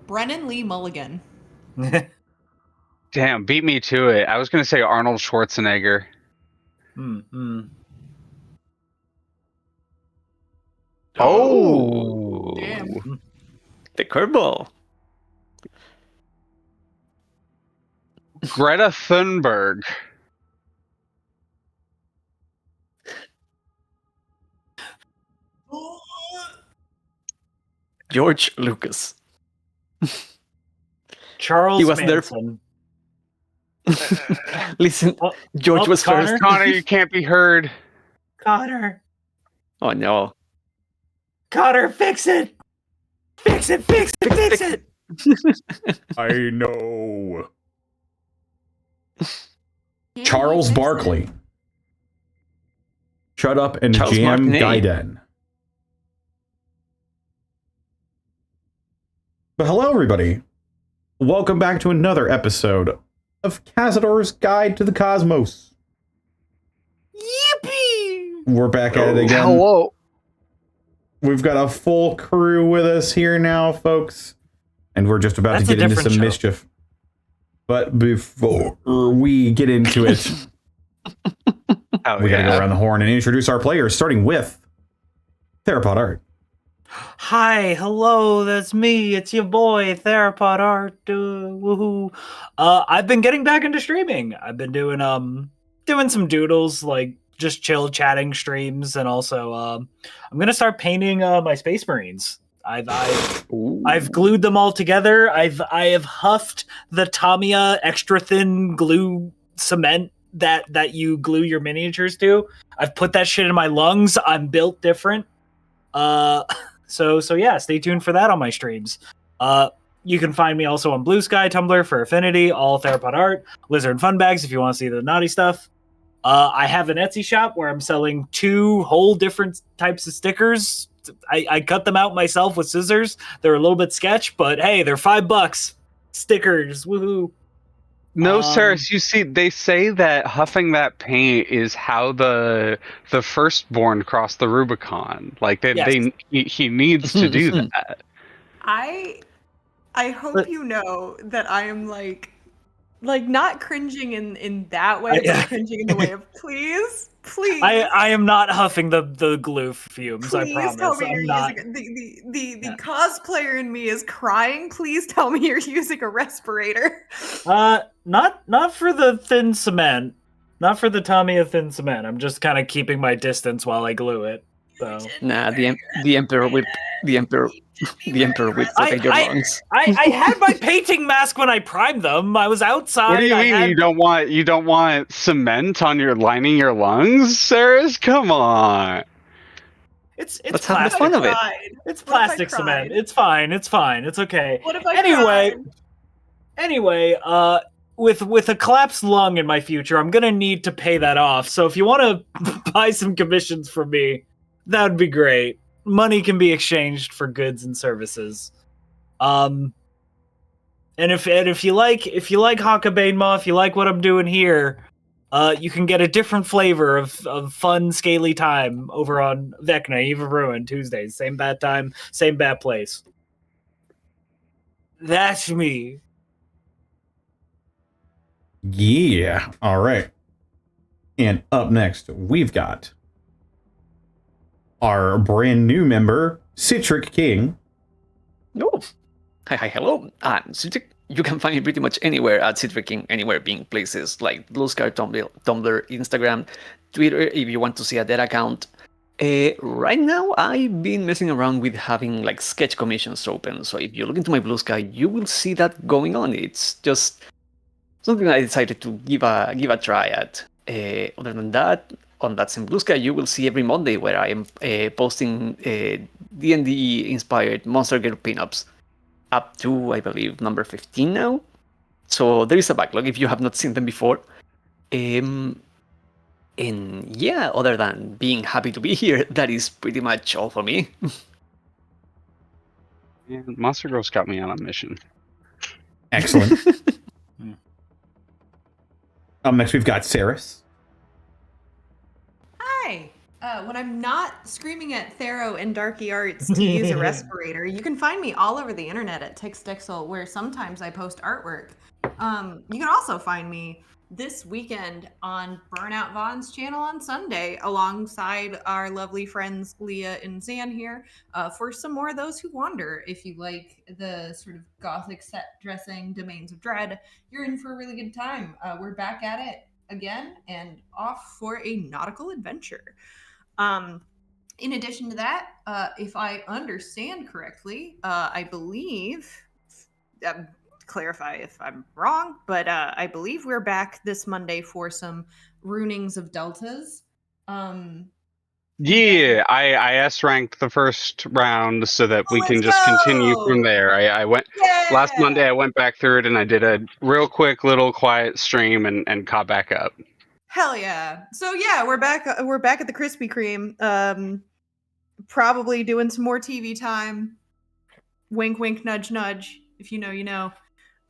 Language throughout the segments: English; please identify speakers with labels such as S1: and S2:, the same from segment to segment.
S1: Brennan Lee Mulligan.
S2: Damn, beat me to it. I was going to say Arnold Schwarzenegger.
S3: Oh!
S1: Damn.
S3: The curveball.
S2: Greta Thunberg.
S3: George Lucas.
S4: Charles
S3: He was
S4: Manson.
S3: there. Listen, George was
S4: Connor?
S3: first.
S2: Connor, you can't be heard.
S4: Connor.
S3: Oh no.
S4: Connor, fix it! Fix it, fix it, fix it!
S5: I know. Charles Barkley. Shut up and
S3: Charles
S5: jam
S3: Martinet.
S5: Gaiden. But hello, everybody. Welcome back to another episode of Kazador's Guide to the Cosmos.
S1: Yippee!
S5: We're back at it again.
S2: Hello.
S5: We've got a full crew with us here now, folks. And we're just about
S4: That's
S5: to
S4: a
S5: get into
S4: different
S5: some
S4: show.
S5: mischief. But before we get into it,
S2: Oh,
S5: we gotta
S2: yeah.
S5: go around the horn and introduce our players, starting with TheropodArt.
S4: Hi, hello, that's me. It's your boy, TheropodArt. Woohoo! I've been getting back into streaming. I've been doing some doodles, like just chill chatting streams, and also I'm gonna start painting my Space Marines. I've glued them all together. I have huffed the Tamiya extra thin glue cement that you glue your miniatures to. I've put that shit in my lungs. I'm built different. So yeah, stay tuned for that on my streams. You can find me also on Blue Sky, Tumblr for Affinity, all TheropodArt, Lizard Fun Bags if you want to see the naughty stuff. I have an Etsy shop where I'm selling 2 whole different types of stickers. I cut them out myself with scissors. They're a little bit sketch, but hey, they're $5. Stickers, woohoo!
S2: No, Saris, you see, they say that huffing that paint is how the firstborn crossed the Rubicon. Like
S4: Yes.
S2: he needs to do that.
S1: I hope you know that I am like not cringing in that way, but cringing in the way of please.
S4: I am not huffing the glue fumes.
S1: Please
S4: I promise.
S1: tell me
S4: I'm
S1: you're
S4: not.
S1: using the cosplayer in me is crying. Please tell me you're using a respirator.
S4: Not for the thin cement. Not for the Tamiya thin cement. I'm just kind of keeping my distance while I glue it. So
S3: Nah, the Emperor whip. The Emperor whip. Look at your lungs.
S4: I had my painting mask when I primed them. I was outside.
S2: What do you mean you don't want cement on your lining your lungs, Saris? Come on.
S4: It's
S3: Let's have the
S4: plastic.
S3: fun of it.
S4: It's
S1: What if I
S4: plastic cement.
S1: cried?
S4: It's fine. It's fine. It's okay.
S1: What if I
S4: Anyway, with a collapsed lung in my future, I'm gonna need to pay that off. So if you want to buy some commissions from me, that would be great. Money can be exchanged for goods and services. And if you like Hakka Banemaw, if you like what I'm doing here, you can get a different flavor of fun, scaly time over on Vecna, Eve of Ruin, Tuesdays. Same bad time, same bad place. That's me.
S5: Yeah. All right. And up next, we've got our brand new member, Citric King.
S3: Oh, hi, hello. Citric, you can find me pretty much anywhere at Citric King, anywhere being places like Blue Sky, Tumblr, Instagram, Twitter, if you want to see a dead account. Right now, I've been messing around with having like sketch commissions open. So if you look into my Blue Sky, you will see that going on. It's just something I decided to give a try at. Other than that, on that same Blue Sky, you will see every Monday where I am posting D&D inspired Monster Girl pinups up to, I believe, number 15 now. So there is a backlog if you have not seen them before. And yeah, other than being happy to be here, that is pretty much all for me.
S2: Yeah, Monster Girl's got me on a mission.
S5: Excellent. Up next, we've got Saris.
S1: Hi. when I'm not screaming at Thero and Darky Arts to use a respirator, you can find me all over the internet at Tixdixl, where sometimes I post artwork. You can also find me this weekend on Burnout Vaughn's channel on Sunday, alongside our lovely friends Leah and Zan here, for some more of Those Who Wander. If you like the sort of gothic set dressing Domains of Dread, you're in for a really good time. We're back at it again and off for a nautical adventure. In addition to that, if I understand correctly, I believe, clarify if I'm wrong, but I believe we're back this Monday for some runings of deltas.
S2: Yeah, I S ranked the first round so that we can just continue from there. I went last Monday. I went back through it and I did a real quick little quiet stream and caught back up.
S1: Hell yeah! So yeah, we're back. We're back at the Krispy Kreme. Probably doing some more TV time. Wink, wink, nudge, nudge. If you know, you know.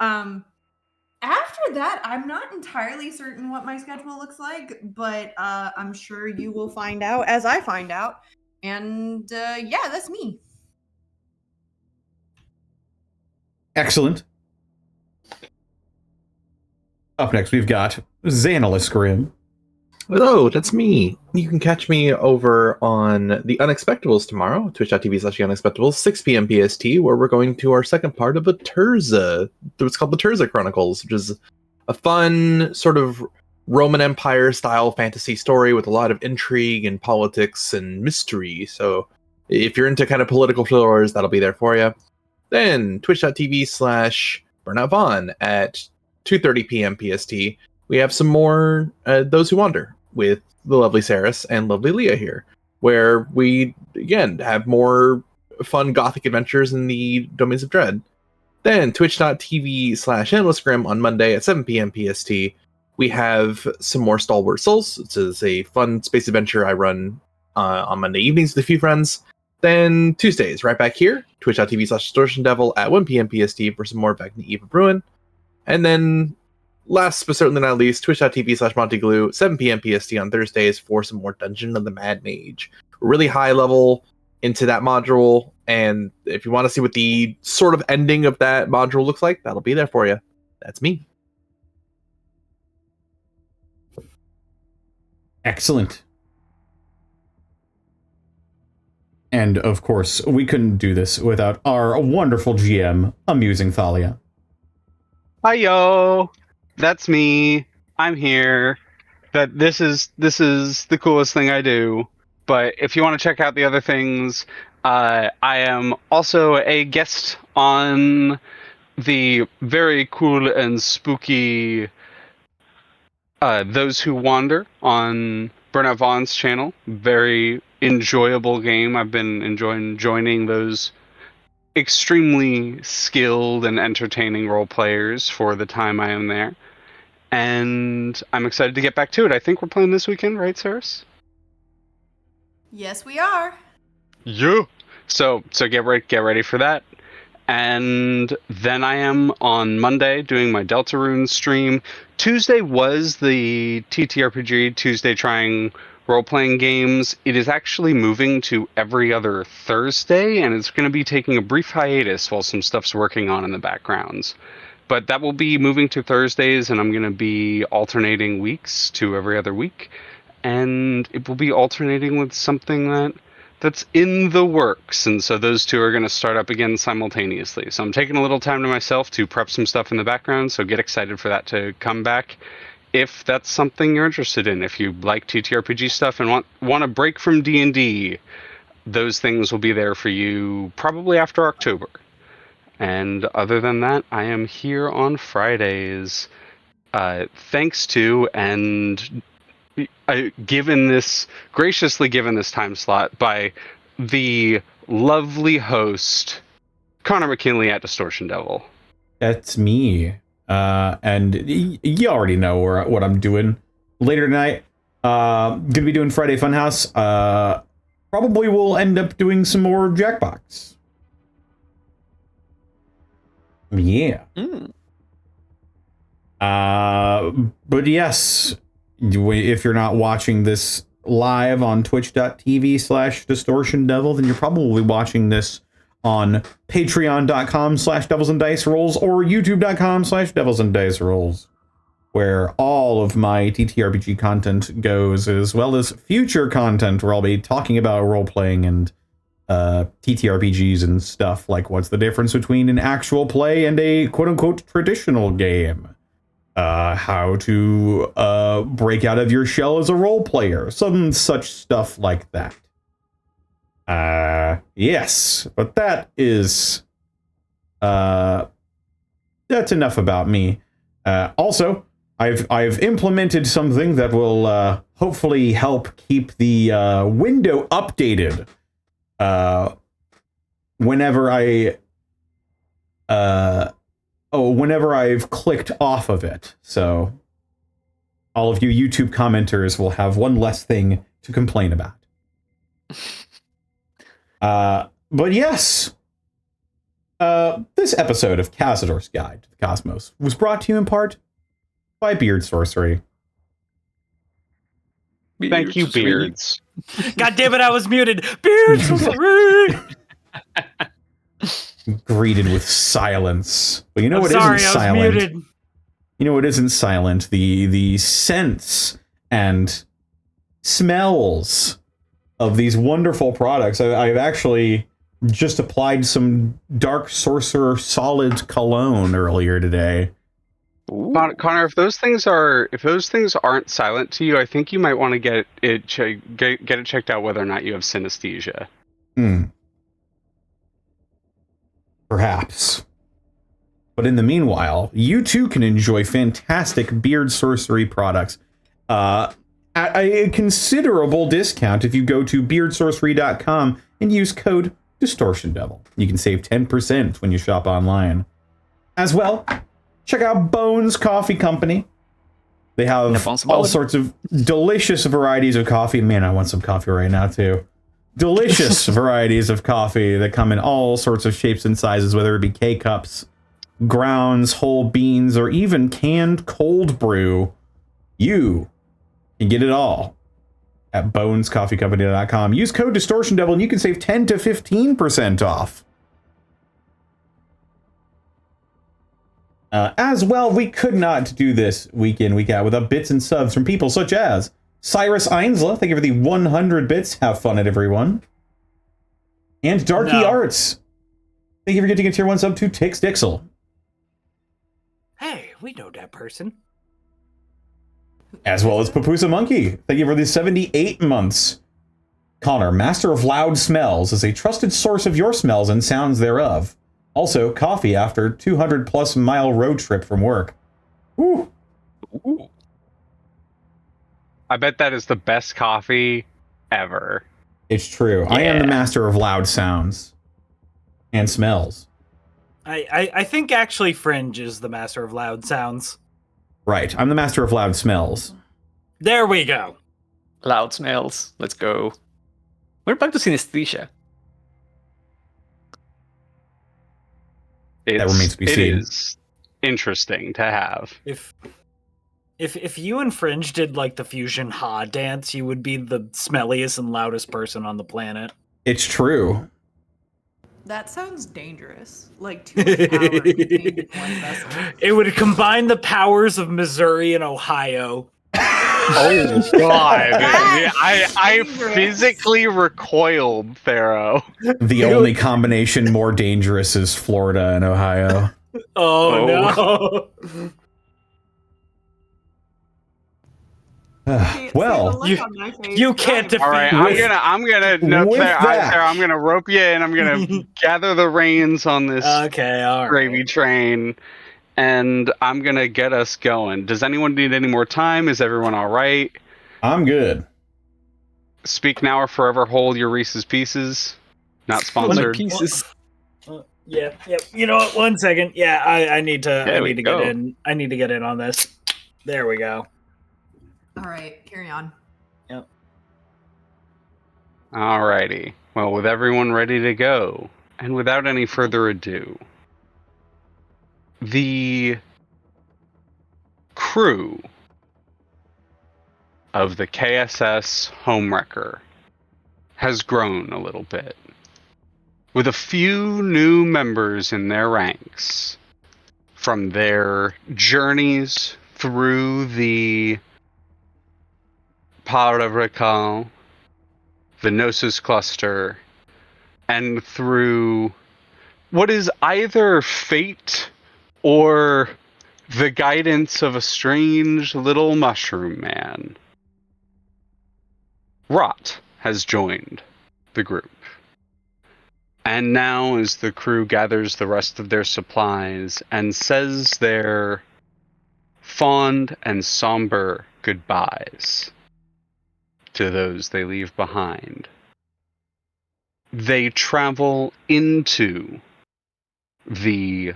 S1: After that, I'm not entirely certain what my schedule looks like, but I'm sure you will find out as I find out. And yeah, that's me.
S5: Excellent. Up next, we've got XanillisGrimm.
S6: Hello, that's me. You can catch me over on The Unexpectables tomorrow, twitch.tv/Unexpectables, 6 p.m. PST, where we're going to our second part of a Terza. It's called the Terza Chronicles, which is a fun sort of Roman Empire style fantasy story with a lot of intrigue and politics and mystery. So if you're into kind of political thrillers, that'll be there for you. Then twitch.tv/BurnoutVaughn at 2:30 p.m. PST. We have some more Those Who Wander with the lovely Saris and lovely Leah here, where we, again, have more fun gothic adventures in the Domains of Dread. Then twitch.tv/AnimalsGrimm on Monday at 7 p.m. PST. We have some more Stalwart Souls. This is a fun space adventure I run on Monday evenings with a few friends. Then Tuesdays, right back here, twitch.tv/DistortionDevil at 1 p.m. PST for some more Back in the Eve of Ruin. And then last but certainly not least, twitch.tv/MontyGlue, 7 p.m. PST on Thursdays for some more Dungeon of the Mad Mage. Really high level into that module, and if you want to see what the sort of ending of that module looks like, that'll be there for you. That's me.
S5: Excellent. And of course, we couldn't do this without our wonderful GM, Amusing Thalia.
S2: Hi-yo! That's me. I'm here. This is the coolest thing I do. But if you want to check out the other things, I am also a guest on the very cool and spooky Those Who Wander on Burnout Vaughn's channel. Very enjoyable game. I've been enjoying joining those extremely skilled and entertaining role players for the time I am there. And I'm excited to get back to it. I think we're playing this weekend, right, Saris?
S1: Yes, we are.
S2: Yeah. So get ready for that. And then I am on Monday doing my Deltarune stream. Tuesday was the TTRPG Tuesday trying role-playing games. It is actually moving to every other Thursday, and it's going to be taking a brief hiatus while some stuff's working on in the backgrounds. But that will be moving to Thursdays, and I'm going to be alternating weeks to every other week. And it will be alternating with something that's in the works. And so those two are going to start up again simultaneously. So I'm taking a little time to myself to prep some stuff in the background. So get excited for that to come back. If that's something you're interested in, if you like TTRPG stuff and want a break from D&D, those things will be there for you probably after October. And other than that, I am here on Fridays. Thanks to and graciously given this time slot by the lovely host Connor McKinley at DistortionDevil.
S5: That's me. And you already know what I'm doing later tonight. Gonna be doing Friday Funhouse. Probably will end up doing some more Jackbox. Yeah. But yes, if you're not watching this live on twitch.tv/DistortionDevil, then you're probably watching this on patreon.com/devilsanddicerolls or youtube.com/devilsanddicerolls, where all of my TTRPG content goes, as well as future content where I'll be talking about role-playing and TTRPGs and stuff, like what's the difference between an actual play and a quote-unquote traditional game. How to break out of your shell as a role player, some such stuff like that. Yes, but that is that's enough about me. Also, I've implemented something that will hopefully help keep the window updated whenever I've clicked off of it. So all of you YouTube commenters will have one less thing to complain about. But yes, this episode of Kazador's Guide to the Cosmos was brought to you in part by Beard Sorcery.
S2: Thank you, Beards.
S4: God damn it, I was muted. Beard Sorcery!
S5: Greeted with silence. But you know
S4: I'm
S5: what
S4: sorry,
S5: isn't
S4: I was
S5: silent?
S4: muted.
S5: You know what isn't silent? The scents and smells of these wonderful products. I've actually just applied some Dark Sorcerer Solid Cologne earlier today.
S2: Connor, if those things aren't silent to you, I think you might want to get it checked out whether or not you have synesthesia.
S5: Perhaps. But in the meanwhile, you too can enjoy fantastic Beard Sorcery products at a considerable discount if you go to beardsorcery.com and use code DistortionDevil. You can save 10% when you shop online. As well, check out Bones Coffee Company. They have all sorts of delicious varieties of coffee. Man, I want some coffee right now too. Delicious varieties of coffee that come in all sorts of shapes and sizes, whether it be K-cups, grounds, whole beans, or even canned cold brew. You can get it all at bonescoffeecompany.com. Use code DistortionDevil and you can save 10 to 15% off. As well, we could not do this week in, week out without bits and subs from people such as Cyrus Einsla, thank you for the 100 bits. Have fun at everyone. And Darky Arts, thank you for getting a tier 1 sub to Tixdixl.
S4: Hey, we know that person.
S5: As well as Papusa Monkey, thank you for the 78 months. Connor, Master of Loud Smells, is a trusted source of your smells and sounds thereof. Also, coffee after 200+ mile road trip from work. Woo.
S2: Ooh. I bet that is the best coffee ever.
S5: It's true. Yeah. I am the master of loud sounds and smells.
S4: I think actually Fringe is the master of loud sounds.
S5: Right. I'm the master of loud smells.
S4: There we go.
S3: Loud smells. Let's go. We're back to synesthesia.
S5: That remains to be seen.
S2: It is interesting to have.
S4: If you and Fringe did like the fusion ha dance, you would be the smelliest and loudest person on the planet.
S5: It's true.
S1: That sounds dangerous. Like too much power contained in one vessel.
S4: It would combine the powers of Missouri and Ohio.
S2: Oh God! I physically recoiled, Thero.
S5: The only combination more dangerous is Florida and Ohio.
S4: Oh no!
S5: Well,
S4: you can't defeat.
S2: All right, I'm gonna I'm gonna rope you in. I'm gonna gather the reins on this gravy train, and I'm gonna get us going. Does anyone need any more time? Is everyone all right?
S5: I'm good.
S2: Speak now or forever hold your Reese's Pieces. Not sponsored.
S3: Pieces.
S4: Yeah. You know what? 1 second. Yeah, I need to.
S2: There
S4: I need to
S2: go.
S4: get in. I need to get in on this. There we go.
S1: All right, carry on.
S4: Yep.
S2: Alrighty. Well, with everyone ready to go, and without any further ado, the crew of the KSS Homewrecker has grown a little bit, with a few new members in their ranks from their journeys through the Paladin, the Gnosis Cluster, and through what is either fate or the guidance of a strange little mushroom man. Rot has joined the group. And now, as the crew gathers the rest of their supplies and says their fond and somber goodbyes to those they leave behind, they travel into the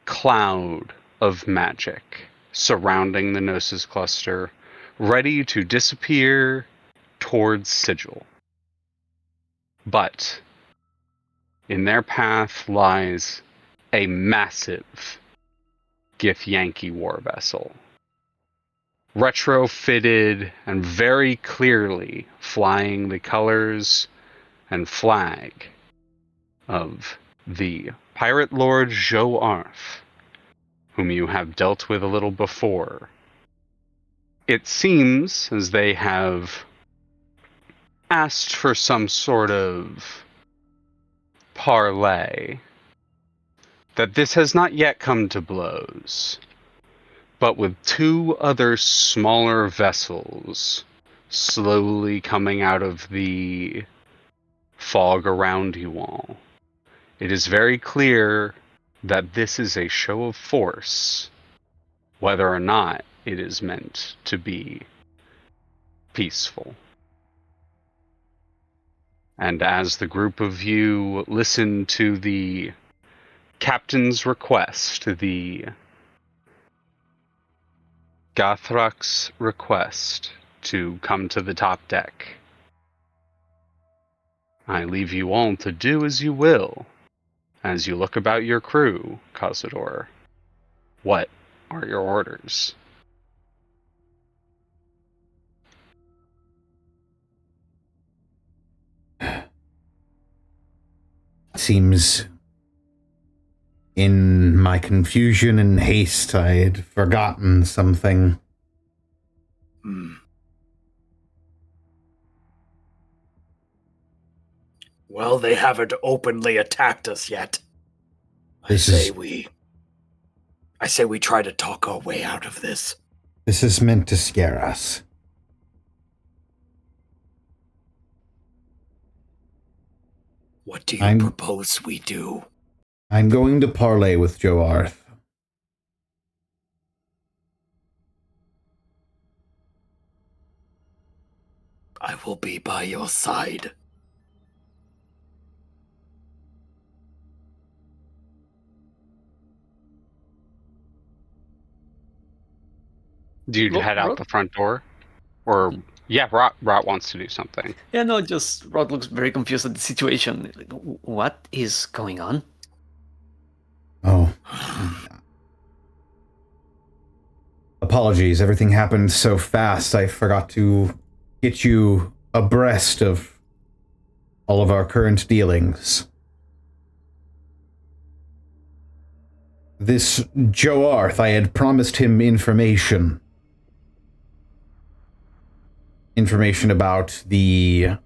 S2: cloud of magic surrounding the Gnosis Cluster, ready to disappear towards Sigil. But in their path lies a massive Githyanki war vessel, retrofitted and very clearly flying the colors and flag of the Pirate Lord Xoruk, whom you have dealt with a little before. It seems as they have asked for some sort of parley, that this has not yet come to blows, but with two other smaller vessels slowly coming out of the fog around you all, it is very clear that this is a show of force, whether or not it is meant to be peaceful. And as the group of you listen to the captain's request, the Githzerai request to come to the top deck, I leave you all to do as you will. As you look about your crew, Kazador, what are your orders?
S5: Seems in my confusion and haste I had forgotten something.
S4: Well, they haven't openly attacked us yet. I say we try to talk our way out of this.
S5: This is meant to scare us.
S4: What do you propose we do?
S5: I'm going to parley with Xoruk.
S4: I will be by your side.
S2: Do you head out the front door? Or, yeah, Rot wants to do something.
S3: Yeah, no, just Rod looks very confused at the situation. Like, what is going on?
S5: Oh. Apologies, everything happened so fast I forgot to get you abreast of all of our current dealings. This Xoruk, I had promised him information. Information about the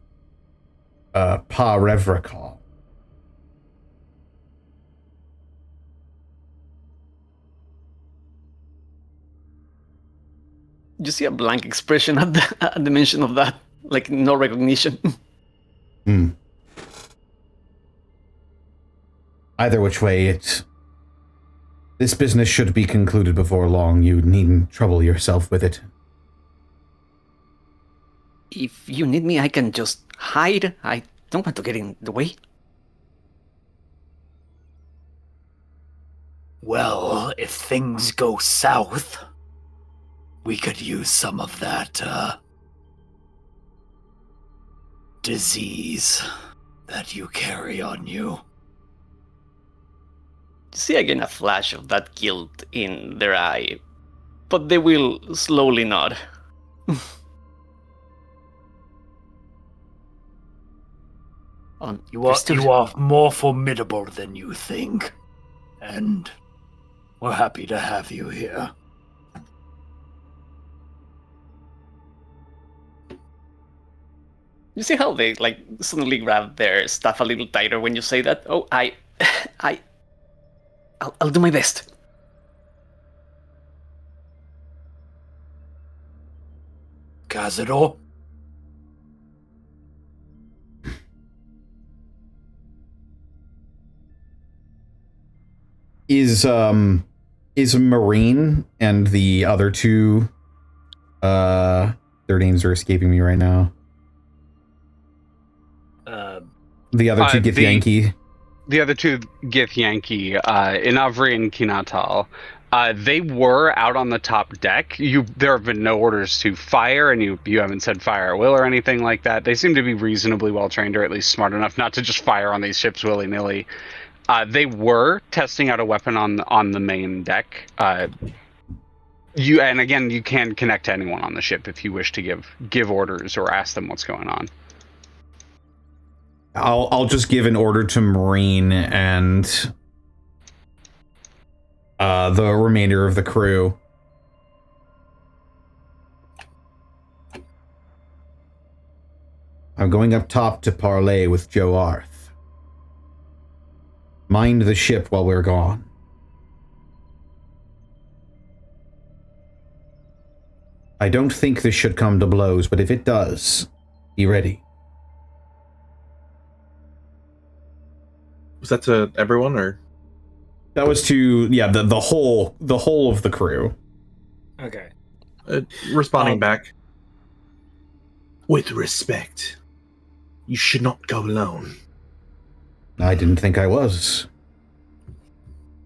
S5: Pa-Revrakal.
S3: You see a blank expression at the mention of that, like no recognition.
S5: Either which way, this business should be concluded before long. You needn't trouble yourself with it.
S3: If you need me, I can just hide. I don't want to get in the way.
S4: Well, if things go south, we could use some of that, disease that you carry on you.
S3: You see again a flash of that guilt in their eye, but they will slowly nod.
S4: You are
S3: Still-
S4: you are more formidable than you think, and we're happy to have you here.
S3: You see how they like suddenly grab their stuff a little tighter when you say that? Oh, I'll do my best.
S4: Kazador?
S5: Is Marine and the other two their names are escaping me right now. The other two Githyanki.
S2: The other two Githyanki, Inavri and Kinatal. They were out on the top deck. There have been no orders to fire, and you haven't said fire at will or anything like that. They seem to be reasonably well trained, or at least smart enough not to just fire on these ships willy-nilly. They were testing out a weapon on the main deck. And again, you can connect to anyone on the ship if you wish to give orders or ask them what's going on.
S5: I'll just give an order to Marine and the remainder of the crew. I'm going up top to parley with Joe Arth. Mind the ship while we're gone. I don't think this should come to blows, but if it does, be ready.
S6: Was that to everyone, or?
S5: That was to, yeah, the whole of the crew.
S4: Okay.
S6: Responding back. With respect, you should not go alone.
S5: I didn't think I was.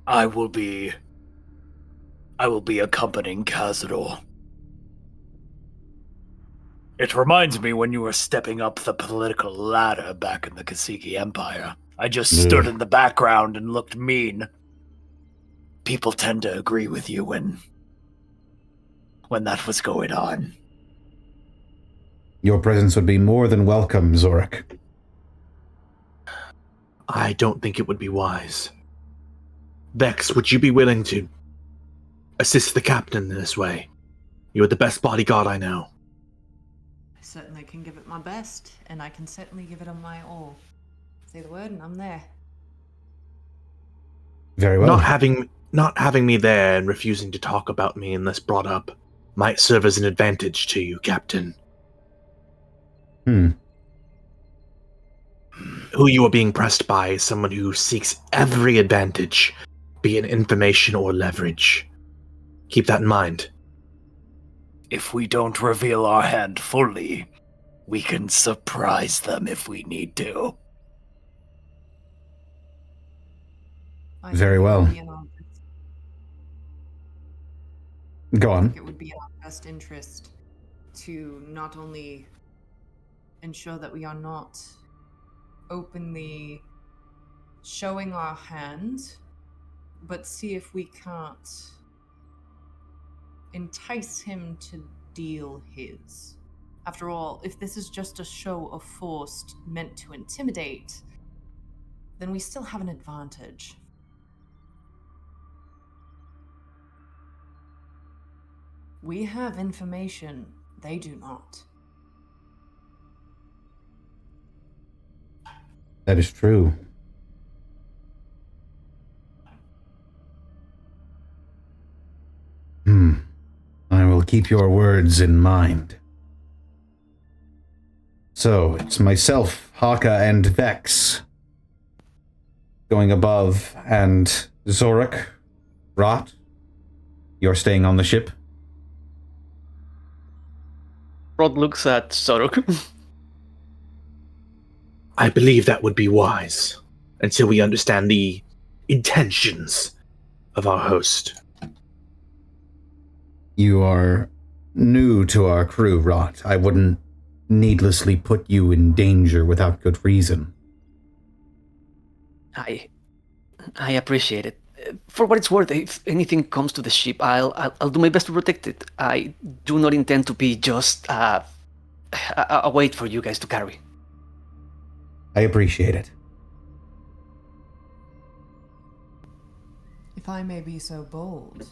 S4: I will be accompanying Kazador. It reminds me when you were stepping up the political ladder back in the Kasiki Empire. I just stood in the background and looked mean. People tend to agree with you when that was going on.
S5: Your presence would be more than welcome, Xoruk.
S6: I don't think it would be wise. Vex, would you be willing to assist the captain in this way? You are the best bodyguard I know.
S1: I certainly can give it my best, and I can certainly give it my all. Say the word and I'm there.
S5: Very well.
S6: Not having me there and refusing to talk about me unless brought up might serve as an advantage to you, Captain. Who you are being pressed by is someone who seeks every advantage, be it information or leverage. Keep that in mind.
S4: If we don't reveal our hand fully, we can surprise them if we need to.
S5: Very well. Go on.
S1: It would be in our best interest to not only ensure that we are not openly showing our hand, but see if we can't entice him to deal his. After all, if this is just a show of force meant to intimidate, then we still have an advantage. We have information they do not.
S5: That is true. I will keep your words in mind. So, it's myself, Hakka, and Vex going above, and Xoruk, Rot, you're staying on the ship?
S3: Rod looks at Xoruk.
S6: I believe that would be wise, until we understand the intentions of our host.
S5: You are new to our crew, Rot. I wouldn't needlessly put you in danger without good reason.
S3: I appreciate it. For what it's worth, if anything comes to the ship, I'll do my best to protect it. I do not intend to be just a weight for you guys to carry.
S5: I appreciate it.
S1: If I may be so bold.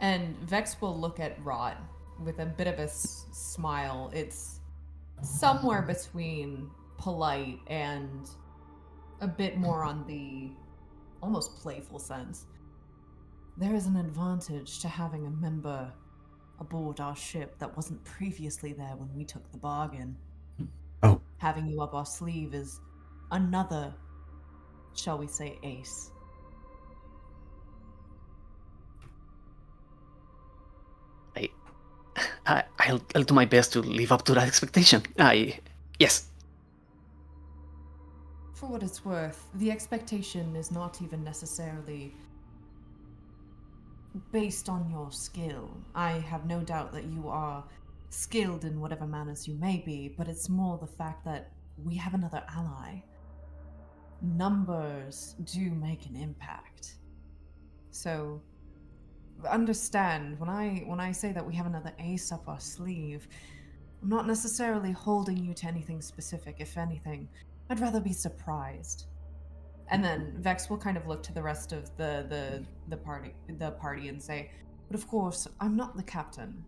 S1: And Vex will look at Rod with a bit of a smile. It's somewhere between polite and a bit more on the almost playful sense. There is an advantage to having a member aboard our ship that wasn't previously there when we took the bargain.
S5: Oh.
S1: Having you up our sleeve is another, shall we say, ace.
S3: I'll do my best to live up to that expectation. Yes.
S1: For what it's worth, the expectation is not even necessarily based on your skill. I have no doubt that you are skilled in whatever manners you may be, but it's more the fact that we have another ally. Numbers do make an impact. So understand, when I say that we have another ace up our sleeve, I'm not necessarily holding you to anything specific. If anything, I'd rather be surprised. And then Vex will kind of look to the rest of the party and say, but of course, I'm not the captain,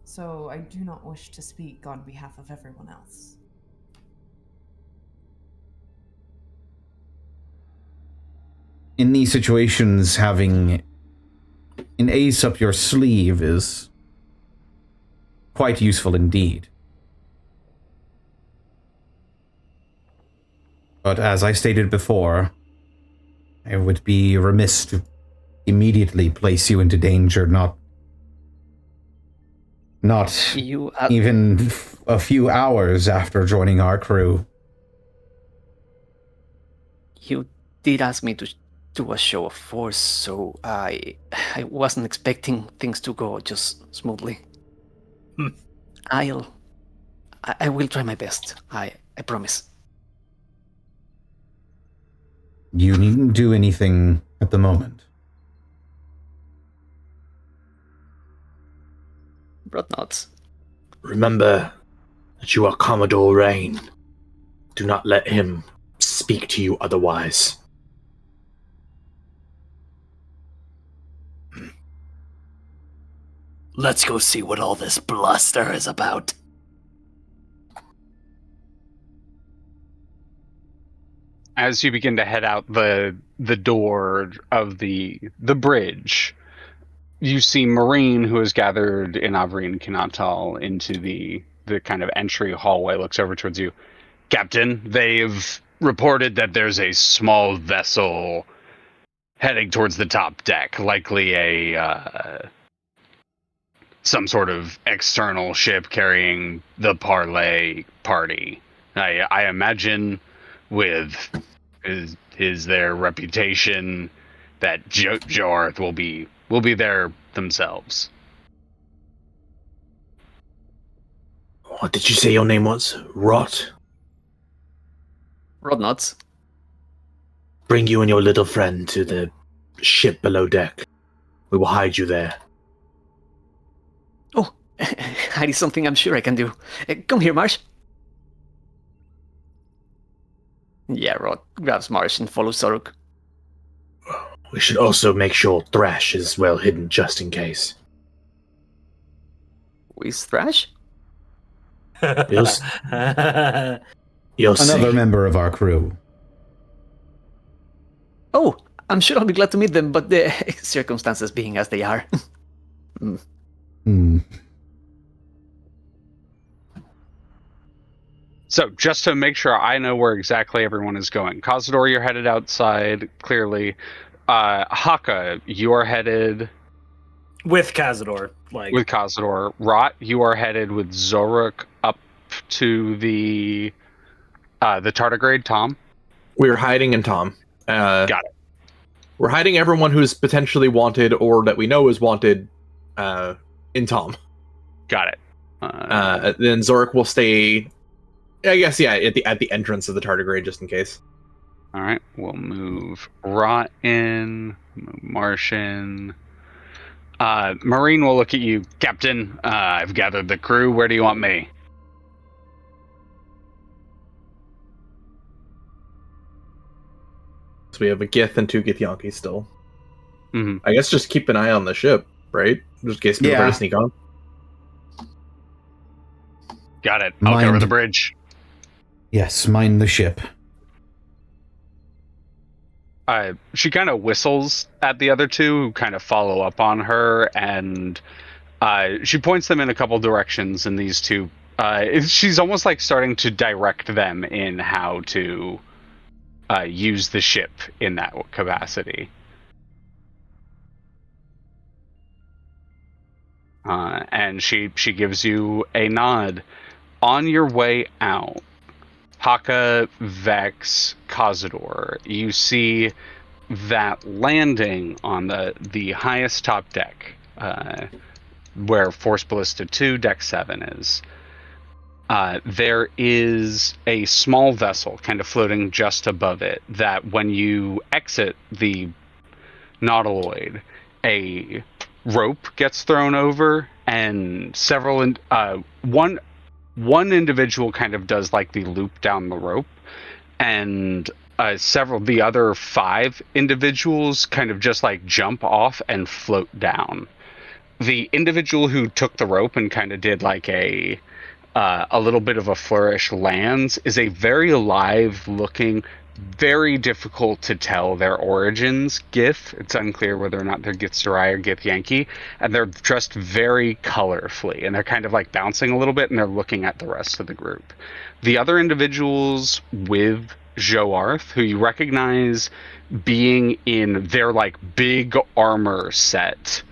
S1: so I do not wish to speak on behalf of everyone else.
S5: In these situations, having an ace up your sleeve is quite useful indeed. But as I stated before, I would be remiss to immediately place you into danger, not even a few hours after joining our crew.
S3: You did ask me to do a show of force, so I wasn't expecting things to go just smoothly. I will try my best. I promise.
S5: You needn't do anything at the moment.
S3: Broad nods.
S6: Remember that you are Commodore Rain. Do not let him speak to you otherwise.
S7: Let's go see what all this bluster is about.
S2: As you begin to head out the door of the bridge, you see Marine, who has gathered in Avreen Kinatal into the kind of entry hallway, looks over towards you. Captain, they've reported that there's a small vessel heading towards the top deck, likely a some sort of external ship carrying the Parlay party. I imagine with their reputation that Jorth will be there themselves.
S6: What did you say your name was? Rot?
S3: Rod nods.
S6: Bring you and your little friend to the ship below deck. We will hide you there.
S3: Oh, that is something I'm sure I can do. Come here, Marsh. Yeah, Rod grabs Marsh and follows Xoruk.
S6: We should also make sure Thrash is well hidden just in case.
S3: Who is Thrash?
S6: You'll see.
S5: Another member of our crew.
S3: Oh, I'm sure I'll be glad to meet them, but the circumstances being as they are.
S2: So, just to make sure I know where exactly everyone is going. Kazador, you're headed outside, clearly. Hakka, you are headed...
S4: With Kazador.
S2: With Kazador. Rot, you are headed with Xoruk up to the tardigrade, Tom?
S6: We're hiding in Tom.
S2: Got it.
S6: We're hiding everyone who's potentially wanted or that we know is wanted in Tom.
S2: Got it.
S6: Then Xoruk will stay... I guess, yeah, at the entrance of the tardigrade, just in case.
S2: All right, we'll move Rot in, move Martian. Marine will look at you, Captain. I've gathered the crew. Where do you want me?
S6: So we have a Gith and 2 Githyanki still.
S2: Mhm.
S6: I guess just keep an eye on the ship, right? Just in case people try
S5: Yeah.
S6: to sneak on.
S2: Got it. I'll cover
S5: Mind-
S2: the bridge.
S5: Yes, mind the ship.
S2: She kind of whistles at the other two who kind of follow up on her, and she points them in a couple directions, and these two, she's almost like starting to direct them in how to use the ship in that capacity. And she gives you a nod. On your way out, Hakka, Vex, Kazador, you see that landing on the highest top deck, where Force Ballista 2, Deck 7 is, there is a small vessel kind of floating just above it that when you exit the nautiloid, a rope gets thrown over, and one individual kind of does like the loop down the rope, and the other 5 individuals kind of just like jump off and float down. The individual who took the rope and kind of did like a little bit of a flourish lands is a very alive looking, very difficult to tell their origins Gith. It's unclear whether or not they're Githzerai or Githyanki, and they're dressed very colorfully, and they're kind of like bouncing a little bit, and they're looking at the rest of the group. The other individuals with Joarth, who you recognize being in their like big armor set,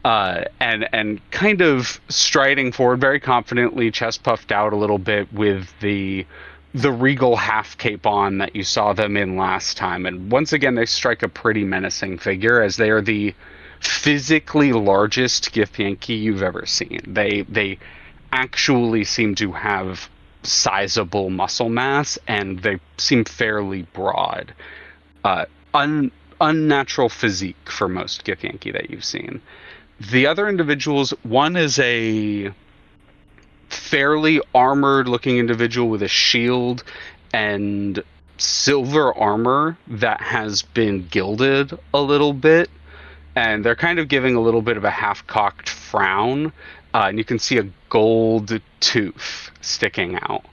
S2: and kind of striding forward very confidently, chest puffed out a little bit with the regal half cape on that you saw them in last time. And once again, they strike a pretty menacing figure, as they are the physically largest Githyanki you've ever seen. They actually seem to have sizable muscle mass, and they seem fairly broad. Unnatural physique for most Githyanki that you've seen. The other individuals, one is a fairly armored looking individual with a shield and silver armor that has been gilded a little bit, and they're kind of giving a little bit of a half-cocked frown, and you can see a gold tooth sticking out.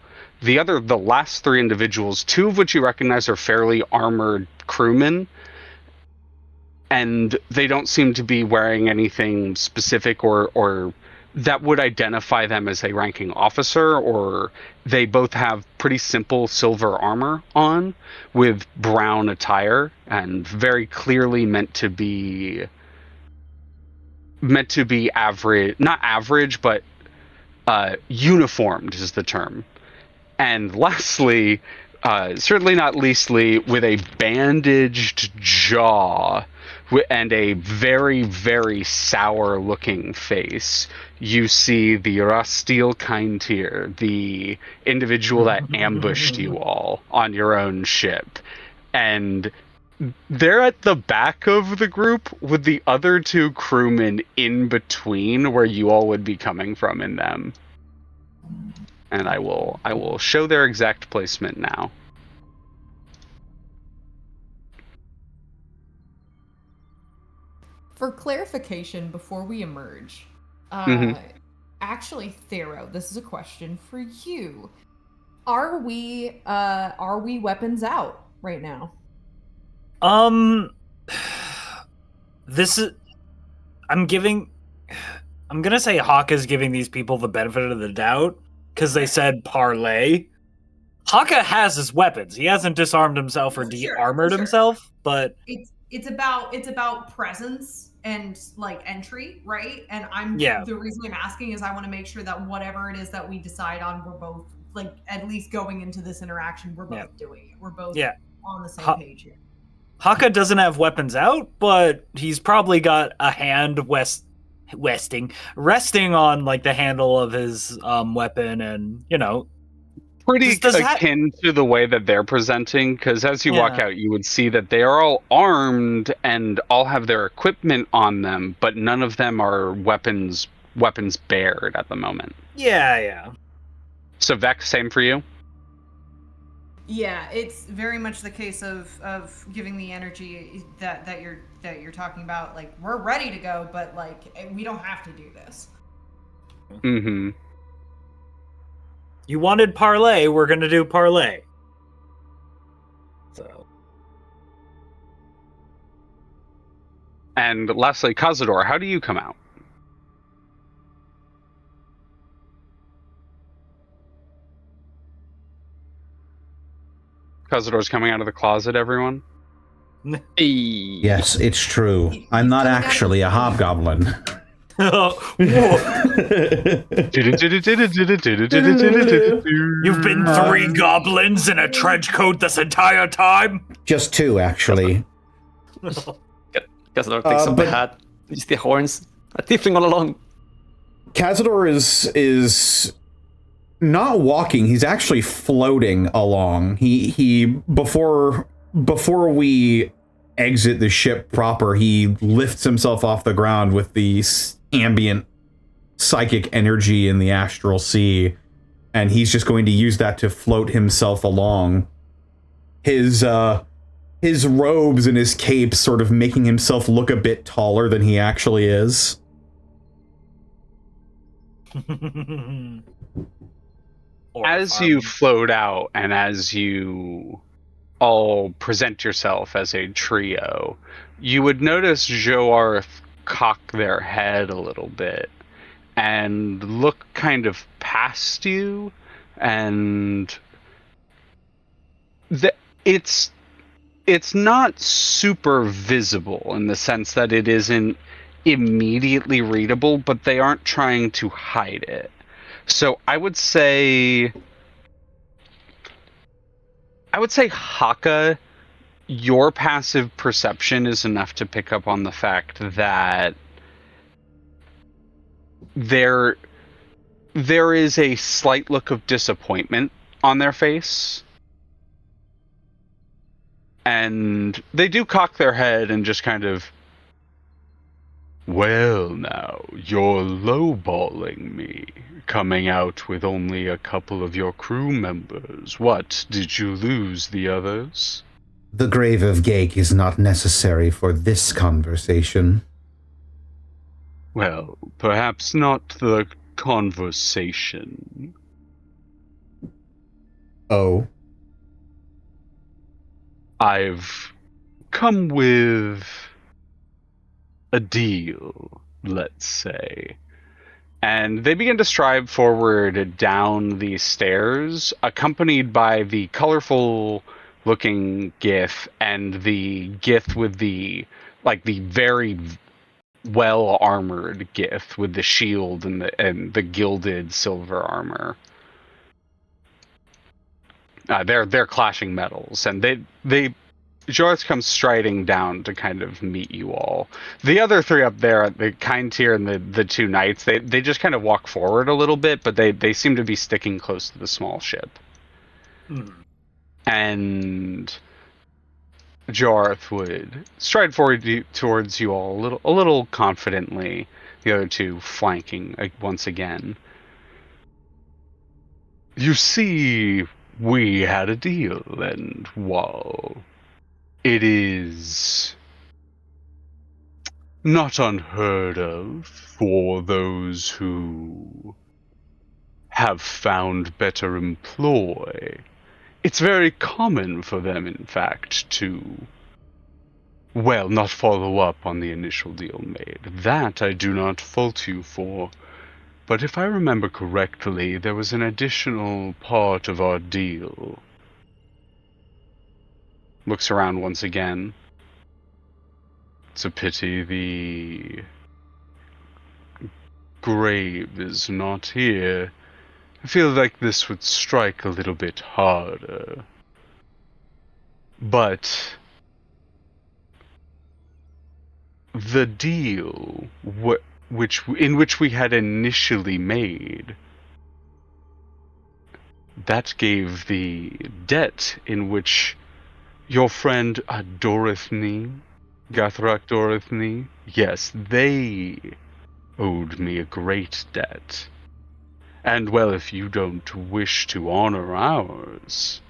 S2: The last 3 individuals, 2 of which you recognize are fairly armored crewmen, and they don't seem to be wearing anything specific or that would identify them as a ranking officer, or they both have pretty simple silver armor on with brown attire, and very clearly meant to be average, not average, but uniformed is the term. And lastly, certainly not leastly, with a bandaged jaw and a very, very sour-looking face, you see the Rastil Kaintir, the individual that ambushed you all on your own ship. And they're at the back of the group with the other 2 crewmen in between where you all would be coming from in them. And I will show their exact placement now.
S1: For clarification, before we emerge, actually, Thero, this is a question for you. Are we weapons out right now?
S4: This is. I'm gonna say Hakka's giving these people the benefit of the doubt because they said parlay. Hakka has his weapons. He hasn't disarmed himself or de-armored himself, but
S1: it's about presence and like entry, right? And the reason I'm asking is I want to make sure that whatever it is that we decide on, we're both like at least going into this interaction, we're both doing it. We're both on the same page here.
S4: Hakka doesn't have weapons out, but he's probably got a hand resting on like the handle of his weapon, and
S2: pretty
S4: Does that-
S2: akin to the way that they're presenting, because as you walk
S4: Yeah.
S2: out, you would see that they are all armed and all have their equipment on them, but none of them are weapons bared at the moment.
S4: Yeah.
S2: So Vex, same for you?
S1: Yeah, it's very much the case of giving the energy that you're talking about. Like, we're ready to go, but like we don't have to do this.
S2: Mm-hmm.
S4: You wanted parlay, we're gonna do parlay. So.
S2: And lastly, Kazador, how do you come out? Kazador's coming out of the closet, everyone?
S5: Yes, it's true. I'm not actually a hobgoblin.
S4: You've been 3 goblins in a trench coat this entire time?
S5: Just 2, actually.
S3: Kazador takes off the hat, just the horns. A tiefling all along.
S5: Kazador is not walking, he's actually floating along. He before we exit the ship proper, he lifts himself off the ground with the ambient psychic energy in the astral sea, and he's just going to use that to float himself along. His robes and his cape sort of making himself look a bit taller than he actually is.
S2: As you float out and as you all present yourself as a trio, you would notice Joarth cock their head a little bit and look kind of past you, and it's not super visible in the sense that it isn't immediately readable, but they aren't trying to hide it. So I would say Hakka, your passive perception is enough to pick up on the fact that there is a slight look of disappointment on their face. And they do cock their head and just kind of, well now, you're lowballing me, coming out with only a couple of your crew members. What, did you lose the others?
S5: The grave of Gake is not necessary for this conversation.
S2: Well, perhaps not the conversation.
S5: Oh?
S2: I've come with a deal, let's say. And they begin to stride forward down the stairs, accompanied by the colorful looking Gith and the Gith with the very well armored Gith with the shield and the gilded silver armor. They're clashing metals, and Jorth comes striding down to kind of meet you all. The other 3 up there, the kind tier and the 2 knights, they just kind of walk forward a little bit, but they seem to be sticking close to the small ship. And Jorth would stride forward towards you all a little confidently, the other 2 flanking once again. You see, we had a deal, and while it is not unheard of for those who have found better employ, it's very common for them, in fact, to, well, not follow up on the initial deal made. That I do not fault you for. But if I remember correctly, there was an additional part of our deal. Looks around once again. It's a pity the grave is not here. I feel like this would strike a little bit harder. But the deal in which we had initially made that gave the debt in which your friend Dorithny, Dorithny, yes, they owed me a great debt. And well, if you don't wish to honor ours,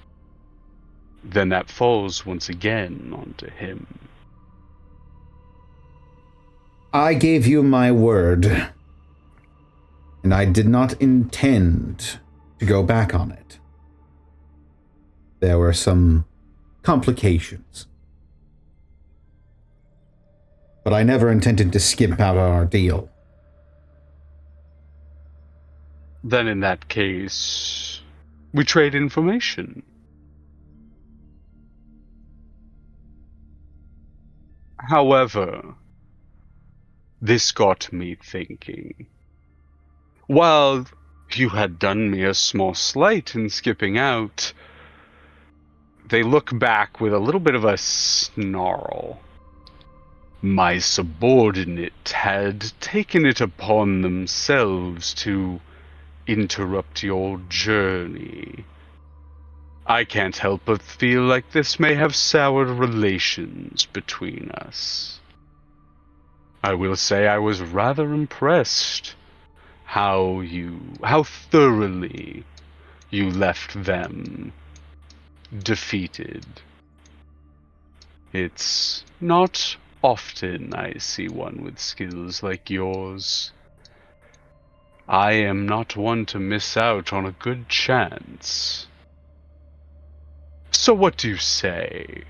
S2: then that falls once again onto him.
S5: I gave you my word, and I did not intend to go back on it. There were some complications. But I never intended to skip out on our deal.
S2: Then in that case, we trade information. However, this got me thinking. While you had done me a small slight in skipping out, they look back with a little bit of a snarl. My subordinate had taken it upon themselves to interrupt your journey. I can't help but feel like this may have soured relations between us. I will say I was rather impressed how thoroughly you left them defeated. It's not often I see one with skills like yours. I am not one to miss out on a good chance. So what do you say?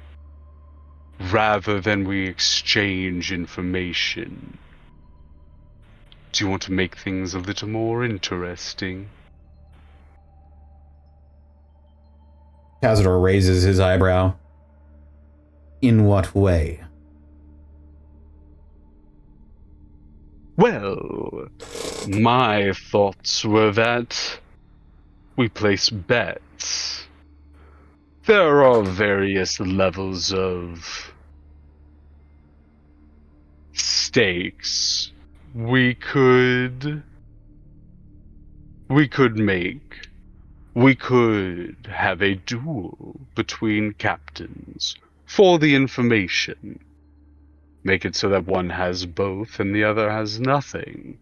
S2: Rather than we exchange information, do you want to make things a little more interesting?
S5: Kazador raises his eyebrow. In what way?
S2: Well, my thoughts were that we place bets. There are various levels of stakes we could make. We could have a duel between captains for the information. Make it so that one has both and the other has nothing.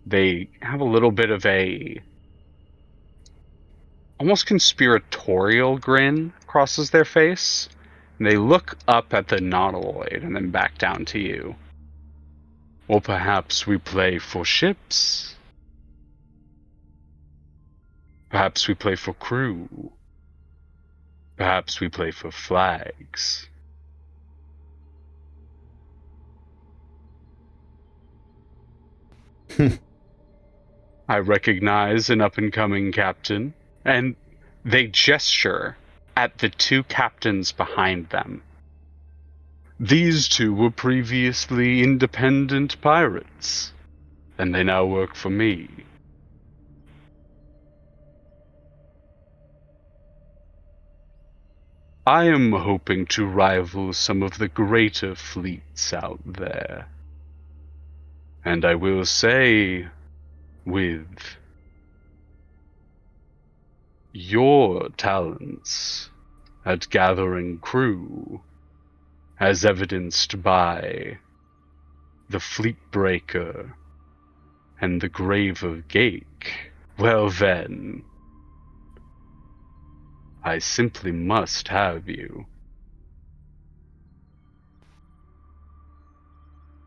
S2: They have a little bit of a almost conspiratorial grin crosses their face, and they look up at the nautiloid and then back down to you. Or perhaps we play for ships. Perhaps we play for crew. Perhaps we play for flags. I recognize an up-and-coming captain, and they gesture at the two captains behind them. These two were previously independent pirates, and they now work for me. I am hoping to rival some of the greater fleets out there. And I will say, with your talents at gathering crew, as evidenced by the Fleetbreaker and the Grave of Gake, well then, I simply must have you.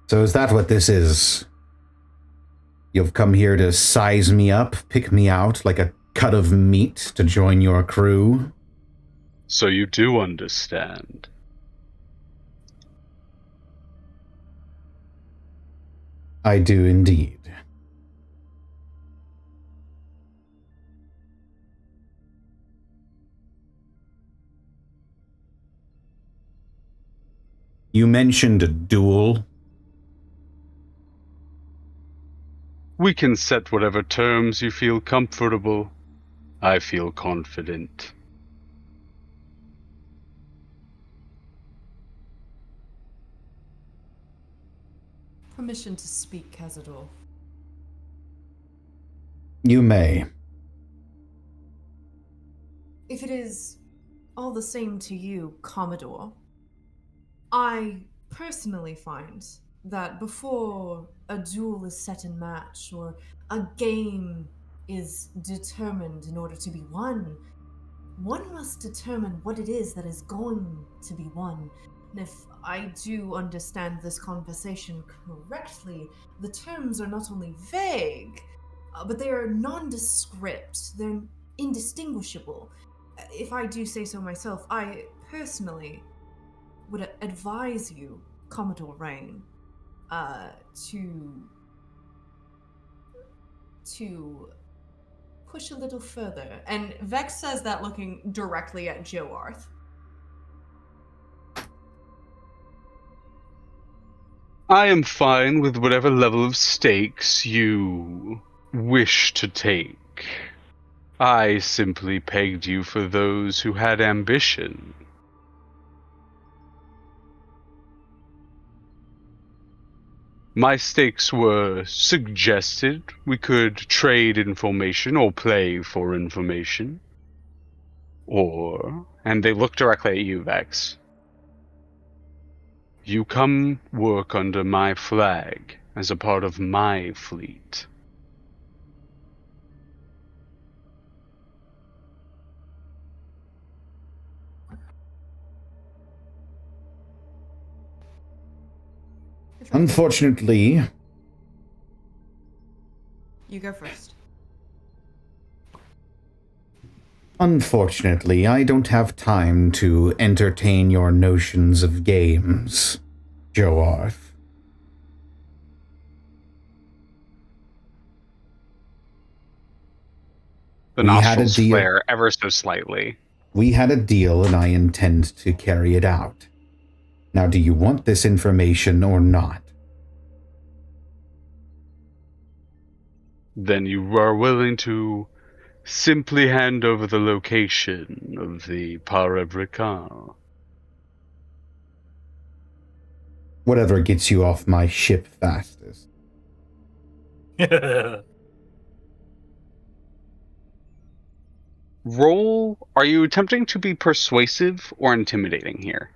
S5: So is that what this is? You've come here to size me up, pick me out like a cut of meat to join your crew?
S2: So you do understand.
S5: I do indeed. You mentioned a duel.
S2: We can set whatever terms you feel comfortable. I feel confident.
S1: Permission to speak, Kazador.
S5: You may.
S1: If it is all the same to you, Commodore, I personally find that before a duel is set in match or a game is determined in order to be won, one must determine what it is that is going to be won. And if I do understand this conversation correctly, the terms are not only vague, but they are nondescript. They're indistinguishable. If I do say so myself, I personally would advise you, Commodore Rain, to push a little further. And Vex says that looking directly at Joarth.
S2: I am fine with whatever level of stakes you wish to take. I simply pegged you for those who had ambition. My stakes were suggested. We could trade information or play for information. Or, and they look directly at you, Vex, you come work under my flag as a part of my fleet.
S5: Unfortunately,
S1: You go first.
S5: Unfortunately, I don't have time to entertain your notions of games, Joarth.
S2: The
S5: We had a
S2: nostrils
S5: deal.
S2: flare ever so slightly.
S5: We had a deal and I intend to carry it out. Now, do you want this information or not?
S2: Then you are willing to simply hand over the location of the Parebrikal.
S5: Whatever gets you off my ship fastest.
S2: Roll, are you attempting to be persuasive or intimidating here?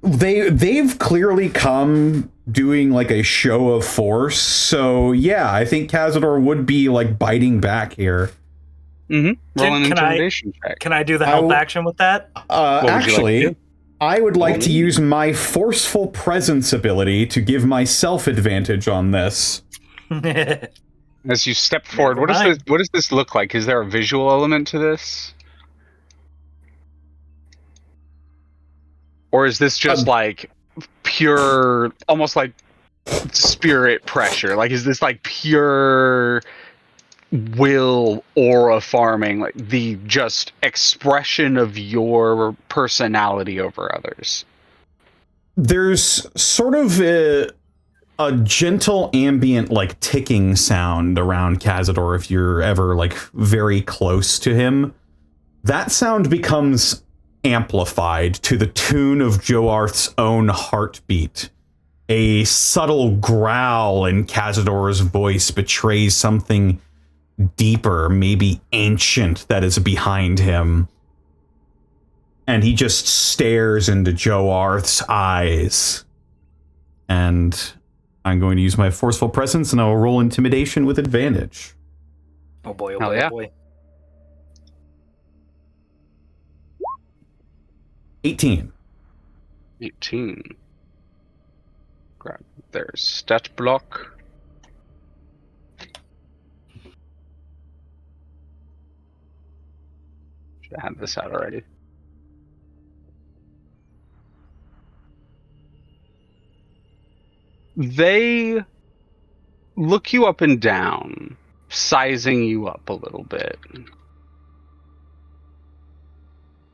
S5: They've clearly come doing like a show of force, so yeah, I think Kazador would be like biting back here.
S2: Mm-hmm. Roll an intimidation check.
S4: Can I do the help action with that?
S5: Actually, I would like to use my forceful presence ability to give myself advantage on this.
S2: As you step forward, what does this look like? Is there a visual element to this? Or is this just like pure, almost like spirit pressure? Like, is this like pure will aura farming, like the just expression of your personality over others?
S5: There's sort of a gentle ambient like ticking sound around Kazador if you're ever like very close to him. That sound becomes amplified to the tune of Joarth's own heartbeat. A subtle growl in Kazador's voice betrays something deeper, maybe ancient, that is behind him. And he just stares into Joarth's eyes. And I'm going to use my forceful presence and I'll roll intimidation with advantage.
S4: Oh boy,
S2: Hell yeah.
S4: oh boy.
S5: 18.
S2: 18. Grab their stat block. Should have had this out already. They look you up and down, sizing you up a little bit.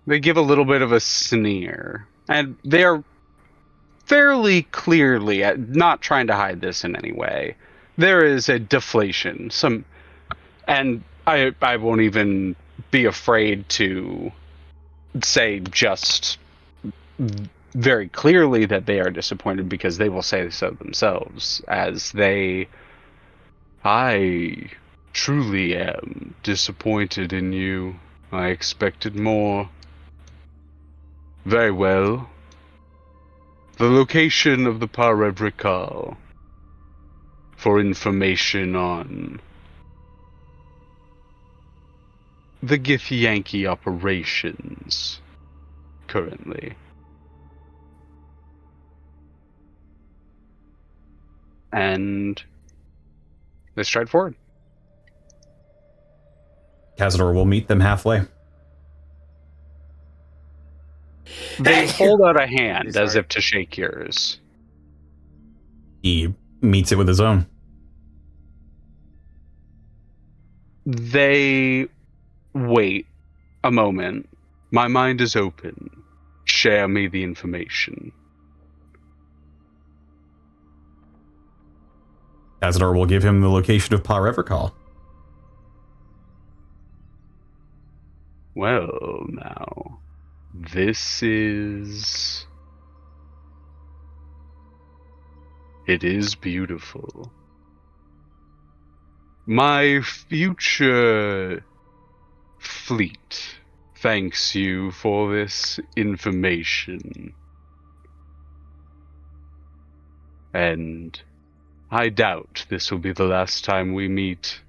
S2: They give a little bit of a sneer, and they are fairly clearly not trying to hide this in any way. There is a deflation, and I won't even be afraid to say just very clearly that they are disappointed because they will say so themselves, as I truly am disappointed in you. I expected more. Very well. The location of the Parebrikal for information on the Githyanki operations currently. And they stride forward.
S5: Kazador will meet them halfway.
S2: They hold out a hand as if to shake yours.
S5: He meets it with his own.
S2: They wait a moment. My mind is open. Share me the information.
S5: Kazador will give him the location of Parebrikal.
S2: Well, now, this is... It is beautiful. My future fleet thanks you for this information. And I doubt this will be the last time we meet.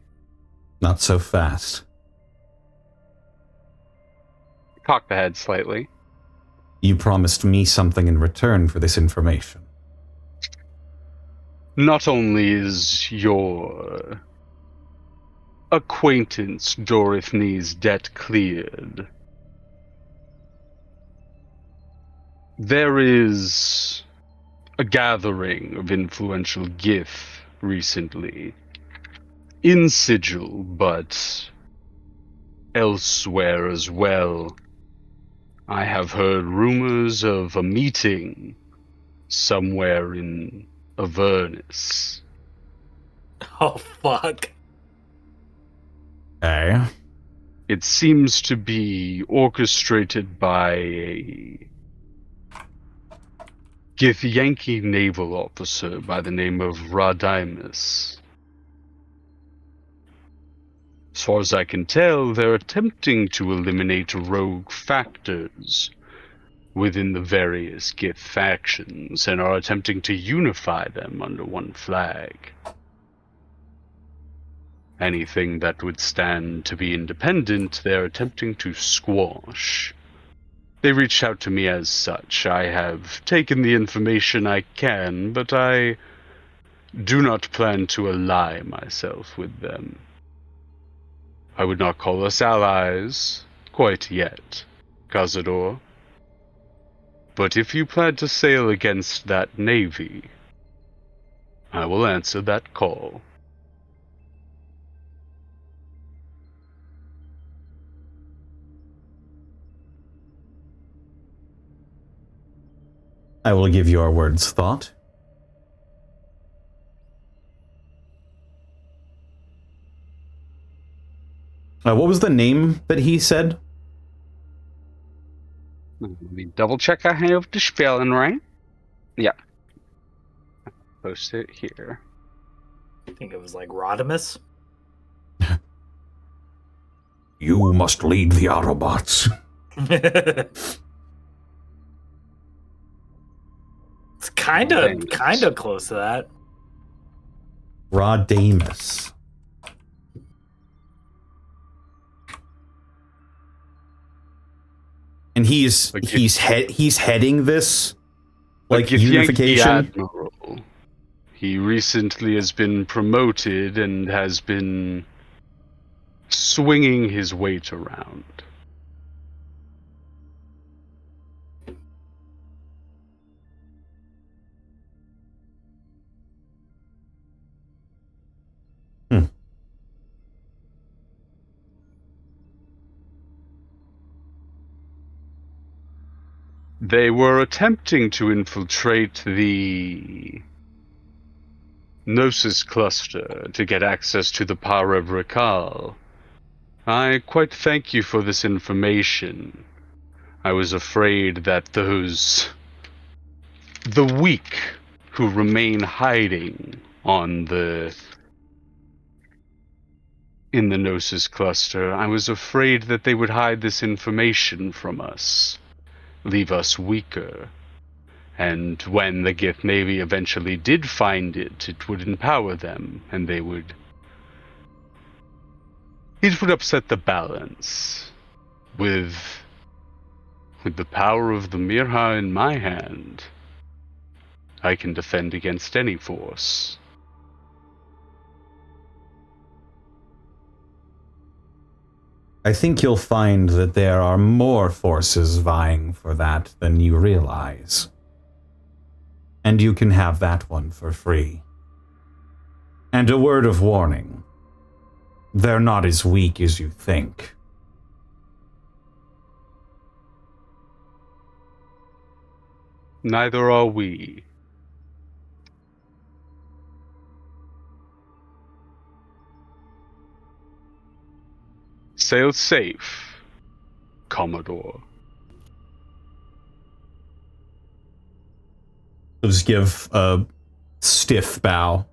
S5: Not so fast.
S2: Cock the head slightly.
S5: You promised me something in return for this information.
S2: Not only is your acquaintance Dorithny's debt cleared, there is a gathering of influential Gith recently. In Sigil, but elsewhere as well. I have heard rumors of a meeting somewhere in Avernus.
S4: Oh, fuck.
S5: Okay.
S2: It seems to be orchestrated by a Githyanki naval officer by the name of Radimus. As far as I can tell, they're attempting to eliminate rogue factors within the various Gith factions and are attempting to unify them under one flag. Anything that would stand to be independent, they're attempting to squash. They reached out to me as such. I have taken the information I can, but I do not plan to ally myself with them. I would not call us allies quite yet, Kazador. But if you plan to sail against that navy, I will answer that call.
S5: I will give your words thought. What was the name that he said?
S2: Let me double check I have the spelling right. Yeah. Post it here.
S4: I think it was like Rodimus.
S5: You must lead the Autobots.
S4: It's kind of close to that.
S5: Rodimus. And he's heading this like unification.
S2: Admiral. He recently has been promoted and has been swinging his weight around. They were attempting to infiltrate the Gnosis cluster to get access to the Parebrikal. I quite thank you for this information. I was afraid that those the weak who remain hiding on in the Gnosis cluster. I was afraid that they would hide this information from us, leave us weaker. And when the Gith Navy eventually did find it, it would empower them, and it would upset the balance. With the power of the Mirha in my hand, I can defend against any force.
S5: I think you'll find that there are more forces vying for that than you realize. And you can have that one for free. And a word of warning. They're not as weak as you think.
S2: Neither are we. Sail safe, Commodore.
S5: Just give a stiff bow.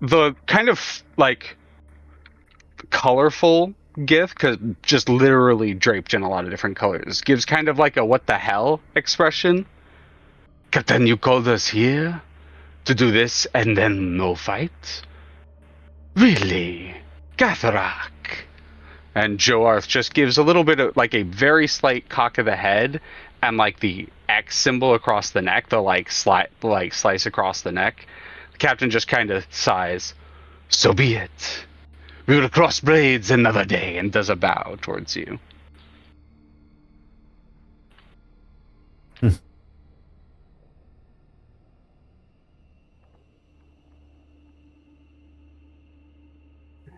S2: The kind of, like, colorful Gith, because just literally draped in a lot of different colors, gives kind of like a what the hell expression. Captain, you called us here to do this and then no fight? Really? Githzerai? And Joarth just gives a little bit of, like, a very slight cock of the head and, like, the X symbol across the neck, the, like, slice across the neck. The captain just kind of sighs. So be it. We will cross blades another day, and does a bow towards you.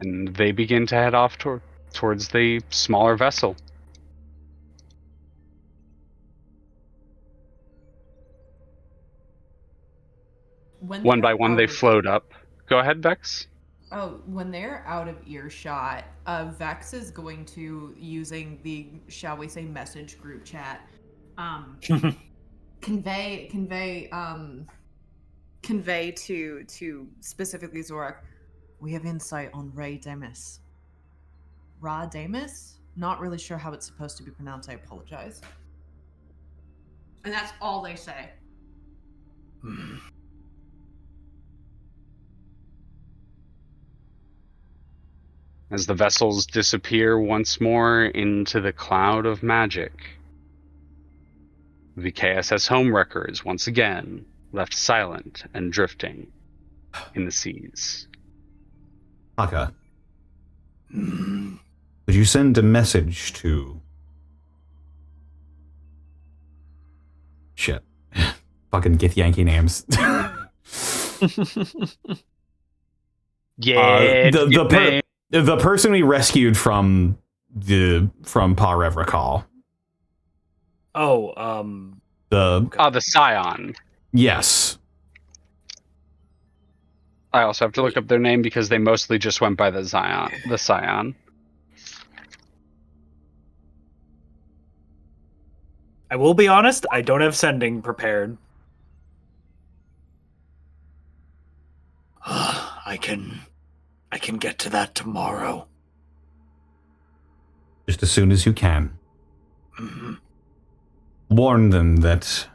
S2: And they begin to head off towards the smaller vessel. One by one, they float up. Go ahead, Vex.
S1: Oh, when they're out of earshot, Vex is going to, using the, shall we say, message group chat, convey to specifically Xoruk, we have insight on Ray Demis. Ra Demis? Not really sure how it's supposed to be pronounced, I apologize. And that's all they say.
S2: As the vessels disappear once more into the cloud of magic, the KSS Homewrecker is once again left silent and drifting in the seas.
S5: Hakka, would you send a message to... Shit. Fucking Gith Yankee names.
S2: Yeah,
S5: the person we rescued from Parev Recall.
S4: Oh,
S2: the Scion.
S5: Yes.
S2: I also have to look up their name because they mostly just went by the Scion.
S4: I will be honest, I don't have sending prepared. I can get to that tomorrow.
S5: Just as soon as you can.
S4: Mm-hmm.
S5: Warn them that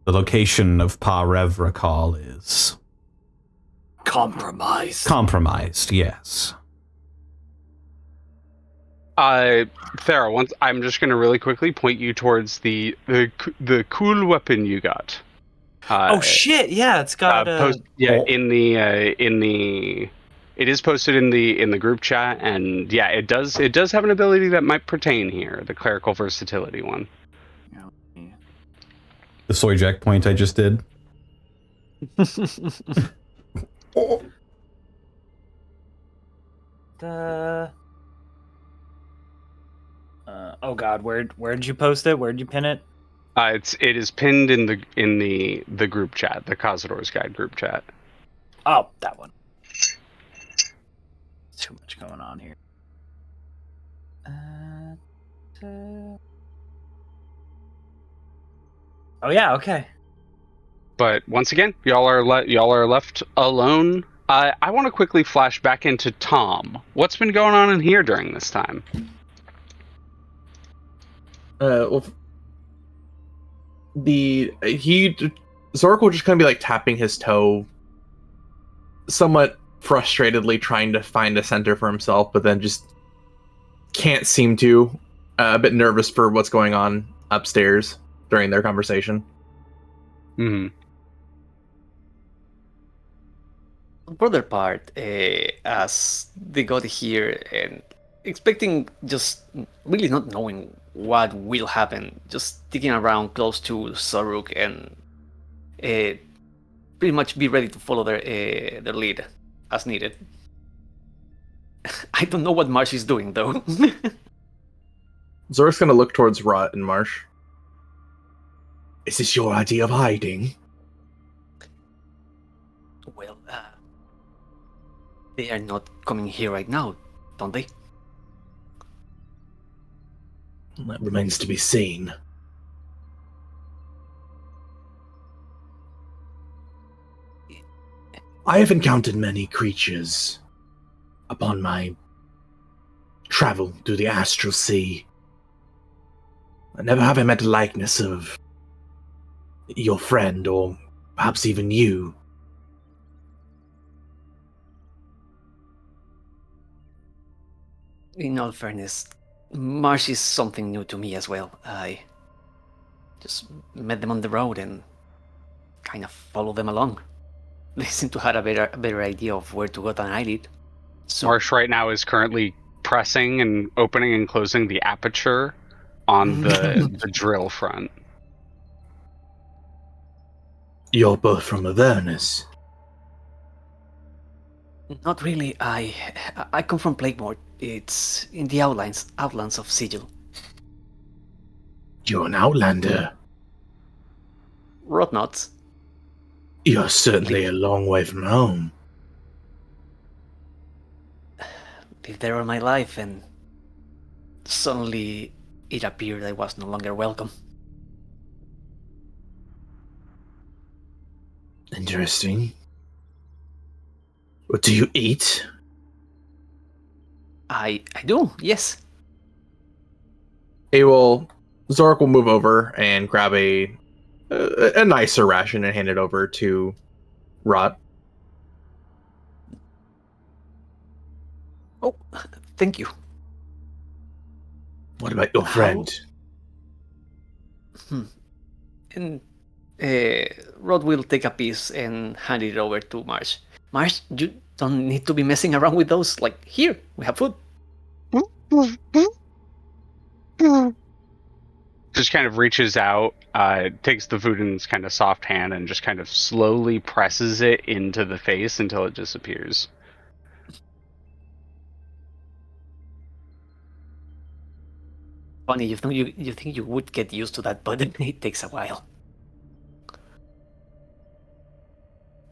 S5: the location of Parev Recall is... Compromised, yes.
S2: Thera, I'm just going to really quickly point you towards the cool weapon you got.
S4: Oh shit! Yeah, it's got
S2: it is posted in the group chat, and yeah, it does have an ability that might pertain here, the clerical versatility one.
S5: The soy jack point I just did.
S4: Oh god, where did you post it? Where did you pin it?
S2: It is pinned in the group chat, the Kazador's Guide group chat.
S4: Oh, that one. Too much going on here. Oh yeah, okay.
S2: But once again, y'all are left alone. I want to quickly flash back into Tom. What's been going on in here during this time?
S6: Well, Xoruk will just kind of be like tapping his toe, somewhat frustratedly trying to find a center for himself, but then just can't seem to. A bit nervous for what's going on upstairs during their conversation.
S2: Hmm.
S3: For their part, as they got here and expecting, just really not knowing what will happen, just sticking around close to Xoruk and pretty much be ready to follow their lead as needed. I don't know what Marsh is doing though.
S6: Xoruk's gonna look towards Rot and Marsh. Is this your idea of hiding?
S3: Well, they are not coming here right now, don't they?
S6: That remains to be seen. I have encountered many creatures upon my travel through the astral sea. Never have I met a likeness of your friend, or perhaps even you.
S3: In all fairness, Marsh is something new to me as well. I just met them on the road and kind of followed them along. They seem to have a better idea of where to go than I did. So,
S2: Marsh right now is currently pressing and opening and closing the aperture on the drill front.
S6: You're both from Avernus.
S3: not really. I come from Plaguemore. It's in the outlands of Sigil.
S6: You're an outlander.
S3: Rotnuts.
S6: You're certainly a long way from home.
S3: Lived there all my life, and suddenly it appeared I was no longer welcome.
S6: Interesting. What do you eat?
S3: I do, yes.
S6: Xoruk will move over and grab a nicer ration and hand it over to Rot.
S3: Oh, thank you.
S6: What about your friend?
S3: And Rod will take a piece and hand it over to Marsh. Marsh, you don't need to be messing around with those. Like, here, we have food.
S2: Just kind of reaches out, takes the food in his kind of soft hand and just kind of slowly presses it into the face until it disappears.
S3: Funny, you think you would get used to that, but it takes a while.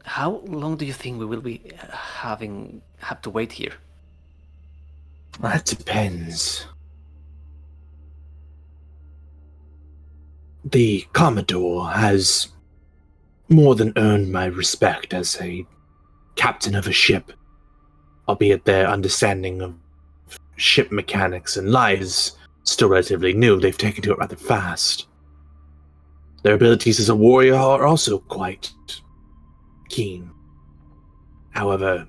S3: How long do you think we will be have to wait here?
S6: That depends. The Commodore has more than earned my respect as a captain of a ship, albeit their understanding of ship mechanics and life is still relatively new. They've taken to it rather fast. Their abilities as a warrior are also quite keen. However,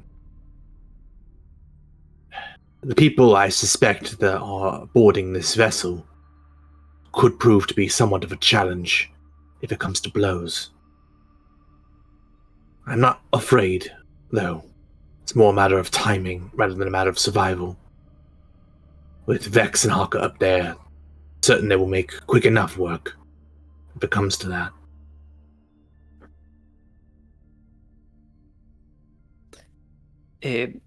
S6: the people I suspect that are boarding this vessel could prove to be somewhat of a challenge if it comes to blows. I'm not afraid, though. It's more a matter of timing rather than a matter of survival. With Vex and Hakka up there, certain they will make quick enough work if it comes to that.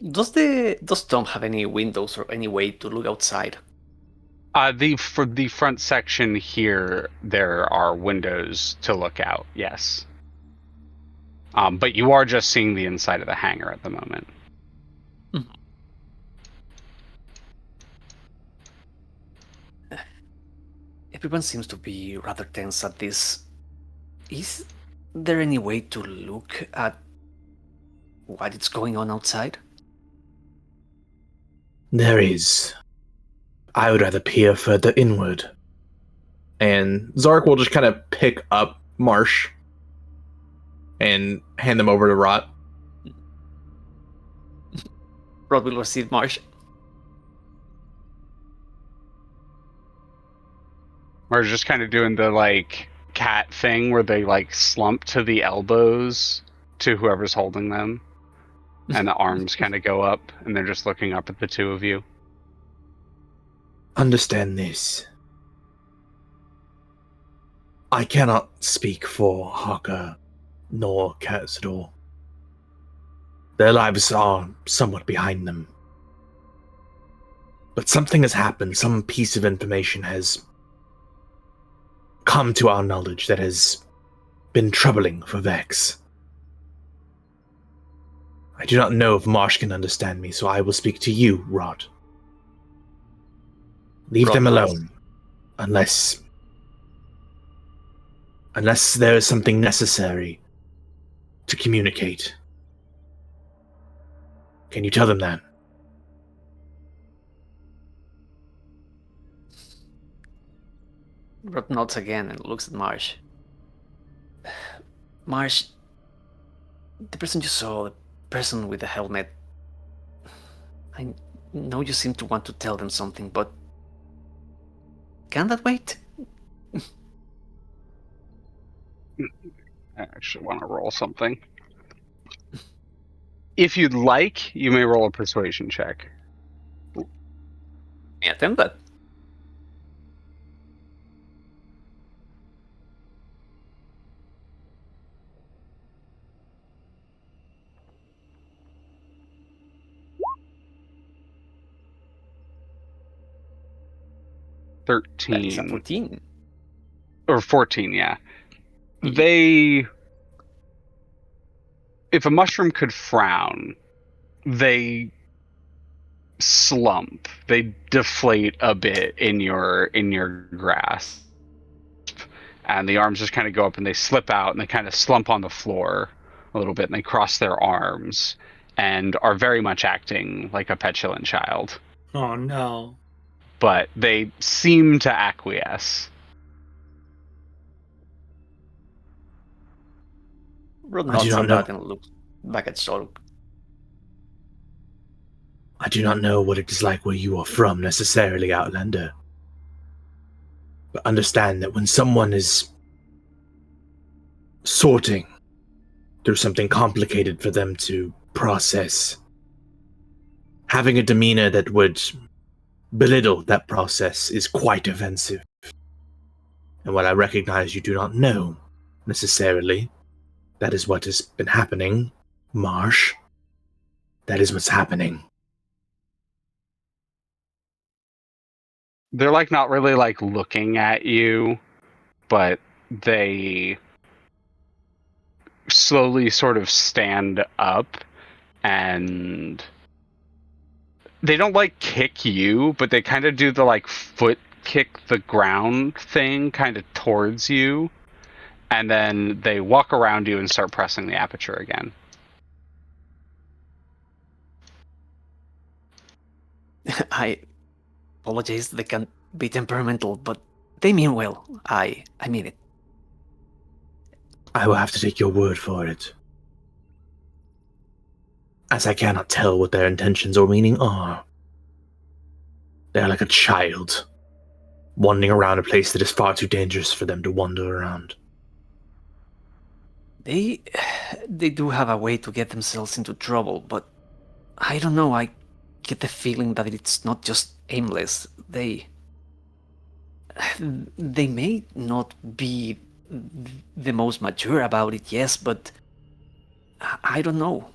S3: Does Tom have any windows or any way to look outside?
S2: For the front section here, there are windows to look out, yes. But you are just seeing the inside of the hangar at the moment.
S3: Everyone seems to be rather tense at this. Is there any way to look at what is going on outside?
S6: There is. I would rather peer further inward. And Xoruk will just kind of pick up Marsh and hand them over to Rot.
S3: Rod will receive Marsh.
S2: We're just kind of doing the like cat thing where they like slump to the elbows to whoever's holding them, and the arms kind of go up, and they're just looking up at the two of you.
S6: Understand this. I cannot speak for Hakka nor Kazador. Their lives are somewhat behind them. But something has happened, some piece of information has come to our knowledge that has been troubling for Vex. I do not know if Marsh can understand me, so I will speak to you, Rod. Leave
S3: Rod
S6: them
S3: knows.
S6: alone, unless there is something necessary to communicate. Can you tell them that?
S3: Rod nods again and looks at Marsh. Marsh, the person you saw, the person with the helmet, I know you seem to want to tell them something, but can that wait?
S2: I actually want to roll something. If you'd like, you may roll a persuasion check.
S3: Yeah, attempt that. That is a
S2: 13.
S3: 14.
S2: Or 14, yeah. They... If a mushroom could frown, they slump. They deflate a bit in your grasp. And the arms just kind of go up and they slip out and they kind of slump on the floor a little bit and they cross their arms and are very much acting like a petulant child.
S4: Oh no.
S2: But they seem to acquiesce.
S3: Rod
S6: I do
S3: nods
S6: not
S3: at
S6: know.
S3: that and looks back at Xoruk.
S6: I do not know what it is like where you are from necessarily, Outlander. But understand that when someone is sorting through something complicated for them to process, having a demeanor that would belittle that process is quite offensive. And while I recognize you do not know necessarily that is what has been happening, Marsh, that is what's happening.
S2: They're like not really like looking at you, but they slowly sort of stand up and they don't like kick you, but they kind of do the like foot kick the ground thing kind of towards you, and then they walk around you and start pressing the aperture again.
S3: I apologize, they can be temperamental, but they mean well. I mean it.
S6: I will have to take your word for it, as I cannot tell what their intentions or meaning are. They are like a child, wandering around a place that is far too dangerous for them to wander around.
S3: They do have a way to get themselves into trouble, but I don't know, I get the feeling that it's not just aimless. They may not be the most mature about it, yes, but I don't know.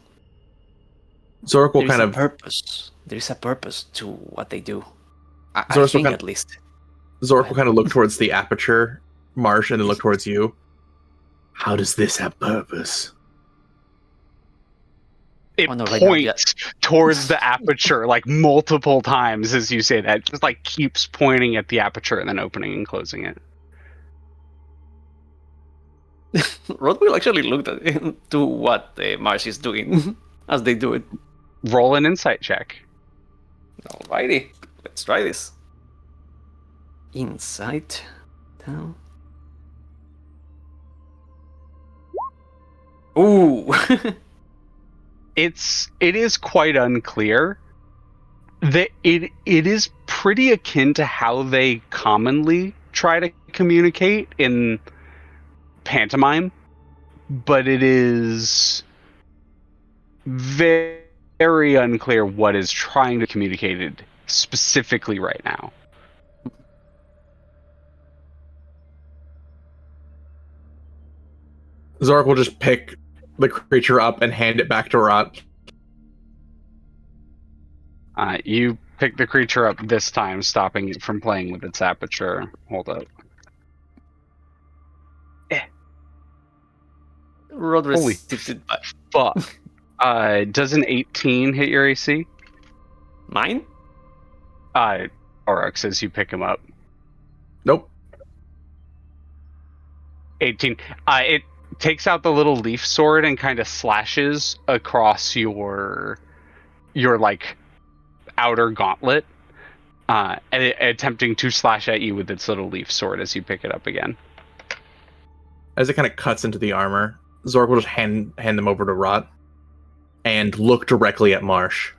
S6: Xoruk will
S3: There is
S6: kind
S3: a
S6: of
S3: purpose. There is a purpose to what they do. I
S6: Xoruk will
S3: think,
S6: kind
S3: at least.
S6: Xoruk will kind of look towards the aperture, Marsh, and then look towards you. How does this have purpose?
S2: It
S3: Oh, no, right now,
S2: points towards the aperture like multiple times as you say that. It just like keeps pointing at the aperture and then opening and closing it.
S3: Rod will actually look to what Marsh is doing as they do it.
S2: Roll an insight check.
S3: Alrighty, let's try this. Insight down. Ooh.
S2: It is quite unclear. That it is pretty akin to how they commonly try to communicate in pantomime, but it is very, very unclear what is trying to be communicated specifically right now.
S6: Xoruk will just pick the creature up and hand it back to Rot.
S2: You pick the creature up this time, stopping it from playing with its aperture. Hold up.
S3: Rod
S2: Holy
S3: receives it back.
S2: fuck. Does an 18 hit your AC?
S3: Mine?
S2: Xoruk says you pick him up.
S6: Nope.
S2: 18. It takes out the little leaf sword and kind of slashes across your like outer gauntlet, attempting to slash at you with its little leaf sword as you pick it up again.
S6: As it kind of cuts into the armor, Xoruk will just hand them over to Rot and look directly at Marsh.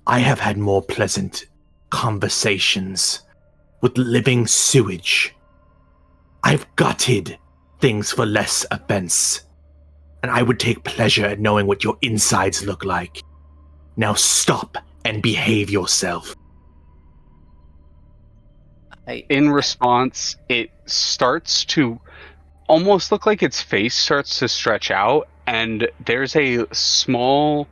S7: I have had more pleasant conversations with living sewage. I've gutted things for less offense, and I would take pleasure at knowing what your insides look like. Now stop and behave yourself.
S2: In response, it starts to almost look like its face starts to stretch out, and there's a small,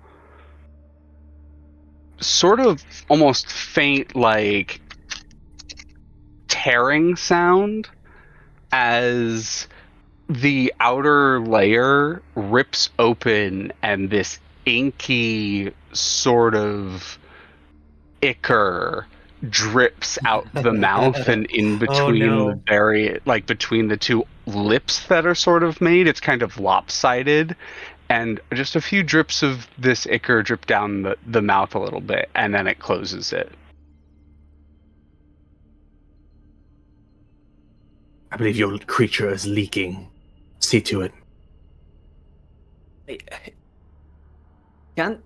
S2: sort of almost faint, like, tearing sound as the outer layer rips open and this inky sort of ichor drips out the mouth and in between between the two lips that are sort of made. It's kind of lopsided, and just a few drips of this ichor drip down the mouth a little bit, and then it closes it.
S7: I believe your creature is leaking. See to it.
S3: Can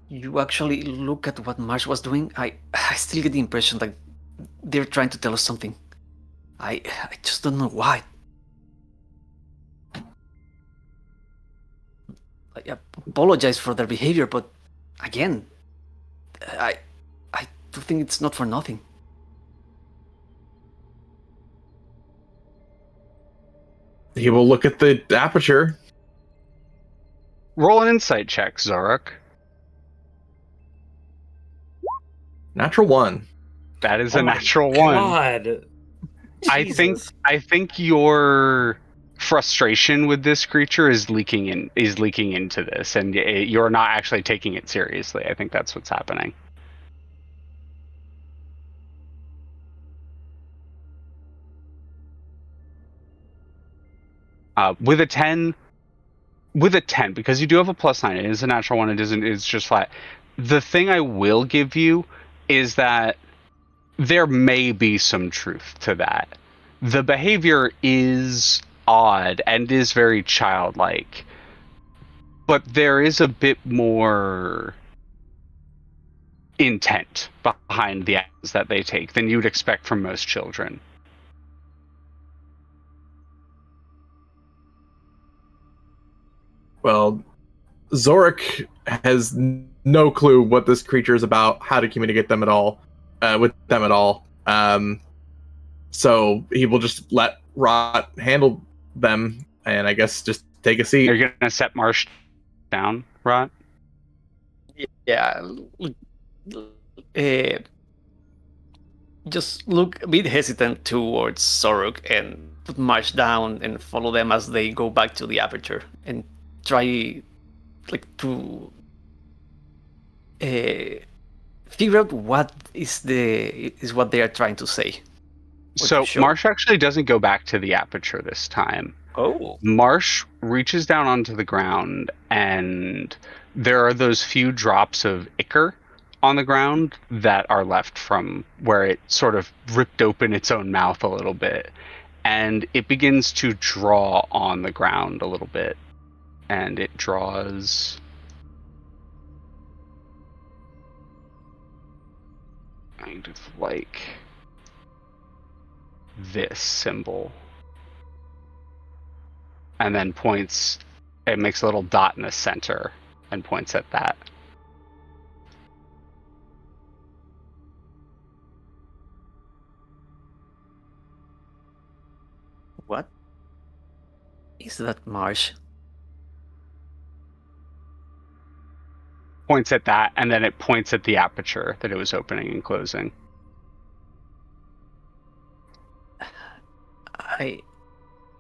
S3: you actually look at what Marsh was doing? I still get the impression that they're trying to tell us something. I just don't know why. I apologize for their behavior, but again, I do think it's not for nothing.
S6: He will look at the aperture.
S2: Roll an insight check, Xoruk.
S6: Natural 1.
S2: That is a natural 1.
S4: God.
S2: I think your frustration with this creature is leaking into this, and you're not actually taking it seriously. I think that's what's happening. With a 10, because you do have a +9, it is a natural 1. It's just flat. The thing I will give you is that there may be some truth to that. The behavior is odd and is very childlike, but there is a bit more intent behind the actions that they take than you'd expect from most children.
S6: Well, Xoruk has no clue what this creature is about, how to communicate them at all, with them at all. So he will just let Rot handle them, and I guess just take a seat.
S2: You're gonna set Marsh down, Rot?
S3: Yeah. Just look a bit hesitant towards Xoruk and put Marsh down and follow them as they go back to the aperture and try to figure out what is what they are trying to say.
S2: So
S3: show?
S2: Marsh actually doesn't go back to the aperture this time.
S3: Oh.
S2: Marsh reaches down onto the ground, and there are those few drops of ichor on the ground that are left from where it sort of ripped open its own mouth a little bit. And it begins to draw on the ground a little bit. And it draws... kind of like this symbol. And then points... it makes a little dot in the center and points at that.
S3: What is that, Marsh?
S2: Points at that, and then it points at the aperture that it was opening and closing.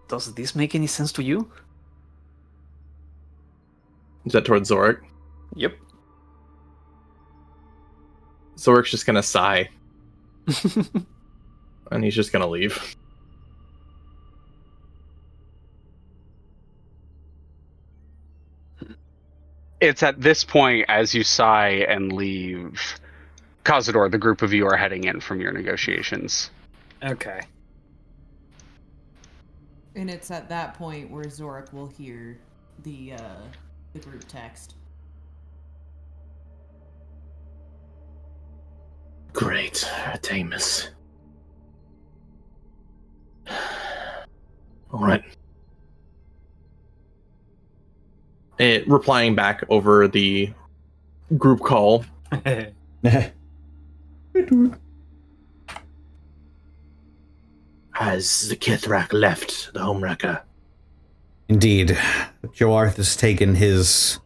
S3: Does this make any sense to you?
S6: Is that towards Xoruk?
S3: Yep.
S6: Xoruk's just gonna sigh. And he's just gonna leave.
S2: It's at this point, as you sigh and leave, Kazador, the group of you are heading in from your negotiations.
S4: Okay.
S1: And it's at that point where Xoruk will hear the group text.
S7: Great, Artemis. All right.
S6: Replying back over the group call.
S7: Has the Kithrak left the Homewrecker?
S5: Indeed. Joarth has taken his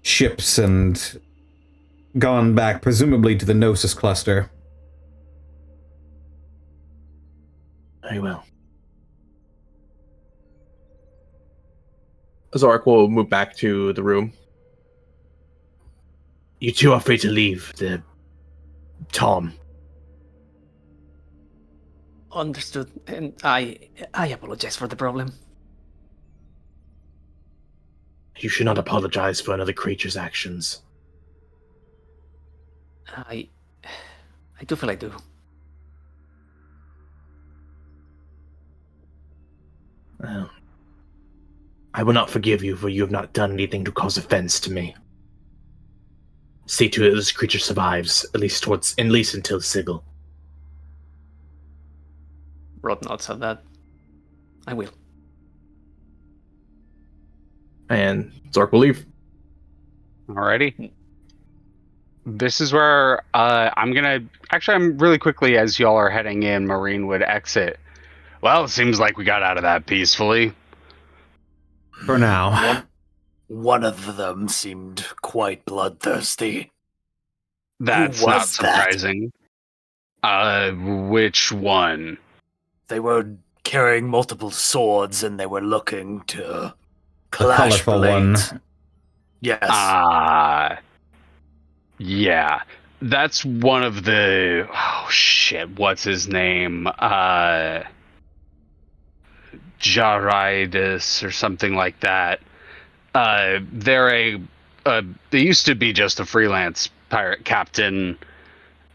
S5: ships and gone back, presumably to the Gnosis cluster.
S7: Very well.
S6: Xoruk will move back to the room.
S7: You two are free to leave the Tom.
S3: Understood. And I apologize for the problem.
S7: You should not apologize for another creature's actions.
S3: I do feel I do.
S7: Well, I will not forgive you, for you have not done anything to cause offense to me. See to it that this creature survives, at least until Sigil.
S3: Rod nods at that. I will.
S6: And Xoruk will leave.
S2: Alrighty. This is where I'm really quickly, as y'all are heading in, Marine would exit. Well, it seems like we got out of that peacefully.
S5: For now.
S4: One of them seemed quite bloodthirsty.
S2: That's
S4: Who
S2: not
S4: was that?
S2: surprising. Which one?
S4: They were carrying multiple swords and they were looking to
S5: The
S4: clash
S5: colorful one.
S4: blades. Yes.
S2: Yeah. That's one of the... oh, shit. What's his name? Jaridus or something like that. They're they used to be just a freelance pirate captain.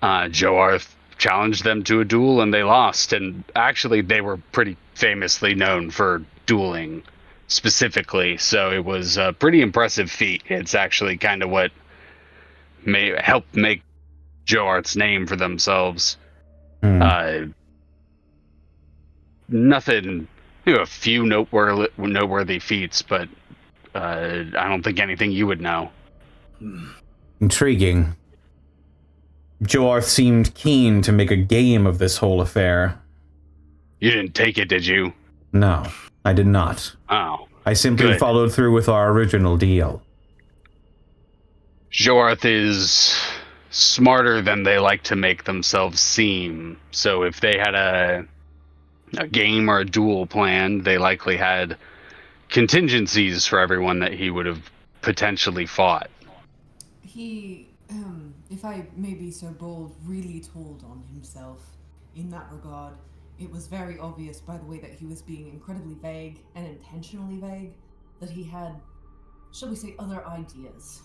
S2: Joarth challenged them to a duel and they lost. And actually, they were pretty famously known for dueling specifically. So it was a pretty impressive feat. It's actually kind of what helped make Joarth's name for themselves. Nothing... a few noteworthy feats, but I don't think anything you would know.
S5: Intriguing. Joarth seemed keen to make a game of this whole affair.
S2: You didn't take it, did you?
S5: No, I did not.
S2: Oh.
S5: I simply
S2: Good.
S5: followed through with our original deal.
S2: Joarth is smarter than they like to make themselves seem. So if they had a game or a duel planned, they likely had contingencies for everyone that he would have potentially fought.
S1: He, if I may be so bold, really told on himself. in that regard, it was very obvious by the way that he was being incredibly vague and intentionally vague that he had, shall we say, other ideas.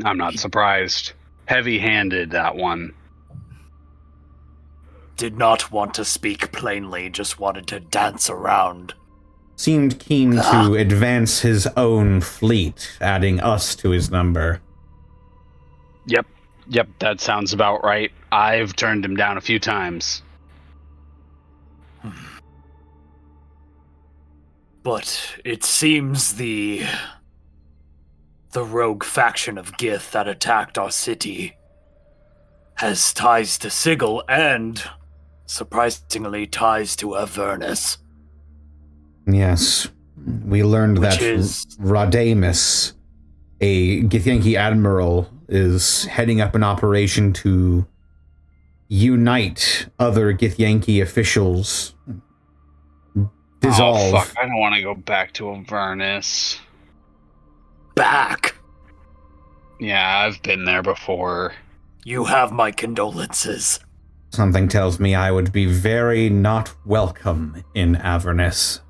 S2: I'm not surprised. Heavy-handed, that one.
S4: Did not want to speak plainly, just wanted to dance around.
S5: Seemed keen to advance his own fleet, adding us to his number.
S2: Yep, that sounds about right. I've turned him down a few times.
S4: But it seems the rogue faction of Gith that attacked our city has ties to Sigil and, surprisingly, ties to Avernus.
S5: Yes. We learned
S4: Which
S5: that
S4: is-
S5: Radamus, a Githyanki admiral, is heading up an operation to unite other Githyanki officials. Dissolve.
S2: Oh, fuck, I don't want to go back to Avernus.
S4: Back!
S2: Yeah, I've been there before.
S4: You have my condolences.
S5: Something tells me I would be very not welcome in Avernus.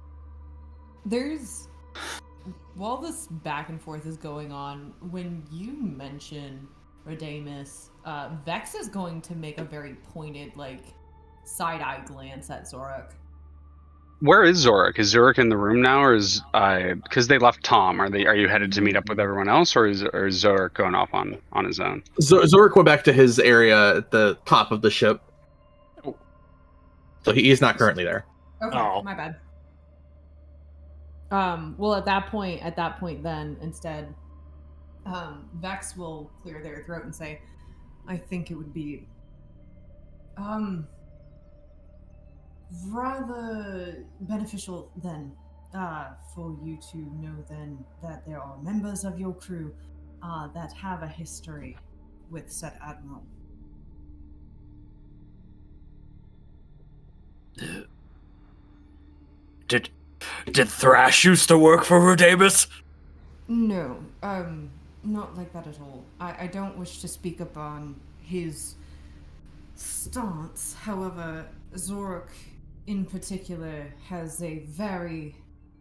S1: While this back and forth is going on, when you mention Radamus, Vex is going to make a very pointed, side-eye glance at Xoruk.
S2: Where is Xoruk? Is Xoruk in the room now, or is because they left Tom? Are you headed to meet up with everyone else, or is Xoruk going off on his own?
S6: Xoruk went back to his area at the top of the ship, so he's not currently there.
S1: Okay,
S4: Oh.
S1: my bad. Well, at that point, then instead, Vex will clear their throat and say, "I think it would be, rather beneficial then, for you to know then that there are members of your crew, that have a history with said admiral."
S4: Did Thrash used to work for Radamus?
S1: No, not like that at all. I don't wish to speak upon his stance. However, Xoruk in particular has a very,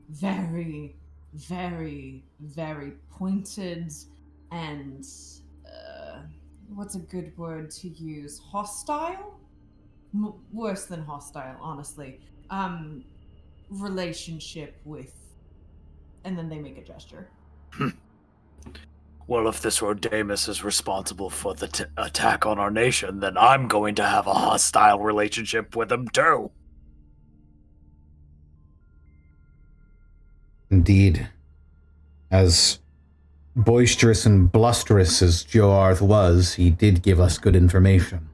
S1: very, very, very pointed and, what's a good word to use? Hostile? Worse than hostile, honestly. Relationship with, and then they make a gesture.
S4: Well, if this Radamus is responsible for the attack on our nation, then I'm going to have a hostile relationship with him too.
S5: Indeed. As boisterous and blusterous as Joarth was, he did give us good information.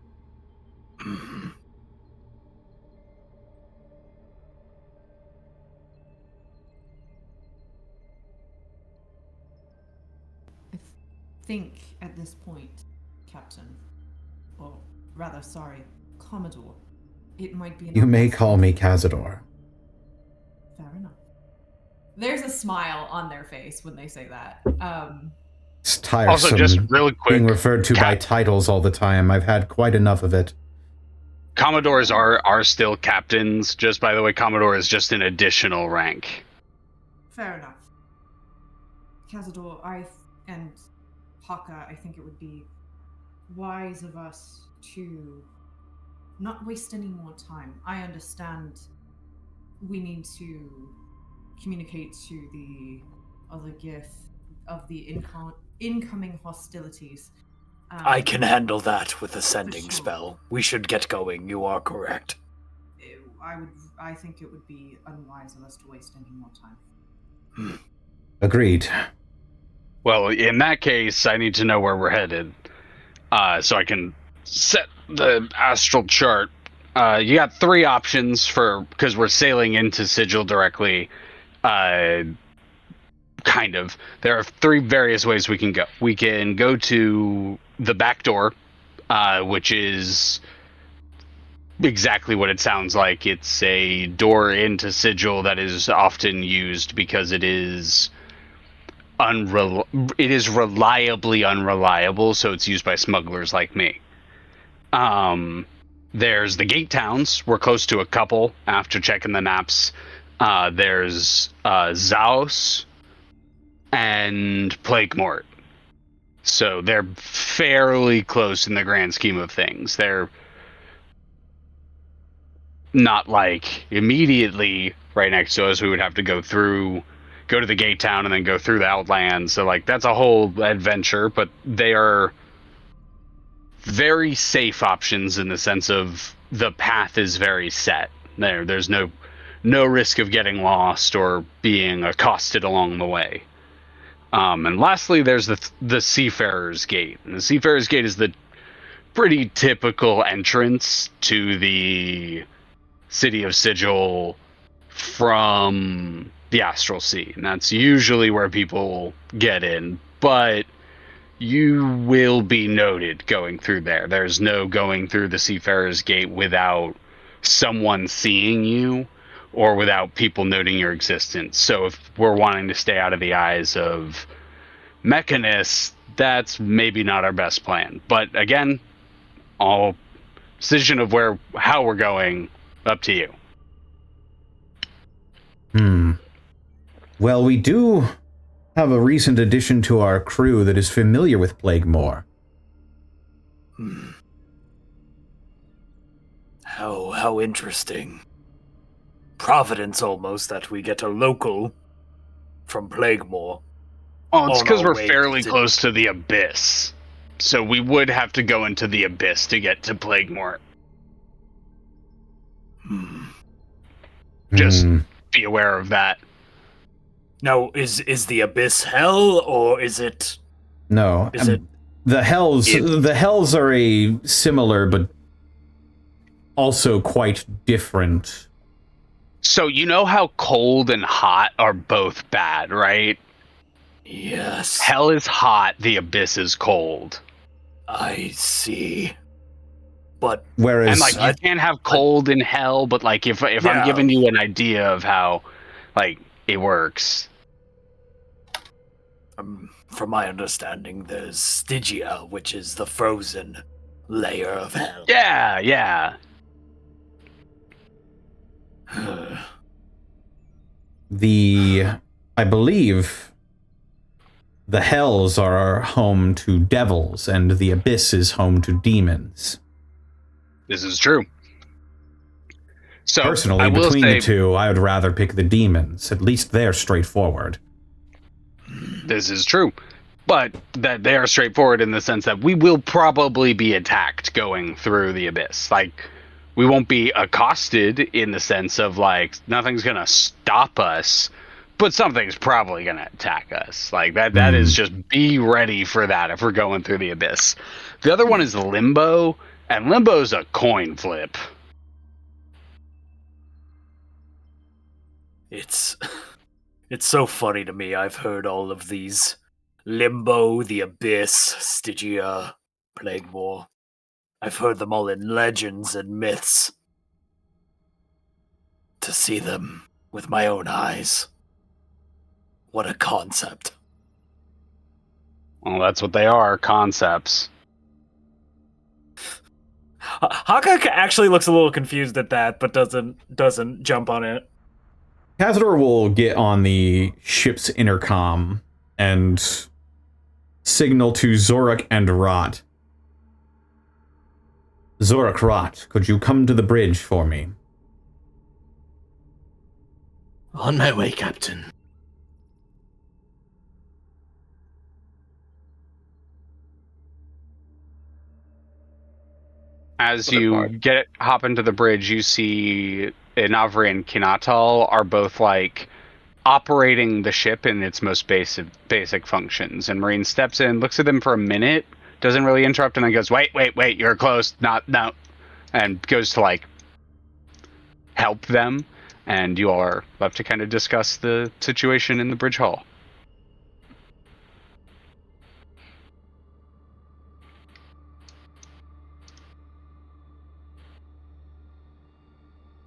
S1: I think at this point, Captain, or rather, sorry, Commodore, it might be.
S5: You may call me Kazador.
S1: Fair enough. There's a smile on their face when they say that.
S5: It's tiresome
S2: Also, just really quick,
S5: being referred to by titles all the time. I've had quite enough of it.
S2: Commodores are still captains. Just by the way, Commodore is just an additional rank.
S1: Fair enough. Kazador, and Hakka, I think it would be wise of us to not waste any more time. I understand we need to communicate to the other Gith of the incoming hostilities.
S4: I can handle that with a sending
S1: sure.
S4: spell. We should get going. You are correct.
S1: I think it would be unwise of us to waste any more time.
S5: Agreed.
S2: Well, in that case, I need to know where we're headed, so I can set the astral chart. You got three options because we're sailing into Sigil directly. Kind of. There are three various ways we can go. We can go to the back door, which is exactly what it sounds like. It's a door into Sigil that is often used because it is reliably unreliable, so it's used by smugglers like me. There's the gate towns. We're close to a couple after checking the maps. There's Zaos and Plaguemort. So they're fairly close in the grand scheme of things. They're not like immediately right next to us. We would have to go to the gate town and then go through the outlands. So like that's a whole adventure, but they are very safe options in the sense of the path is very set. There's no risk of getting lost or being accosted along the way. And lastly, there's the Seafarer's Gate. And the Seafarer's Gate is the pretty typical entrance to the City of Sigil from the Astral Sea. And that's usually where people get in. But you will be noted going through there. There's no going through the Seafarer's Gate without someone seeing you or without people noting your existence. So if we're wanting to stay out of the eyes of mechanists, that's maybe not our best plan. But again, all decision of how we're going, up to you.
S5: Well, we do have a recent addition to our crew that is familiar with Plaguemore.
S4: How interesting. Providence almost that we get a local from Plaguemore.
S2: Oh, it's because we're
S4: way
S2: fairly
S4: to-
S2: close to the Abyss. So we would have to go into the Abyss to get to Plaguemore. Just be aware of that.
S4: Now, is the Abyss hell, or is it...
S5: No.
S4: Is it...
S5: The hells are a similar but also quite different.
S2: So you know how cold and hot are both bad, right?
S4: Yes.
S2: Hell is hot, the Abyss is cold.
S4: I see. But...
S5: Whereas...
S2: And, like, you can't have cold in hell, but, like, if I'm giving you an idea of how, like, it works.
S4: From my understanding, there's Stygia, which is the frozen layer of hell.
S2: Yeah.
S5: I believe the hells are home to devils, and the abyss is home to demons.
S2: This is true. So,
S5: personally, between the two, I would rather pick the demons. At least they're straightforward.
S2: This is true. But that they are straightforward in the sense that we will probably be attacked going through the abyss. Like, we won't be accosted in the sense of, like, nothing's going to stop us, but something's probably going to attack us. Like, that is just be ready for that if we're going through the abyss. The other one is Limbo, and Limbo's a coin flip.
S4: It's so funny to me. I've heard all of these. Limbo, the Abyss, Stygia, Plaguemore. I've heard them all in legends and myths. To see them with my own eyes. What a concept.
S2: Well, that's what they are, concepts.
S4: Hakka actually looks a little confused at that, but doesn't jump on it.
S5: Kazador will get on the ship's intercom and signal to Xoruk and Rot. Xoruk, Rot, could you come to the bridge for me?
S7: On my way, Captain.
S2: As you hop into the bridge, you see Inavri and Kinatal are both like operating the ship in its most basic functions. And Marine steps in, looks at them for a minute, doesn't really interrupt, and then goes, wait, you're close, no, and goes to like help them. And you all are left to kind of discuss the situation in the bridge hall.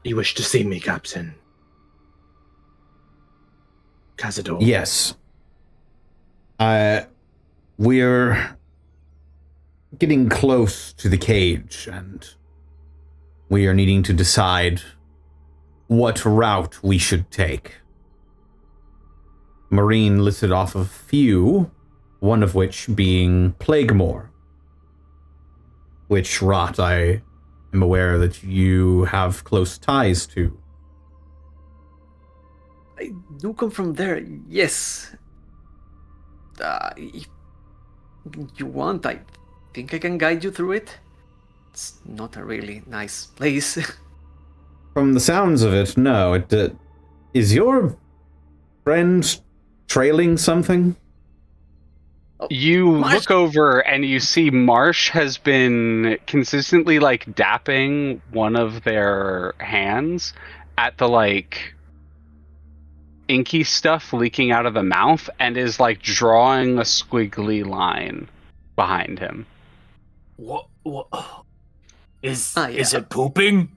S7: You wish to see me, Captain? Kazador.
S5: Yes. We're getting close to the cage, and we are needing to decide what route we should take. Marine listed off a few, one of which being Plaguemore, which rot I am aware that you have close ties to.
S3: I do come from there, yes. If you want, I think I can guide you through it. It's not a really nice place.
S5: From the sounds of it, no. Is your friend trailing something?
S2: You
S3: Marsh-
S2: look over and you see Marsh has been consistently like dapping one of their hands at the like inky stuff leaking out of the mouth and is like drawing a squiggly line behind him.
S4: What is
S3: Yeah.
S4: it pooping?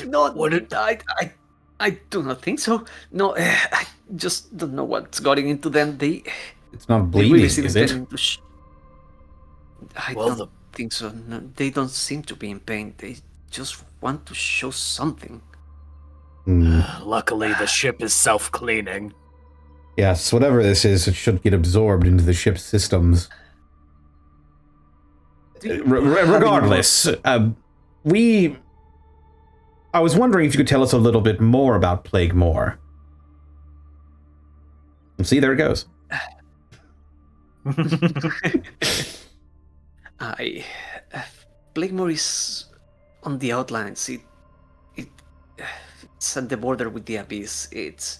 S3: No,
S4: What did-
S3: I do not think so. No, I just don't know what's getting into them.
S5: It's not
S3: They
S5: bleeding,
S3: really seem
S5: is it?
S3: to I
S4: Well,
S3: don't think so. No, they don't seem to be in pain. They just want to show something.
S4: Luckily, the ship is self-cleaning.
S5: Yes, whatever this is, it should get absorbed into the ship's systems. Regardless, I was wondering if you could tell us a little bit more about Plaguemore. See, there it goes.
S3: Plaguemore is on the outlines. It's at the border with the Abyss. It's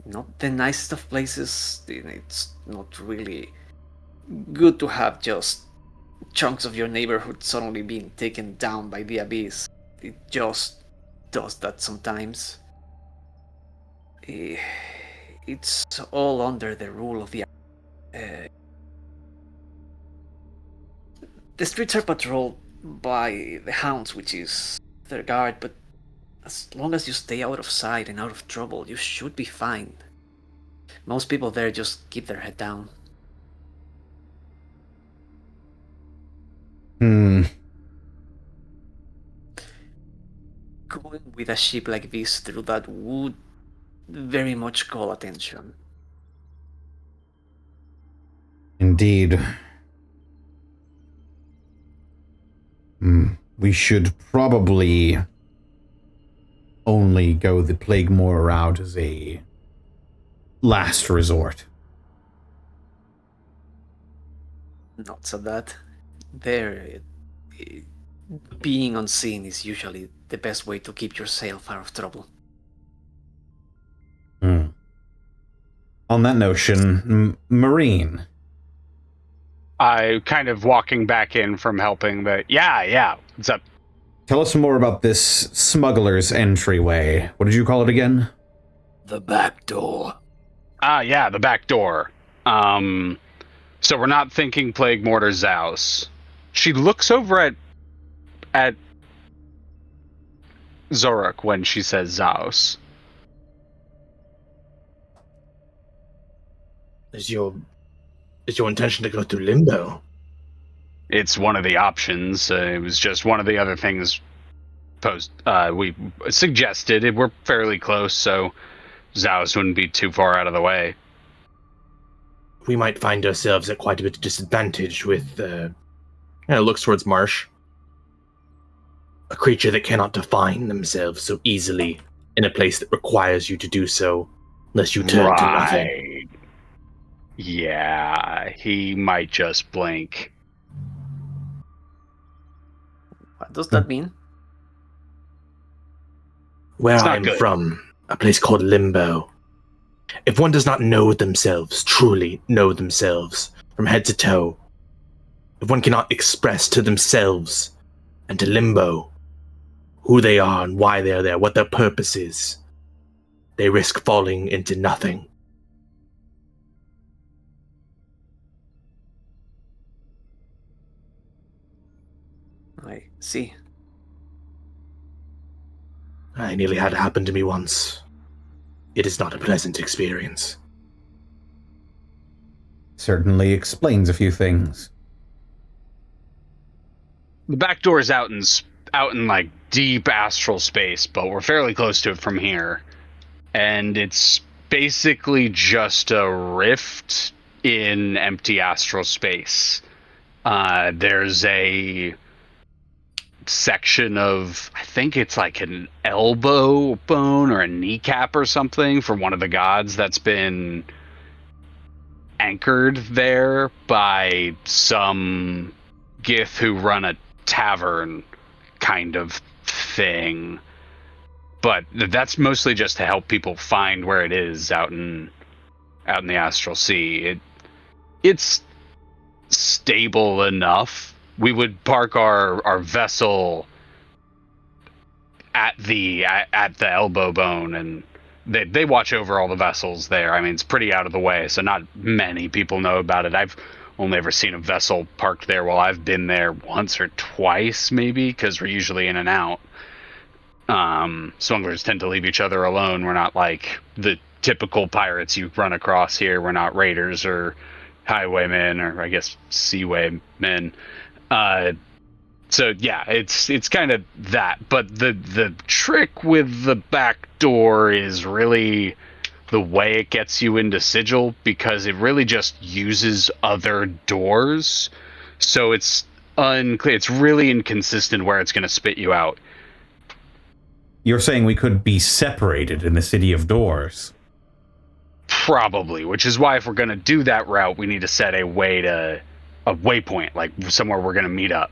S3: not the nicest of places. It's not really good to have just chunks of your neighborhood suddenly being taken down by the Abyss. It just does that sometimes. It's all under the rule of the streets are patrolled by the hounds, which is their guard, but as long as you stay out of sight and out of trouble, you should be fine. Most people there just keep their head down. Going with a ship like this through that would very much call attention.
S5: Indeed. We should probably only go the Plaguemore route as a last resort.
S3: Not so that. There, being unseen is usually the best way to keep yourself out of trouble.
S5: On that notion, Marine.
S2: I kind of walking back in from helping, but yeah, what's up?
S5: Tell us more about this smuggler's entryway. What did you call it again?
S4: The back door.
S2: Yeah, the back door. So we're not thinking Plague Mortar Zaus. She looks over at Xoruk when she says Zaus.
S7: Is your intention to go through limbo?
S2: It's one of the options. It was just one of the other things we suggested. We're fairly close, so Zaus wouldn't be too far out of the way.
S7: We might find ourselves at quite a bit of disadvantage with,
S6: Looks towards Marsh.
S7: a creature that cannot define themselves so easily in a place that requires you to do so, unless you turn to nothing.
S2: Yeah, he might just blink.
S3: What does that mean?
S7: Where
S2: It's not
S7: I'm
S2: good.
S7: from, a place called Limbo. If one does not know themselves, truly know themselves, from head to toe, if one cannot express to themselves and to Limbo who they are and why they are there, what their purpose is, they risk falling into nothing.
S3: I see.
S7: I nearly had it happen to me once. It is not a pleasant experience.
S5: Certainly explains a few things.
S2: The back door is out in like deep astral space, but we're fairly close to it from here. And it's basically just a rift in empty astral space. There's a section of, I think it's like an elbow bone or a kneecap or something for one of the gods that's been anchored there by some Gith who run a tavern kind of thing. But that's mostly just to help people find where it is out in the astral sea. It's stable enough. We would park our vessel at the elbow bone, and they watch over all the vessels there. I mean, it's pretty out of the way, so not many people know about it. I've only ever seen a vessel parked there while I've been there once or twice, maybe, because we're usually in and out. Smugglers tend to leave each other alone. We're not like the typical pirates you run across here. We're not raiders or highwaymen, or I guess seawaymen. So yeah, it's kind of that. But the trick with the back door is really the way it gets you into Sigil, because it really just uses other doors. So it's unclear. It's really inconsistent where it's going to spit you out.
S5: You're saying we could be separated in the City of Doors?
S2: Probably, which is why if we're going to do that route, we need to set a waypoint, like somewhere we're going to meet up.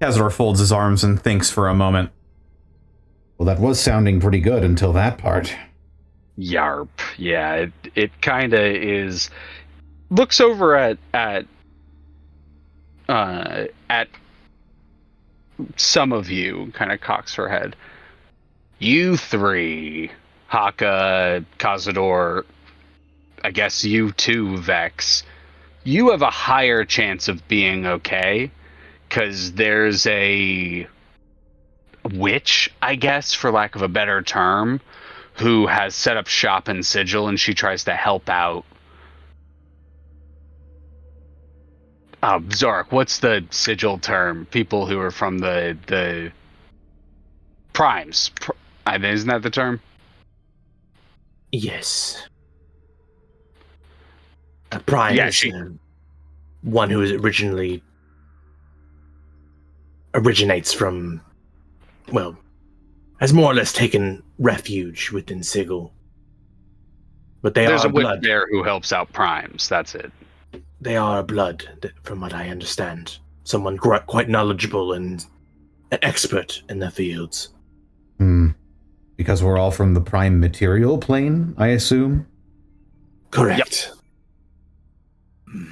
S5: Kazador folds his arms and thinks for a moment. Well, that was sounding pretty good until that part.
S2: Yarp. Yeah, it kind of is. Looks over at some of you, kind of cocks her head. You three, Hakka, Kazador, I guess you too, Vex, you have a higher chance of being okay, because there's a witch, I guess, for lack of a better term, who has set up shop in Sigil, and she tries to help out. Xoruk, what's the Sigil term? People who are from the primes. Isn't that the term?
S7: Yes. A prime is one who originates from, well, has more or less taken refuge within Sigil. But
S2: There's a witch
S7: blood.
S2: there who helps out primes. That's it.
S7: They are blood, from what I understand. Someone quite knowledgeable and an expert in their fields.
S5: Because we're all from the prime material plane, I assume?
S7: Correct.
S4: Yep.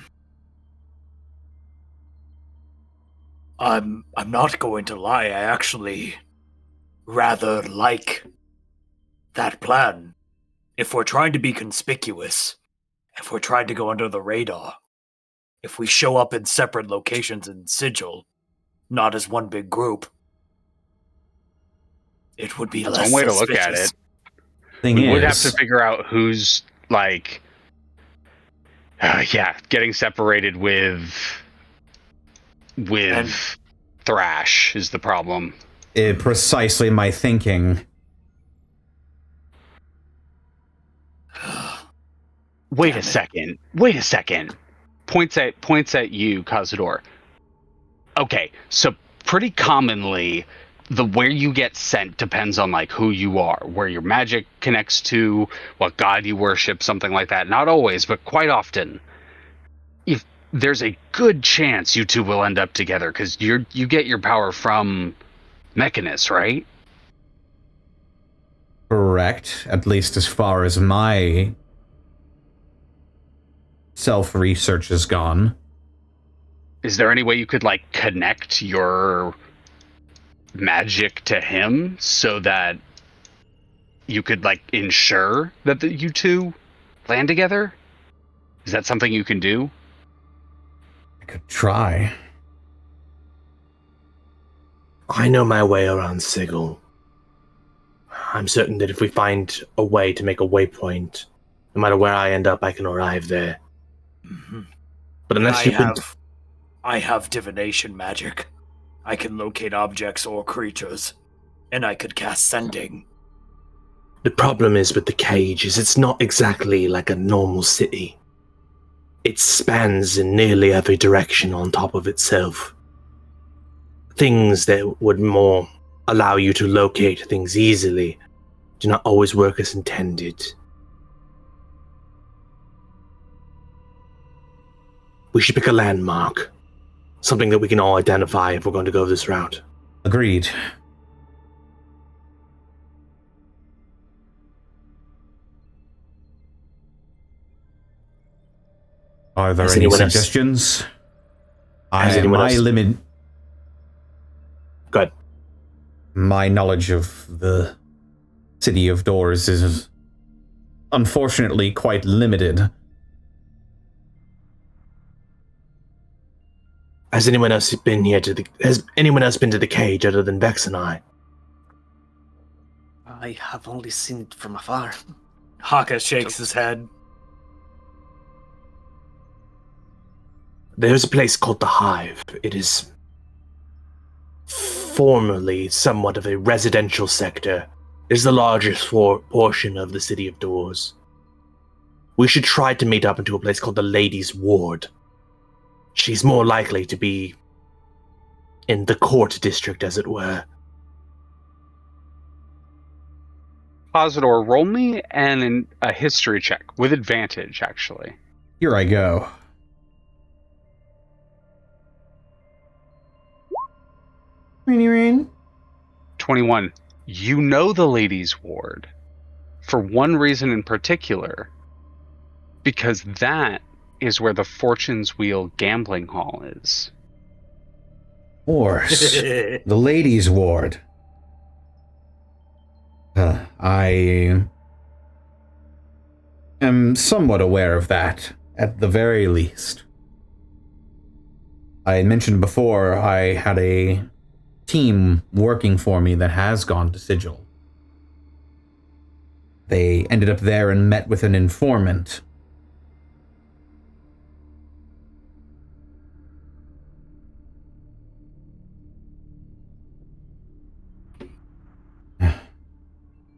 S4: I'm not going to lie, I actually rather like that plan. If we're trying to be conspicuous, if we're trying to go under the radar, if we show up in separate locations in Sigil, not as one big group, it would be
S2: That's
S4: less
S2: one way
S4: suspicious.
S2: to look at it.
S5: Thing
S2: We
S5: is,
S2: would have to figure out who's, like, getting separated with Thrash is the problem.
S5: Precisely my thinking.
S2: Wait a second. Points at you, Kazador. Okay, so pretty commonly, where you get sent depends on like who you are, where your magic connects to, what god you worship, something like that. Not always, but quite often. If there's a good chance you two will end up together, because you get your power from Mechanus, right?
S5: Correct, at least as far as my self-research has gone.
S2: Is there any way you could like connect your magic to him so that you could like ensure that you two land together? Is that something you can do?
S5: I could try.
S7: I know my way around Sigil. I'm certain that if we find a way to make a waypoint, no matter where I end up, I can arrive there.
S4: Mm-hmm.
S7: But unless you've been...
S4: I have divination magic. I can locate objects or creatures, and I could cast sending.
S7: The problem is with the cage is it's not exactly like a normal city. It spans in nearly every direction on top of itself. Things that would more allow you to locate things easily do not always work as intended. We should pick a landmark. Something that we can all identify if we're going to go this route.
S5: Agreed. Are there any suggestions? My limit.
S7: Good.
S5: My knowledge of the City of Doors is unfortunately quite limited.
S7: Has anyone else been here has anyone else been to the cage other than Vex and I?
S3: I have only seen it from afar.
S4: Hakka shakes his head.
S7: There's a place called the Hive. It is formerly somewhat of a residential sector. It is the largest portion of the City of Doors. We should try to meet up into a place called the Lady's Ward. She's more likely to be in the court district, as it were.
S2: Kazador, roll me a history check with advantage, actually.
S5: Here I go. Rain.
S2: 21. You know the Ladies' Ward. For one reason in particular. Because that is where the Fortune's Wheel gambling hall is.
S5: Horse. The Ladies' Ward. I am somewhat aware of that, at the very least. I mentioned before I had a team working for me that has gone to Sigil. They ended up there and met with an informant.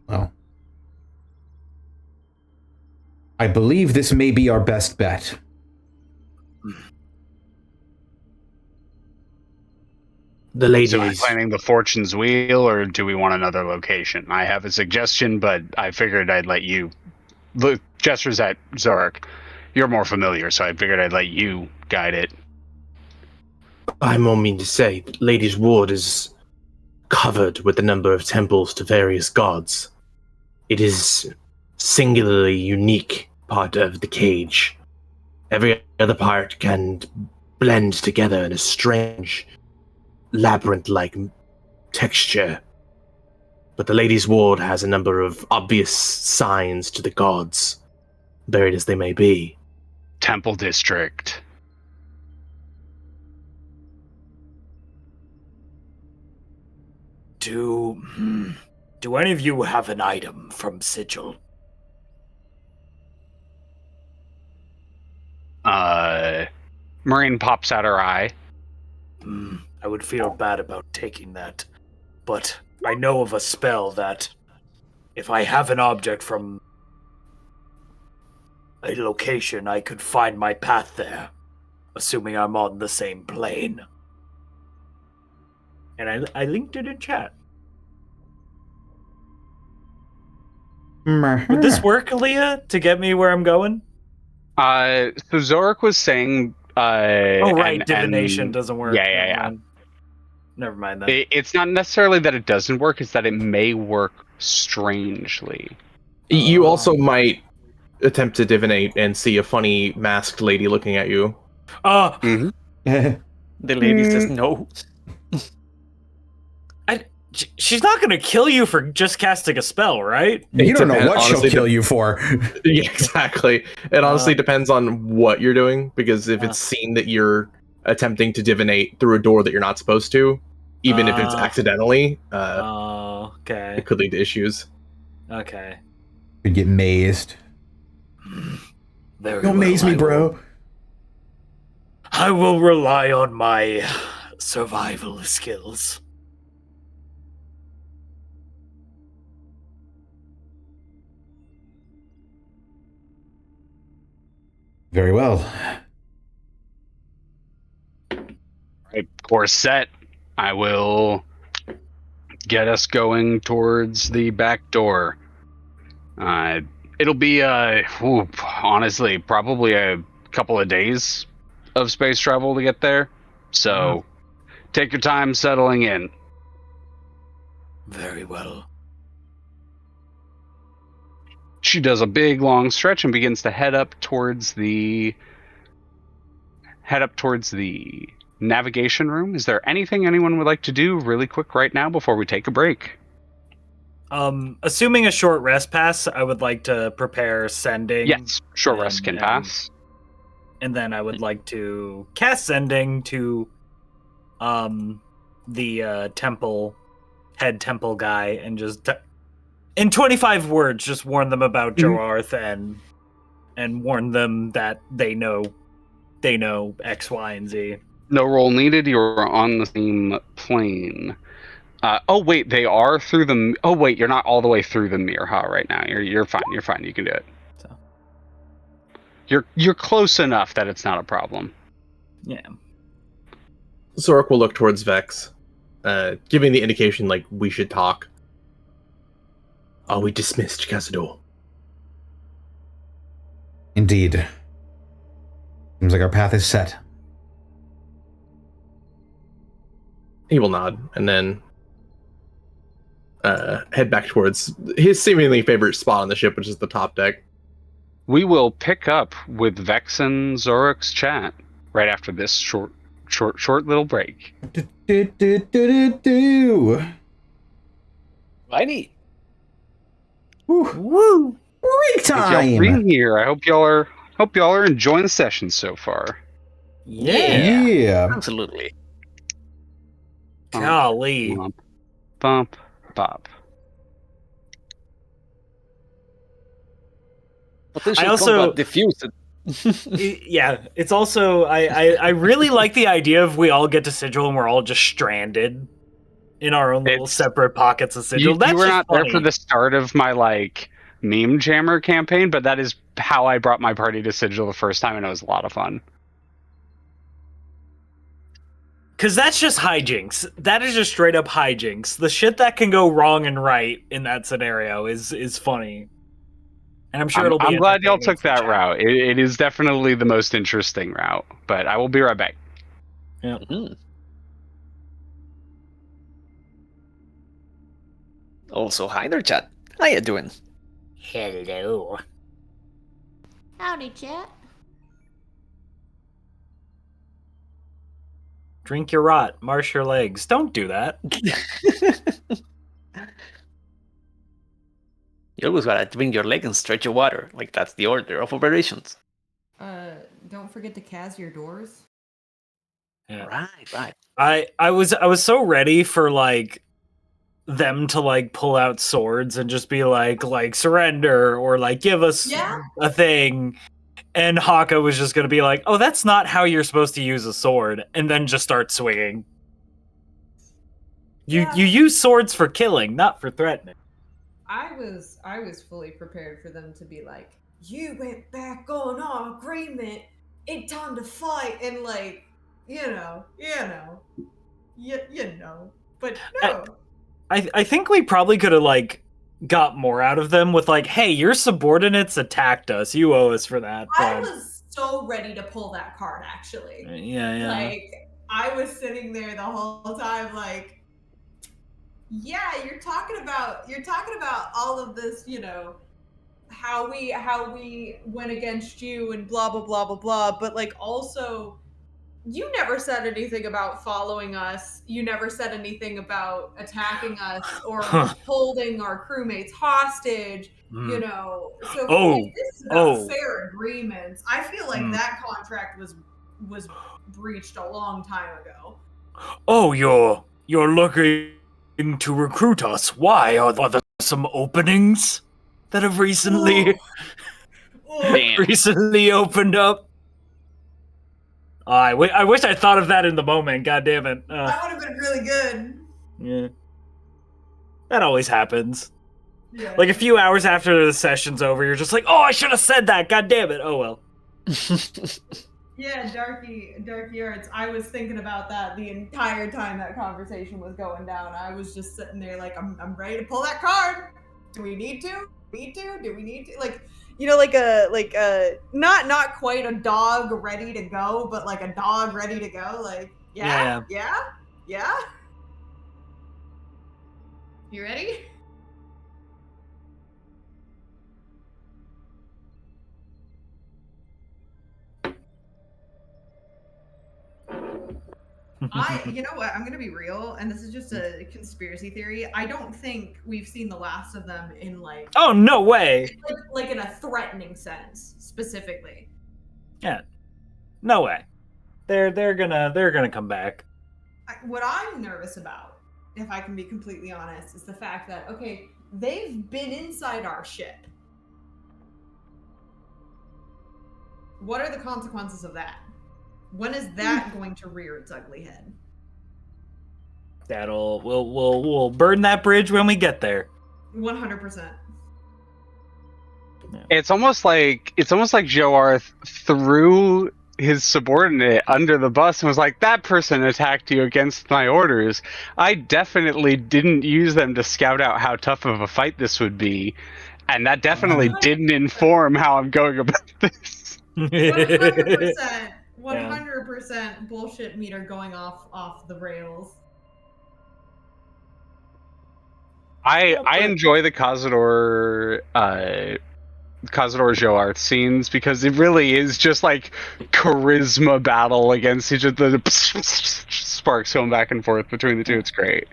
S5: Well, I believe this may be our best bet.
S7: The ladies.
S2: So are we planning the Fortune's Wheel, or do we want another location? I have a suggestion, but I figured I'd let you... Look, gestures at Xoruk. You're more familiar, so I figured I'd let you guide it.
S7: I more mean to say, Ladies' Ward is covered with a number of temples to various gods. It is singularly unique part of the cage. Every other part can blend together in a strange, labyrinth-like texture. But the Ladies' Ward has a number of obvious signs to the gods, buried as they may be.
S2: Temple District.
S4: Do any of you have an item from Sigil?
S2: Marine pops out her eye.
S4: I would feel bad about taking that, but I know of a spell that, if I have an object from a location, I could find my path there, assuming I'm on the same plane. And I linked it in chat. Would this work, Aaliyah, to get me where I'm going?
S2: So Xoruk was saying...
S4: divination doesn't work.
S2: Yeah.
S4: Never mind that.
S2: It's not necessarily that it doesn't work, it's that it may work strangely.
S6: You also might attempt to divinate and see a funny masked lady looking at you.
S3: The lady says no.
S4: She's not going to kill you for just casting a spell, right?
S5: You don't know what she'll kill you for.
S6: Yeah, exactly. It honestly depends on what you're doing, because if it's seen that you're attempting to divinate through a door that you're not supposed to, even if it's accidentally,
S4: okay.
S6: it could lead to issues.
S4: Okay.
S5: Could get mazed.
S4: Very
S5: Don't maze me, bro.
S4: I will rely on my survival skills.
S5: Very well.
S2: Right, course set. I will get us going towards the back door. It'll be honestly probably a couple of days of space travel to get there. So take your time settling in.
S4: Very well.
S2: She does a big long stretch and begins to head up towards the navigation room. Is there anything anyone would like to do really quick right now before we take a break?
S4: Assuming a short rest pass, I would like to prepare sending.
S2: Yes, short rest can pass.
S4: And then I would like to cast sending to the head temple guy and just in 25 words just warn them about Joarth and warn them that they know X, Y, and Z.
S2: No roll needed. You're on the same plane. Oh wait, they are through the. Oh wait, you're not all the way through the Mirha right now. You're fine. You're fine. You can do it.
S4: So.
S2: You're close enough that it's not a problem.
S4: Yeah.
S6: Xoruk will look towards Vex, giving the indication like we should talk. Are we dismissed, Kazador?
S5: Indeed. Seems like our path is set.
S6: He will nod and then head back towards his seemingly favorite spot on the ship, which is the top deck.
S2: We will pick up with Vex and Xoruk's chat right after this short little break.
S3: Righty.
S5: Woo! Break
S2: Thank y'all for being here. I hope y'all are enjoying the session so far.
S5: Yeah.
S3: Absolutely.
S4: Golly.
S2: Bump, bump, bop.
S3: Potential
S4: I also-
S3: combat diffused.
S4: Yeah, it's also I really like the idea of we all get to sigil and we're all just stranded in our own little
S2: It's-
S4: separate pockets of sigil.
S2: You
S4: That's
S2: were
S4: just
S2: not
S4: funny.
S2: there for the start of my meme jammer campaign, but that is how I brought my party to Sigil the first time, and it was a lot of fun.
S4: Because that's just hijinks. That is just straight up hijinks. The shit that can go wrong and right in that scenario is funny. And I'm sure it'll be
S2: I'm glad y'all
S4: entertaining
S2: took
S4: for
S2: that
S4: chat.
S2: route. It is definitely the most interesting route, but I will be right back.
S3: Mhm. Also, hi there, chat. How you doing?
S4: Hello.
S1: Howdy, chat.
S4: Drink your rot, marsh your legs. Don't do that.
S3: You always gotta drink your leg and stretch your water. Like, that's the order of operations.
S1: Don't forget to cast your doors.
S4: Yeah.
S3: Right.
S4: I was so ready for them to pull out swords and just be like surrender or give us a thing, and Hakka was just gonna be like, oh, that's not how you're supposed to use a sword, and then just start swinging. You use swords for killing, not for threatening.
S1: I was fully prepared for them to be like, you went back on our agreement. It's time to fight, and you know. But no.
S4: I think we probably could have got more out of them with hey, your subordinates attacked us. You owe us for that.
S1: I
S4: But
S1: was so ready to pull that card, actually.
S4: yeah.
S1: I was sitting there the whole time yeah, you're talking about all of this, how we went against you and blah blah blah blah blah, but also you never said anything about following us. You never said anything about attacking us or holding our crewmates hostage. So this is about fair agreements. I feel like that contract was breached a long time ago.
S4: Oh, you're looking to recruit us. Why? Are there some openings that have recently
S3: Damn.
S4: recently opened up? I wish I thought of that in the moment. God damn it.
S1: That would have been really good.
S4: Yeah. That always happens.
S1: Yeah.
S4: Like a few hours after the session's over, you're just like, oh, I should have said that. God damn it. Oh well.
S1: Yeah, Darky Arts. I was thinking about that the entire time that conversation was going down. I was just sitting there like, I'm ready to pull that card. Do we need to? Do we need to? Like, you know, like a not quite a dog ready to go, but like a dog ready to go. Like, yeah. You ready? You know what? I'm gonna be real, and this is just a conspiracy theory. I don't think we've seen the last of them in like.
S4: Oh no way!
S1: Like in a threatening sense, specifically.
S4: Yeah, no way. They're gonna come back.
S1: What I'm nervous about, if I can be completely honest, is the fact that okay, they've been inside our ship. What are the consequences of that? When is that going to rear its ugly head?
S4: We'll burn that bridge when we get there.
S1: 100%.
S2: It's almost like Joarth threw his subordinate under the bus and was like, that person attacked you against my orders. I definitely didn't use them to scout out how tough of a fight this would be. And that definitely didn't inform how I'm going about this.
S1: 100%. 100% bullshit meter going off the rails.
S2: I enjoy the Kazador Joarth scenes because it really is just like charisma battle against each of the sparks going back and forth between the two. It's great.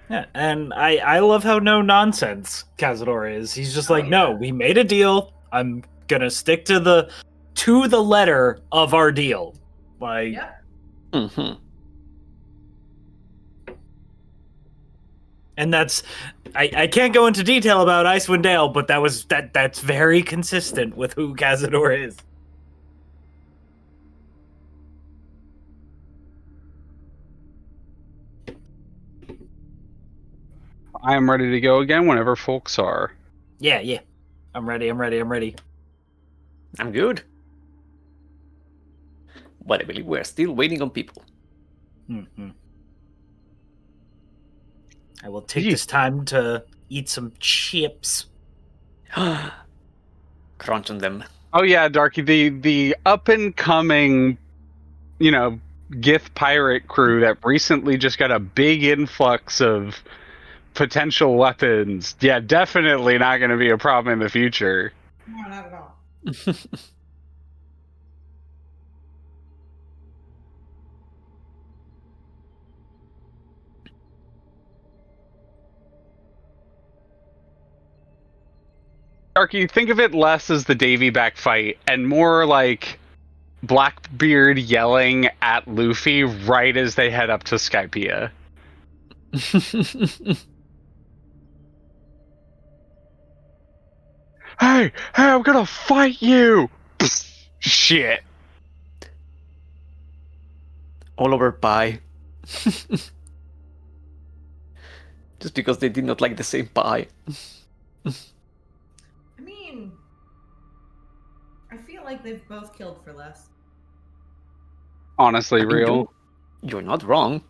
S4: Yeah, and I love how no nonsense Kazador is. He's just like, no, we made a deal. I'm gonna stick to the letter of our deal. Like,
S1: yep.
S3: Mm-hmm.
S4: And that's I can't go into detail about Icewind Dale, but that's very consistent with who Kazador is.
S2: I am ready to go again whenever folks are.
S4: Yeah. I'm ready.
S3: I'm good. But I believe we're still waiting on people.
S4: Mm-hmm. I will take this time to eat some chips.
S3: Crunch on them.
S2: Oh yeah, Darky, the up and coming, Gith pirate crew that recently just got a big influx of potential weapons. Yeah, definitely not going to be a problem in the future.
S1: No, not at all.
S2: Darky, think of it less as the Davy back fight and more like Blackbeard yelling at Luffy right as they head up to Skypiea. Hey, I'm gonna fight you! Shit.
S3: All over pie. Just because they did not like the same pie.
S1: I mean, I feel like they've both killed for less.
S2: Honestly, real.
S3: You're not wrong.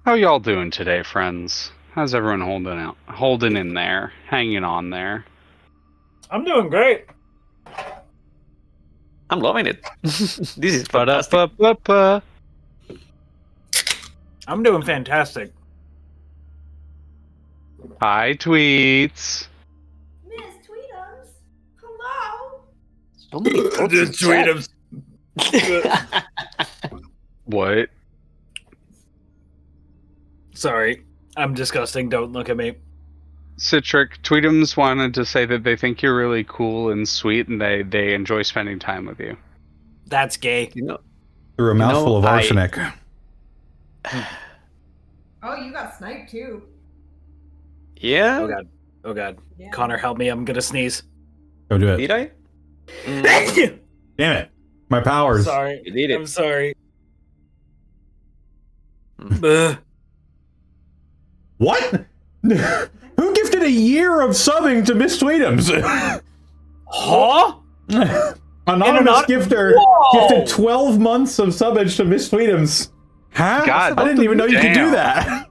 S2: How y'all doing today, friends? How's everyone holding in there, hanging on there?
S4: I'm doing great.
S3: I'm loving it. This is fantastic.
S4: I'm doing fantastic.
S2: Hi, tweets.
S1: Miss Tweetums, hello.
S3: So many thoughts in chat.
S2: What?
S4: Sorry, I'm disgusting. Don't look at me.
S2: Citric, Tweetums wanted to say that they think you're really cool and sweet and they enjoy spending time with you.
S4: That's gay.
S5: Through a mouthful of arsenic.
S1: Oh, you got sniped too.
S3: Yeah.
S4: Oh god. Oh god.
S1: Yeah.
S4: Connor, help me. I'm gonna sneeze.
S5: Go do it.
S3: Did I? Mm,
S5: Damn it. My powers.
S4: Sorry.
S3: you did it.
S4: I'm sorry.
S3: Mm.
S4: Ugh.
S5: What? Who gifted a year of subbing to Miss Tweetums?
S4: Huh?
S5: Anonymous gifter
S4: Whoa!
S5: gifted 12 months of subbage to Miss Tweetums. Huh?
S2: God,
S5: I didn't even know you could do
S2: damn.
S5: that.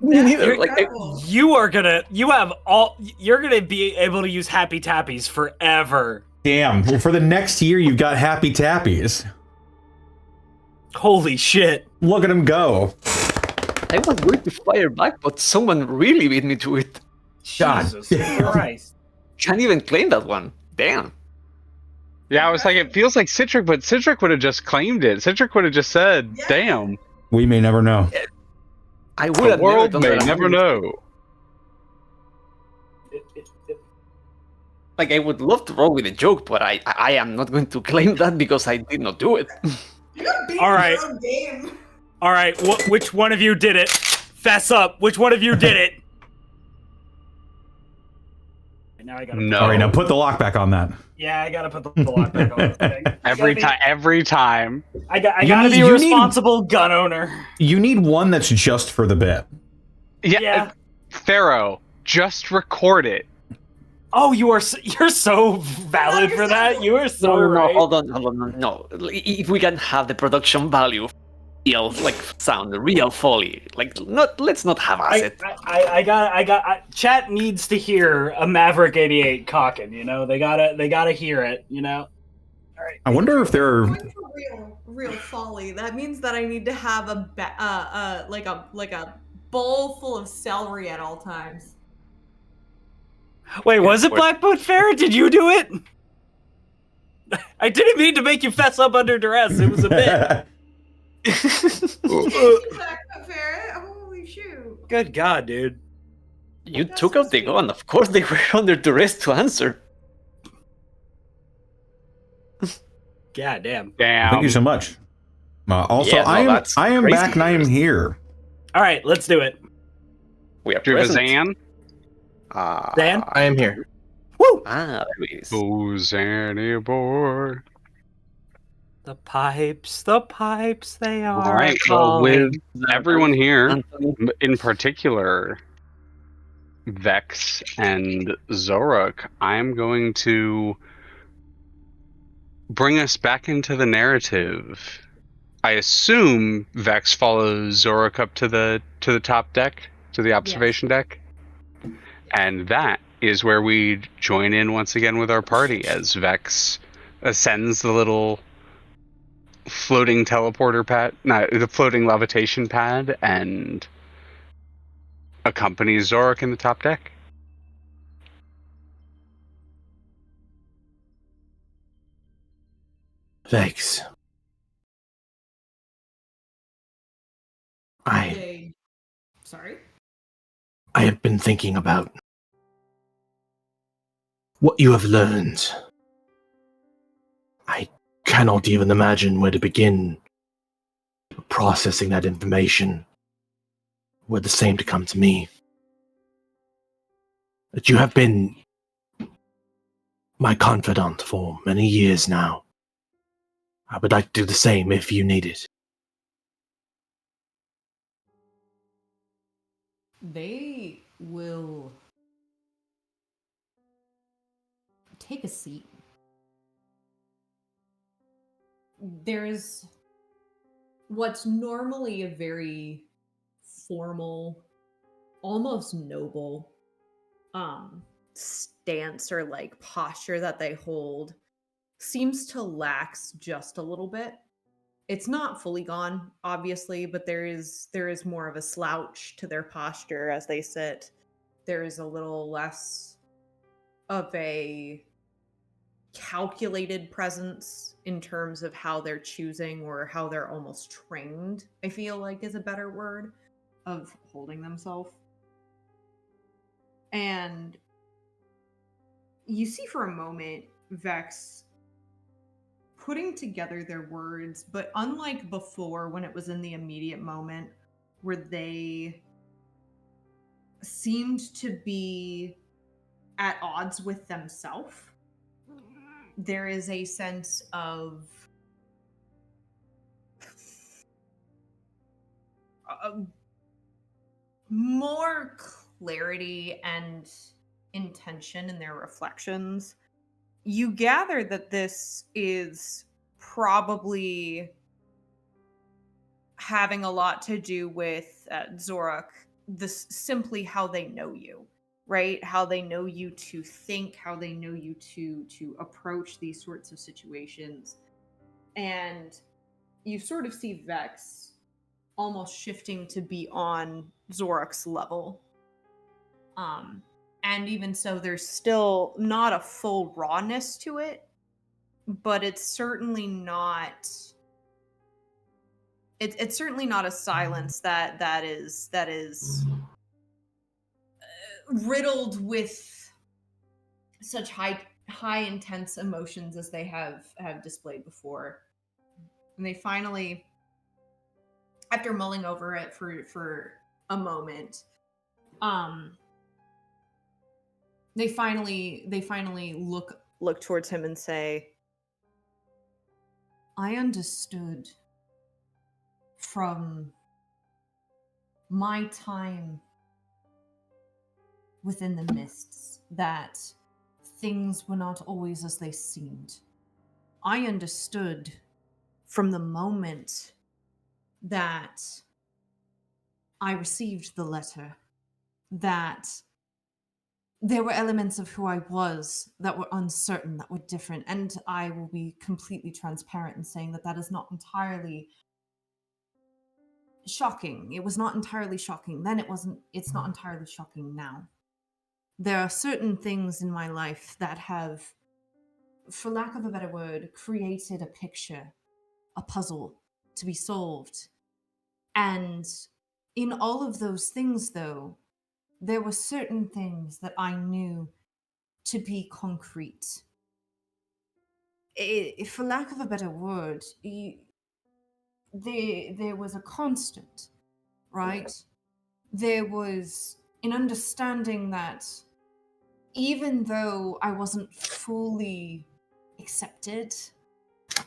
S3: Me neither.
S1: You're
S3: Like,
S1: incredible.
S4: You're gonna be able to use Happy Tappies forever.
S5: Damn. Well, for the next year, you've got Happy Tappies.
S4: Holy shit.
S5: Look at him go.
S3: I was going to fire back, but someone really beat me to it.
S5: God.
S4: Jesus Christ.
S3: Can't even claim that one. Damn.
S2: Yeah, I was like, it feels like Citric, but Citric would have just claimed it. Citric would have just said,
S1: Yeah.
S2: damn.
S5: We may never know.
S3: I would
S2: The
S3: have
S2: world
S3: never
S2: may
S3: done that.
S2: never know.
S3: Like, I would love to roll with a joke, but I am not going to claim that because I did not do it.
S1: You got beat
S4: All
S1: in
S4: right.
S1: your own game.
S4: All right, which one of you did it? Fess up. Which one of you did it? Now I gotta.
S2: No.
S5: All right, now put the lock back on that.
S4: Yeah, I gotta put the lock back on.
S2: Every time.
S4: I gotta
S5: You
S4: be
S5: need-
S4: a
S5: you
S4: responsible gun owner.
S5: You need one that's just for the bit.
S2: Yeah. Pharaoh, just record it.
S4: Oh, you're so valid for that. You are so
S3: No,
S4: right.
S3: hold on. No. If we can have the production value, real, like, sound, real folly. Like, let's not have asset.
S4: I got. Chat needs to hear a Maverick 88 cocking. You know, they gotta hear it. You know. All right.
S5: I wonder if there are...
S1: Going for real folly. That means that I need to have like a bowl full of celery at all times.
S4: Wait, was it Blackboot Fair? Did you do it? I didn't mean to make you fess up under duress. It was a bit.
S1: Ferret, holy shoot!
S4: Good God, dude.
S3: You took out the gun. Of course they were under duress to answer.
S4: God damn.
S2: Damn.
S5: Thank you so much. Also,
S3: Yeah, no,
S5: I
S3: that's
S5: am
S3: crazy.
S5: back and I am here.
S4: All right, let's do it.
S3: We are
S2: Do you have a
S3: present.
S2: Zan?
S4: Dan?
S6: I am here.
S4: Woo!
S3: There it is.
S2: Oh, Zanny boy.
S4: The pipes, they are.
S2: All right. Well, with
S4: calling.
S2: everyone here,
S3: Anthony.
S2: in particular, Vex and Xoruk, I'm going to bring us back into the narrative. I assume Vex follows Xoruk up to the top deck, to the observation deck, and that is where we join in once again with our party as Vex ascends the little floating teleporter pad, the floating levitation pad, and accompanies Xoruk in the top deck.
S7: Vex.
S1: Sorry?
S7: I have been thinking about what you have learned. I cannot even imagine where to begin processing that information were the same to come to me. But you have been my confidant for many years now. I would like to do the same if you need it.
S1: They will take a seat. There's what's normally a very formal, almost noble stance or like posture that they hold seems to lax just a little bit. It's not fully gone, obviously, but there is more of a slouch to their posture as they sit. There is a little less of a calculated presence in terms of how they're choosing or how they're almost trained, I feel like is a better word, of holding themselves. And you see for a moment Vex putting together their words, but unlike before when it was in the immediate moment, where they seemed to be at odds with themselves. There is a sense of more clarity and intention in their reflections. You gather that this is probably having a lot to do with Xoruk, this simply how they know you, right? How they know you to think, how they know you to approach these sorts of situations. And you sort of see Vex almost shifting to be on Xoruk's level. And even so, there's still not a full rawness to it, but it's certainly not. It's certainly not a silence that is riddled with such high intense emotions as they have displayed before. And they finally, after mulling over it for a moment, they finally look towards him and say, I understood from my time within the mists that things were not always as they seemed. I understood from the moment that I received the letter that there were elements of who I was that were uncertain, that were different, and I will be completely transparent in saying that is not entirely shocking. It was not entirely shocking then. It's not entirely shocking now. There are certain things in my life that have, for lack of a better word, created a picture, a puzzle to be solved. And in all of those things, though, there were certain things that I knew to be concrete. For lack of a better word, there was a constant, right? There was an understanding that even though I wasn't fully accepted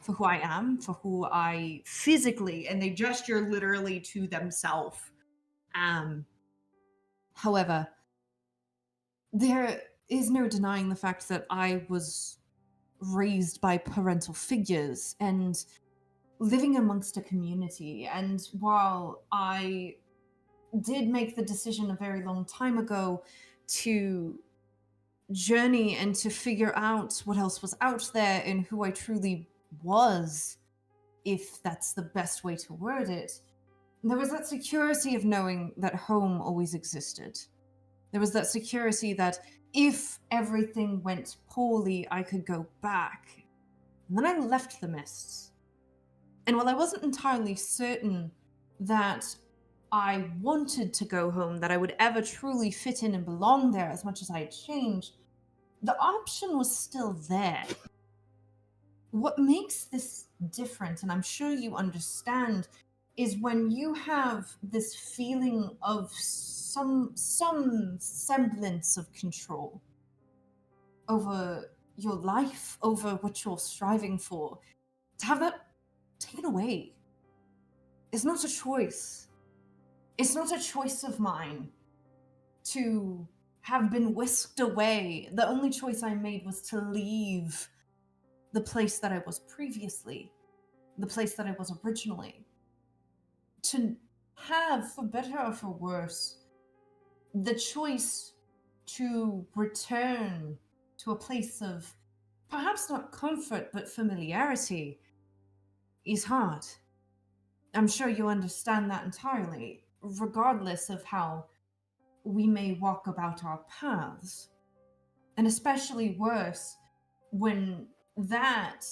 S1: for who I am, for who I physically, and they gesture literally to themselves, however, there is no denying the fact that I was raised by parental figures and living amongst a community. And while I did make the decision a very long time ago to journey and to figure out what else was out there and who I truly was, if that's the best way to word it, there was that security of knowing that home always existed. There was that security that if everything went poorly, I could go back. And then I left the mists. And while I wasn't entirely certain that I wanted to go home, that I would ever truly fit in and belong there as much as I had changed, the option was still there. What makes this different, and I'm sure you understand, is when you have this feeling of some semblance of control over your life, over what you're striving for, to have that taken away is not a choice. It's not a choice of mine to have been whisked away. The only choice I made was to leave the place that I was previously, the place that I was originally. To have, for better or for worse, the choice to return to a place of perhaps not comfort but familiarity is hard. I'm sure you understand that entirely, regardless of how we may walk about our paths. And especially worse when that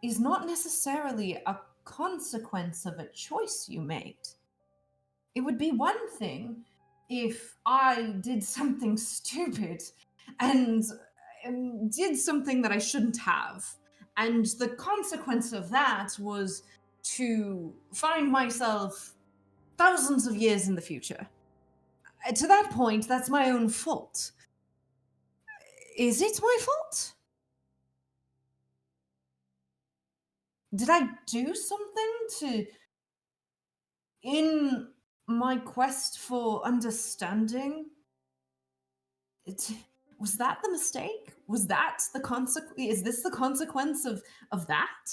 S1: is not necessarily a consequence of a choice you made. It would be one thing if I did something stupid and did something that I shouldn't have, and the consequence of that was to find myself thousands of years in the future. To that point, that's my own fault. Is it my fault? Did I do something to... in my quest for understanding? Was that the mistake? Was that the consequence? Is this the consequence of that?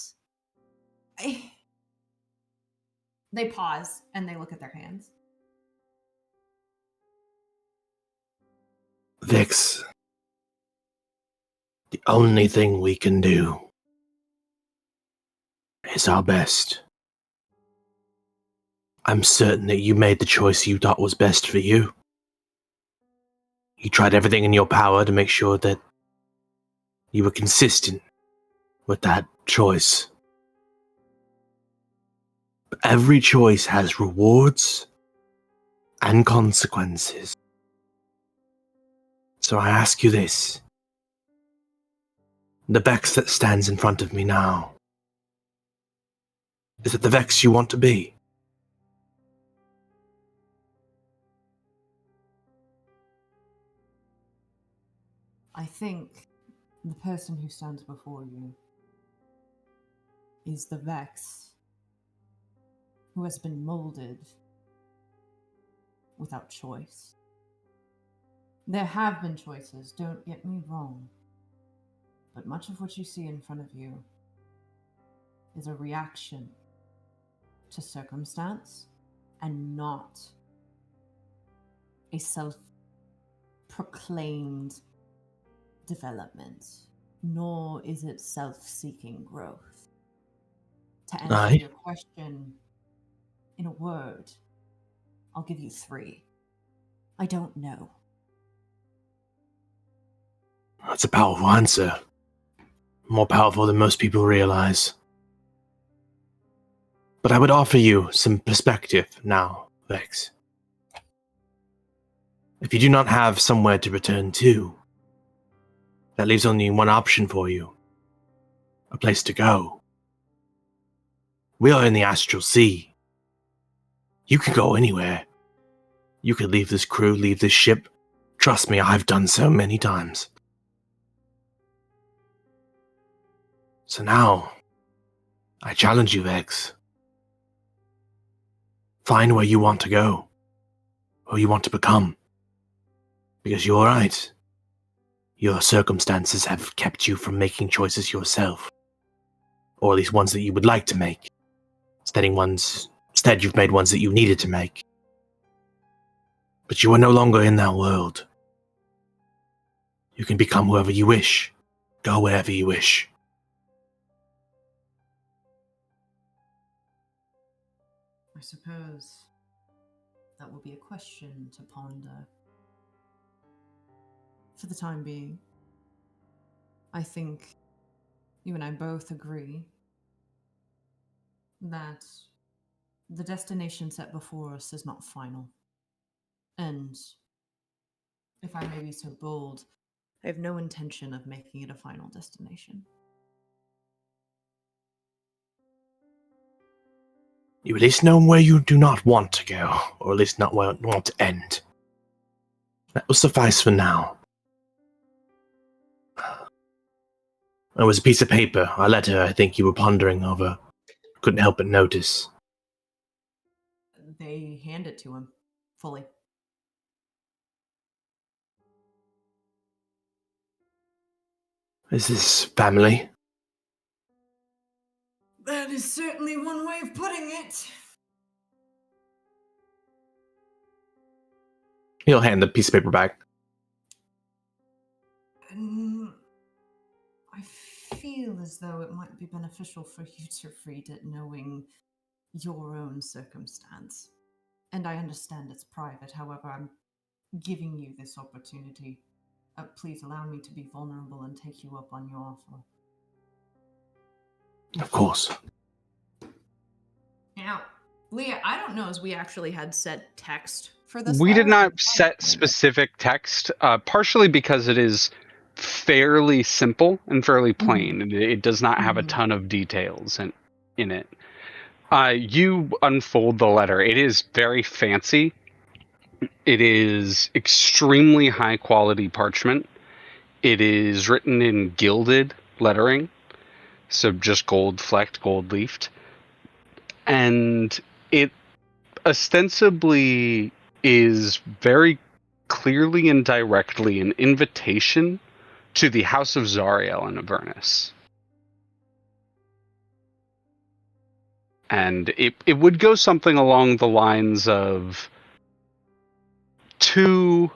S1: They pause and they look at their hands.
S7: Vix, the only thing we can do is our best. I'm certain that you made the choice you thought was best for you. You tried everything in your power to make sure that you were consistent with that choice. But every choice has rewards and consequences. So I ask you this. The Vex that stands in front of me now, is it the Vex you want to be?
S1: I think the person who stands before you is the Vex who has been molded without choice. There have been choices, don't get me wrong, but much of what you see in front of you is a reaction to circumstance and not a self-proclaimed development, nor is it self-seeking growth. To answer your question in a word, I'll give you 3. I don't know.
S7: That's a powerful answer. More powerful than most people realize. But I would offer you some perspective now, Vex. If you do not have somewhere to return to, that leaves only one option for you. A place to go. We are in the Astral Sea. You can go anywhere. You could leave this crew, leave this ship. Trust me, I've done so many times. So now, I challenge you, Vex. Find where you want to go. Who you want to become. Because you're right. Your circumstances have kept you from making choices yourself. Or at least ones that you would like to make. Instead, you've made ones that you needed to make. But you are no longer in that world. You can become whoever you wish. Go wherever you wish.
S1: I suppose that will be a question to ponder. For the time being, I think you and I both agree that the destination set before us is not final. And if I may be so bold, I have no intention of making it a final destination.
S7: You at least know where you do not want to go, or at least not where you want to end. That will suffice for now. There was a piece of paper, a letter I think you were pondering over. Couldn't help but notice.
S1: They hand it to him, fully.
S7: Is this family?
S1: That is certainly one way of putting it.
S6: He'll hand the piece of paper back.
S1: I feel as though it might be beneficial for you to read it knowing your own circumstance. And I understand it's private, however, I'm giving you this opportunity. Please allow me to be vulnerable and take you up on your offer.
S7: Of course.
S1: Now, Leah, I don't know as we actually had set text for this.
S2: We did
S1: letter.
S2: not set specific text, partially because it is fairly simple and fairly plain. It does not have a ton of details in it. You unfold the letter. It is very fancy. It is extremely high quality parchment. It is written in gilded lettering, so just gold flecked, gold leafed. And it ostensibly is very clearly and directly an invitation to the House of Zariel in Avernus. And it would go something along the lines of, to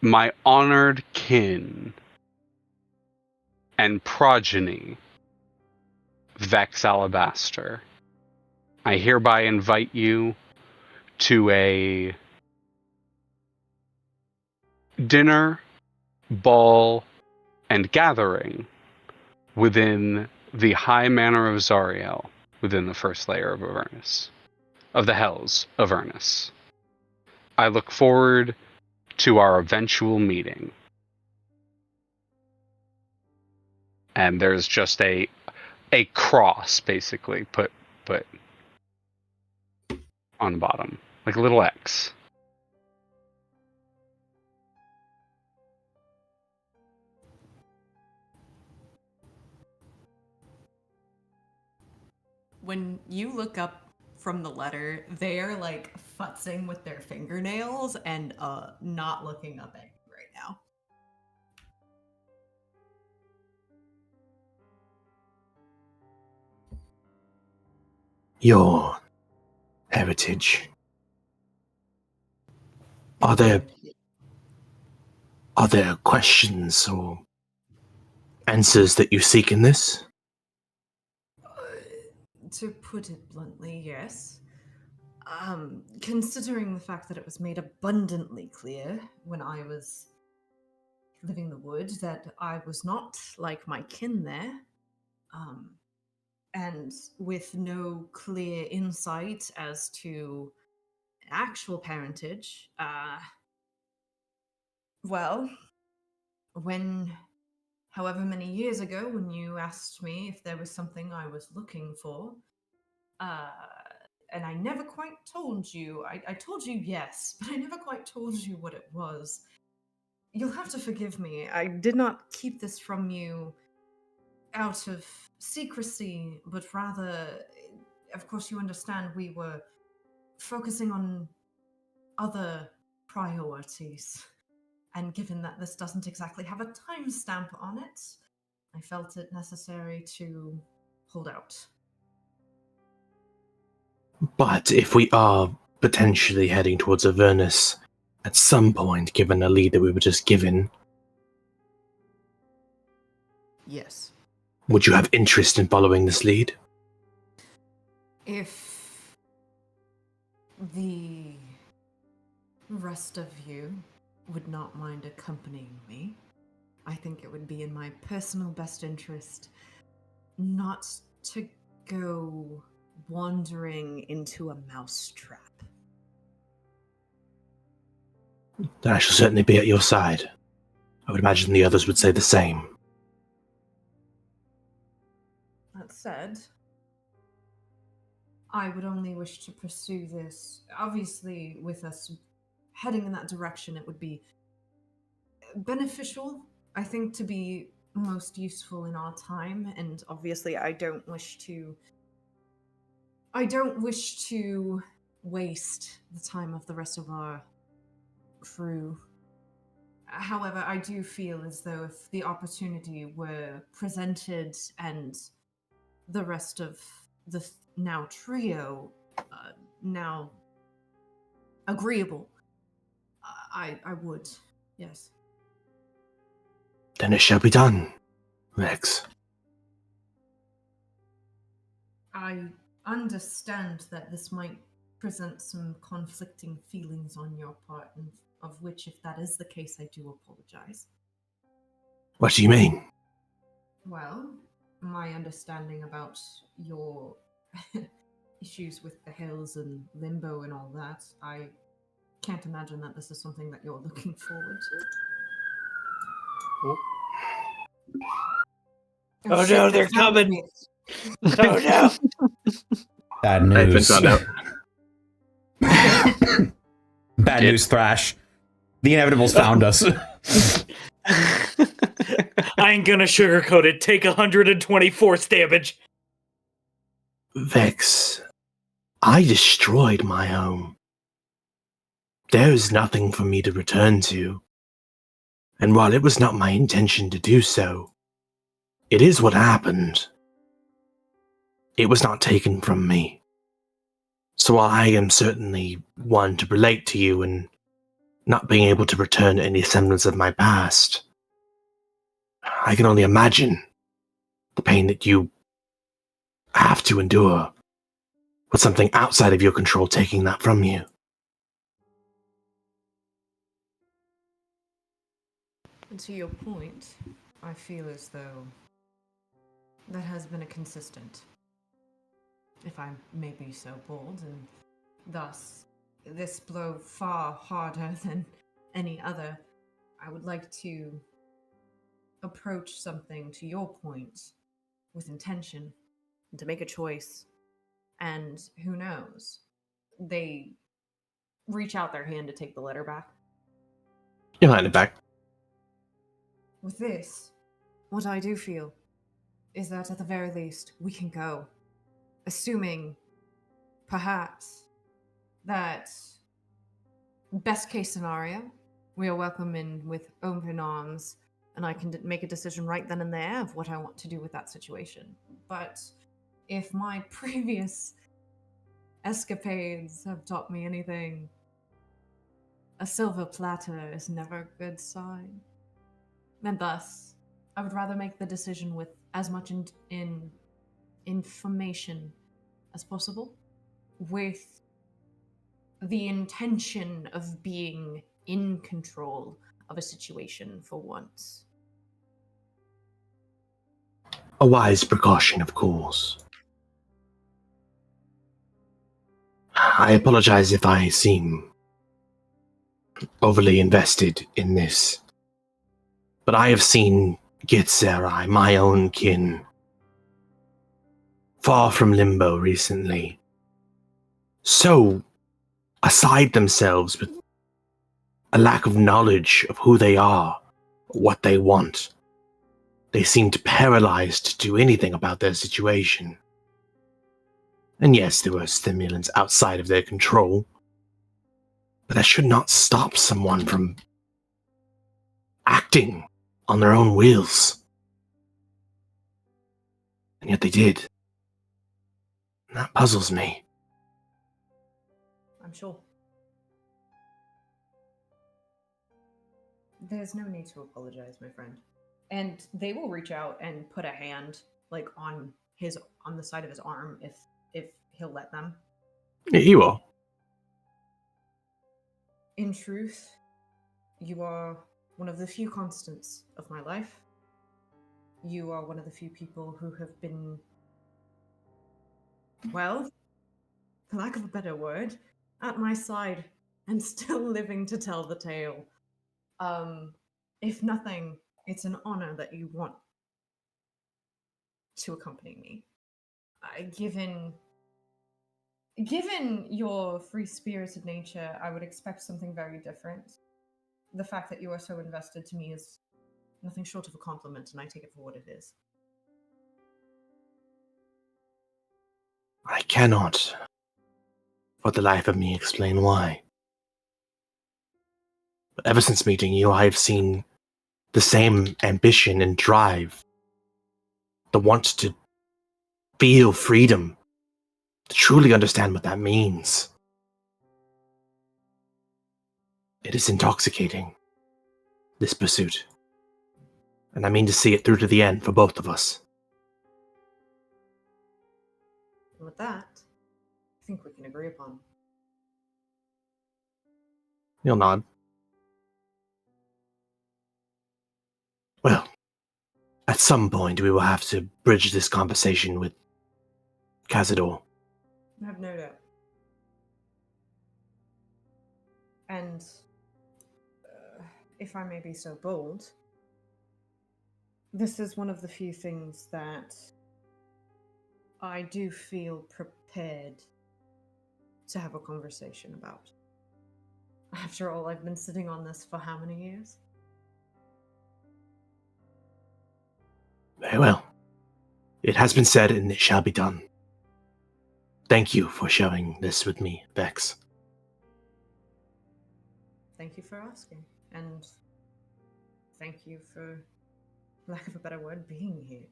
S2: my honored kin and progeny, Vex Alibaster, I hereby invite you to a dinner, ball, and gathering within the High Manor of Zariel, within the first layer of Avernus, of the Hells of Avernus. I look forward to our eventual meeting. And there's just a cross, basically, put on the bottom, like a little X.
S1: When you look up from the letter, they're like futzing with their fingernails and not looking up at you right now.
S7: Your heritage. Are there questions or answers that you seek in this?
S1: To put it bluntly, yes. Considering the fact that it was made abundantly clear when I was living the wood that I was not like my kin there, and with no clear insight as to actual parentage, well, however many years ago, when you asked me if there was something I was looking for, and I never quite told you. I told you yes, but I never quite told you what it was. You'll have to forgive me. I did not keep this from you out of secrecy, but rather, of course, you understand we were focusing on other priorities. And given that this doesn't exactly have a timestamp on it, I felt it necessary to hold out.
S7: But if we are potentially heading towards Avernus at some point, given the lead that we were just given,
S1: Yes.
S7: would you have interest in following this lead?
S1: If the rest of you would not mind accompanying me, I think it would be in my personal best interest not to go wandering into a mousetrap.
S7: Then I shall certainly be at your side. I would imagine the others would say the same.
S1: That said, I would only wish to pursue this. Obviously, with us heading in that direction, it would be beneficial, I think, to be most useful in our time. And obviously, I don't wish to waste the time of the rest of our crew. However, I do feel as though if the opportunity were presented and the rest of the now trio now agreeable, I would, yes.
S7: Then it shall be done, Rex.
S1: I understand that this might present some conflicting feelings on your part, and of which, if that is the case, I do apologize.
S7: What do you mean?
S1: Well, my understanding about your issues with the hills and limbo and all that, I can't imagine that this is something that you're looking forward to.
S4: Oh
S1: shit,
S4: no, they're
S1: found
S4: coming!
S1: me.
S4: Oh no!
S5: Bad
S6: I've been
S5: news.
S6: found out.
S5: Bad
S3: Get-
S5: news, Thrash. The Inevitable's found us.
S4: I ain't gonna sugarcoat it. Take 120 force damage.
S7: Vex, I destroyed my home. There is nothing for me to return to. And while it was not my intention to do so, it is what happened. It was not taken from me. So while I am certainly one to relate to you and not being able to return any semblance of my past, I can only imagine the pain that you have to endure with something outside of your control taking that from you.
S1: And to your point, I feel as though that has been a consistent, if I may be so bold, and thus this blow far harder than any other. I would like to approach something, to your point, with intention, and to make a choice. And who knows? They reach out their hand to take the letter back.
S6: You'll hand it back.
S1: With this, what I do feel is that at the very least, we can go. Assuming, perhaps, that best case scenario, we are welcome in with open arms, and I can make a decision right then and there of what I want to do with that situation. But if my previous escapades have taught me anything, a silver platter is never a good sign. And thus, I would rather make the decision with as much information as possible, with the intention of being in control of a situation for once.
S7: A wise precaution, of course. I apologize if I seem overly invested in this, but I have seen Githzerai, my own kin, far from limbo recently, so aside themselves with a lack of knowledge of who they are, what they want. They seemed paralyzed to do anything about their situation. And yes, there were stimulants outside of their control, but that should not stop someone from acting on their own wills. And yet they did. And that puzzles me.
S1: I'm sure. There's no need to apologize, my friend. And they will reach out and put a hand like on the side of his arm if he'll let them.
S6: You will.
S1: In truth, you are one of the few constants of my life. You are one of the few people who have been, well, for lack of a better word, at my side and still living to tell the tale. If nothing, it's an honor that you want to accompany me. Given your free-spirited nature, I would expect something very different. The fact that you are so invested to me is nothing short of a compliment, and I take it for what it is.
S7: I cannot, for the life of me, explain why. But ever since meeting you, I have seen the same ambition and drive. The want to feel freedom, to truly understand what that means. It is intoxicating, this pursuit. And I mean to see it through to the end for both of us.
S1: And with that, I think we can agree upon.
S6: You'll nod.
S7: Well, at some point we will have to bridge this conversation with Kazador.
S1: I have no doubt. And if I may be so bold, this is one of the few things that I do feel prepared to have a conversation about. After all, I've been sitting on this for how many years?
S7: Very well. It has been said and it shall be done. Thank you for sharing this with me, Vex.
S1: Thank you for asking. And thank you for, lack of a better word, being here.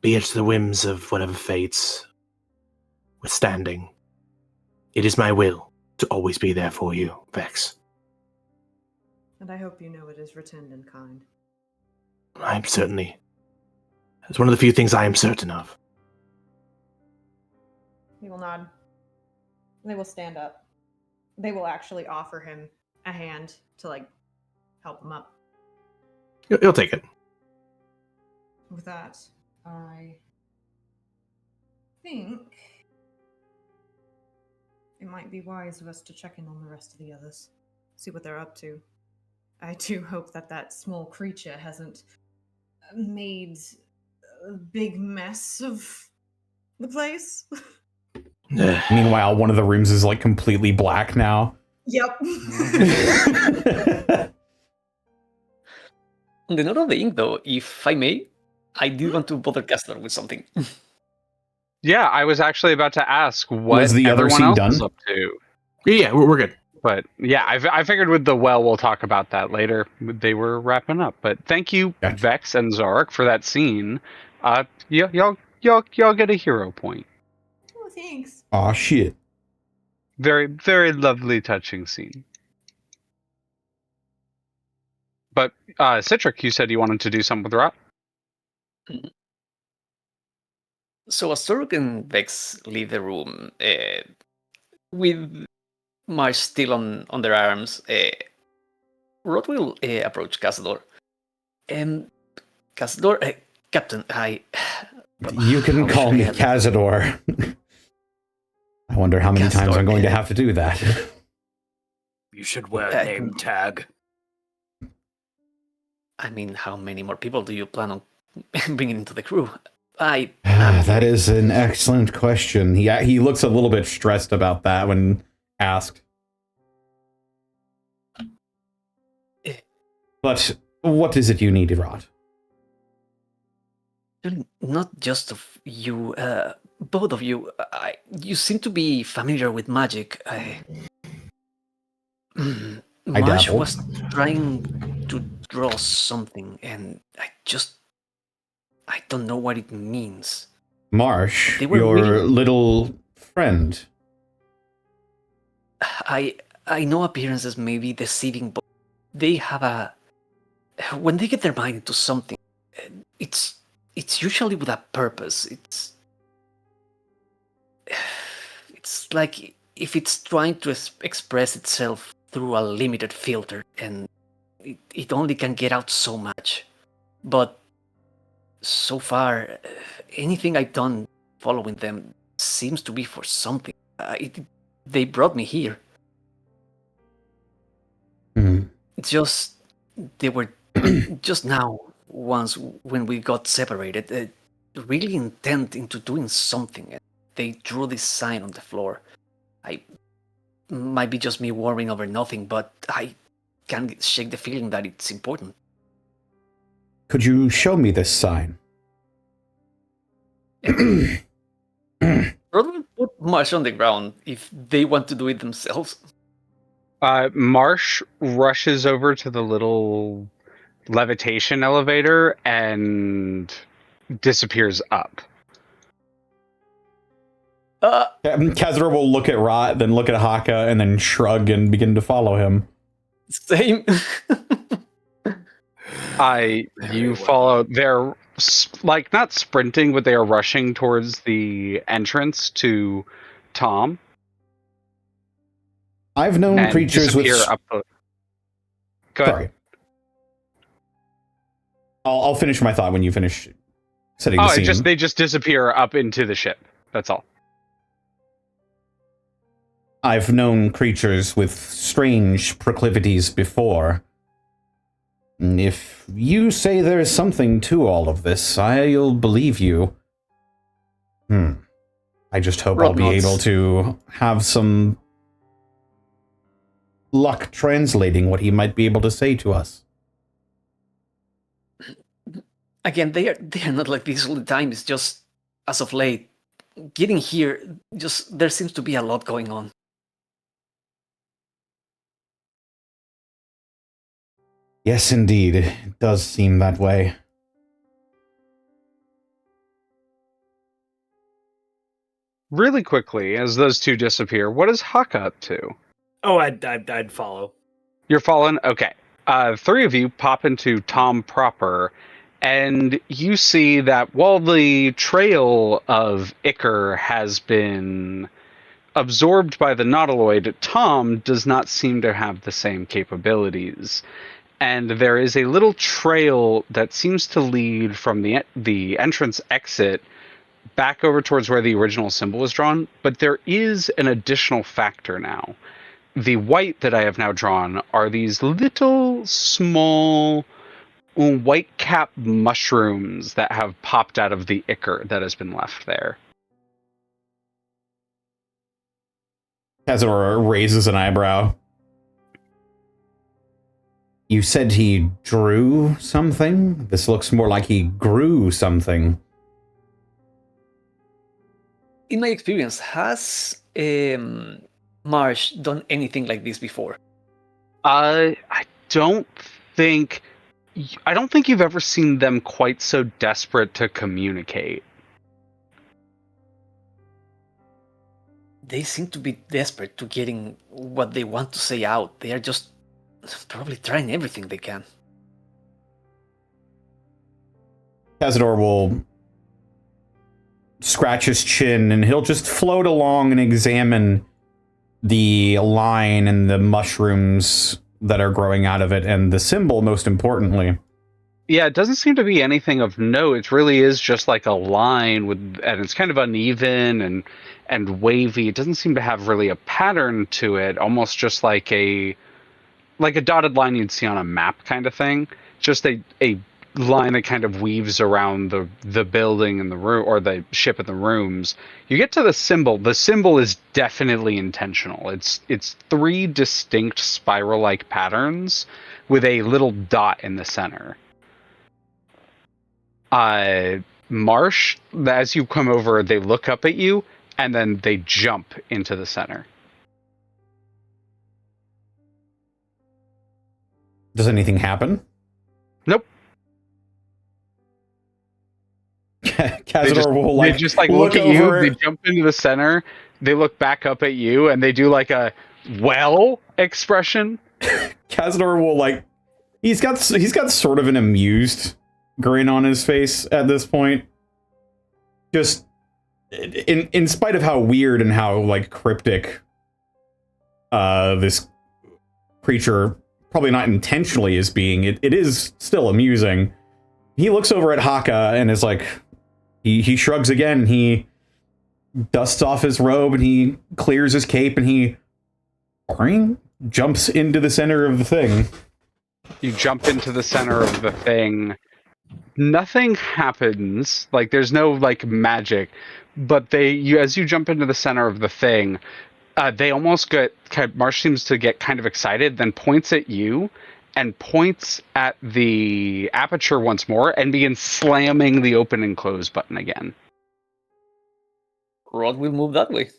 S7: Be it the whims of whatever fates withstanding, it is my will to always be there for you, Vex.
S1: And I hope you know it is returned in kind.
S7: I'm certainly... It's one of the few things I am certain of.
S1: They will nod. They will stand up. They will actually offer him a hand to, like, help him up.
S6: You'll take it.
S1: With that, I think it might be wise of us to check in on the rest of the others, see what they're up to. I do hope that that small creature hasn't made a big mess of the place.
S5: Meanwhile, one of the rooms is like completely black now.
S1: Yep.
S3: On the note of the ink, though, if I may, I do want to bother Kazador with something.
S2: Yeah, I was actually about to ask what
S5: Was the other
S2: everyone
S5: scene
S2: else
S5: done?
S2: is up to.
S6: Yeah, we're good.
S2: But yeah, I figured with the well, we'll talk about that later. They were wrapping up. But thank you,
S5: Gotcha.
S2: Vex and Xoruk, for that scene. Y'all get a hero point.
S1: Oh, thanks.
S5: Aw, shit.
S2: Very, very lovely, touching scene. But Citric, you said you wanted to do something with Rot?
S3: So as Xoruk and Vex leave the room, with Marsh still on their arms, Rod will approach Kazador. Kazador, Captain,
S5: You can
S3: how
S5: call
S3: should I
S5: me
S3: have it?
S5: Kazador. I wonder how many times
S3: Kazador,
S5: I'm going to have to do that.
S4: You should wear a name tag.
S3: I mean, how many more people do you plan on bringing into the crew?
S5: That is an excellent question. He looks a little bit stressed about that when asked. But what is it you need, Rod?
S3: Not just of you, both of you. You seem to be familiar with magic. Marsh
S5: dabble.
S3: was trying to draw something, and I don't know what it means.
S5: Marsh,
S3: They were
S5: your
S3: really-
S5: little friend.
S3: I know appearances may be deceiving, but they have when they get their mind into something, it's usually with a purpose. It's like if it's trying to express itself through a limited filter, and it only can get out so much. But so far, anything I've done following them seems to be for something. They brought me here.
S5: Hmm.
S3: It's just they were just now, once when we got separated, really intent into doing something. And they drew this sign on the floor. Might be just me worrying over nothing, but I can't shake the feeling that it's important.
S5: Could you show me this sign?
S3: Rod will put Marsh on the ground if they want to do it themselves.
S2: Marsh rushes over to the little levitation elevator and disappears up.
S5: Kazador will look at Rot, then look at Hakka, and then shrug and begin to follow him.
S3: Same.
S2: You follow. They're like not sprinting, but they are rushing towards the entrance to Tom.
S5: I've known
S2: and
S5: creatures with...
S2: disappear up the... Go ahead.
S5: Sorry. I'll finish my thought when you finish setting the scene.
S2: They just disappear up into the ship. That's all.
S5: I've known creatures with strange proclivities before. If you say there's something to all of this, I'll believe you. I just hope I'll be able to have some luck translating what he might be able to say to us.
S3: Again, they are not like this all the time. It's just as of late, getting here, just there seems to be a lot going on.
S5: Yes, indeed. It does seem that way.
S2: Really quickly, as those two disappear, what is Hakka up to?
S4: Oh, I'd follow.
S2: You're following? Okay. Three of you pop into Tom proper, and you see that while the trail of Ichor has been absorbed by the Nautiloid, Tom does not seem to have the same capabilities. And there is a little trail that seems to lead from the entrance exit back over towards where the original symbol was drawn, but there is an additional factor now. The white that I have now drawn are these little small white cap mushrooms that have popped out of the ichor that has been left there.
S5: Kazador raises an eyebrow. You said he drew something? This looks more like he grew something.
S3: In my experience, has Marsh done anything like this before?
S2: I don't think you've ever seen them quite so desperate to communicate.
S3: They seem to be desperate to getting what they want to say out. They are just probably trying everything they can.
S5: Kazador will scratch his chin and he'll just float along and examine the line and the mushrooms that are growing out of it and the symbol, most importantly.
S2: Yeah, it doesn't seem to be anything of note. It really is just like a line and it's kind of uneven and wavy. It doesn't seem to have really a pattern to it, almost just like a dotted line you'd see on a map kind of thing. Just a line that kind of weaves around the building and the room, or the ship and the rooms. You get to the symbol. The symbol is definitely intentional. It's three distinct spiral-like patterns with a little dot in the center. Marsh, as you come over, they look up at you and then they jump into the center.
S5: Does anything happen?
S2: Nope.
S5: Kazador will
S2: they just look at you, they jump into the center, they look back up at you, and they do like a well expression.
S5: Kazador will he's got sort of an amused grin on his face at this point. Just in spite of how weird and how cryptic this creature probably not intentionally is being, it is still amusing. He looks over at Hakka and is like, he shrugs again, he dusts off his robe and he clears his cape and he jumps into the center of the thing.
S2: You jump into the center of the thing. Nothing happens. There's no magic, but as you jump into the center of the thing, they almost Marsh seems to get kind of excited, then points at you and points at the aperture once more and begins slamming the open and close button again.
S3: Rod will move that way.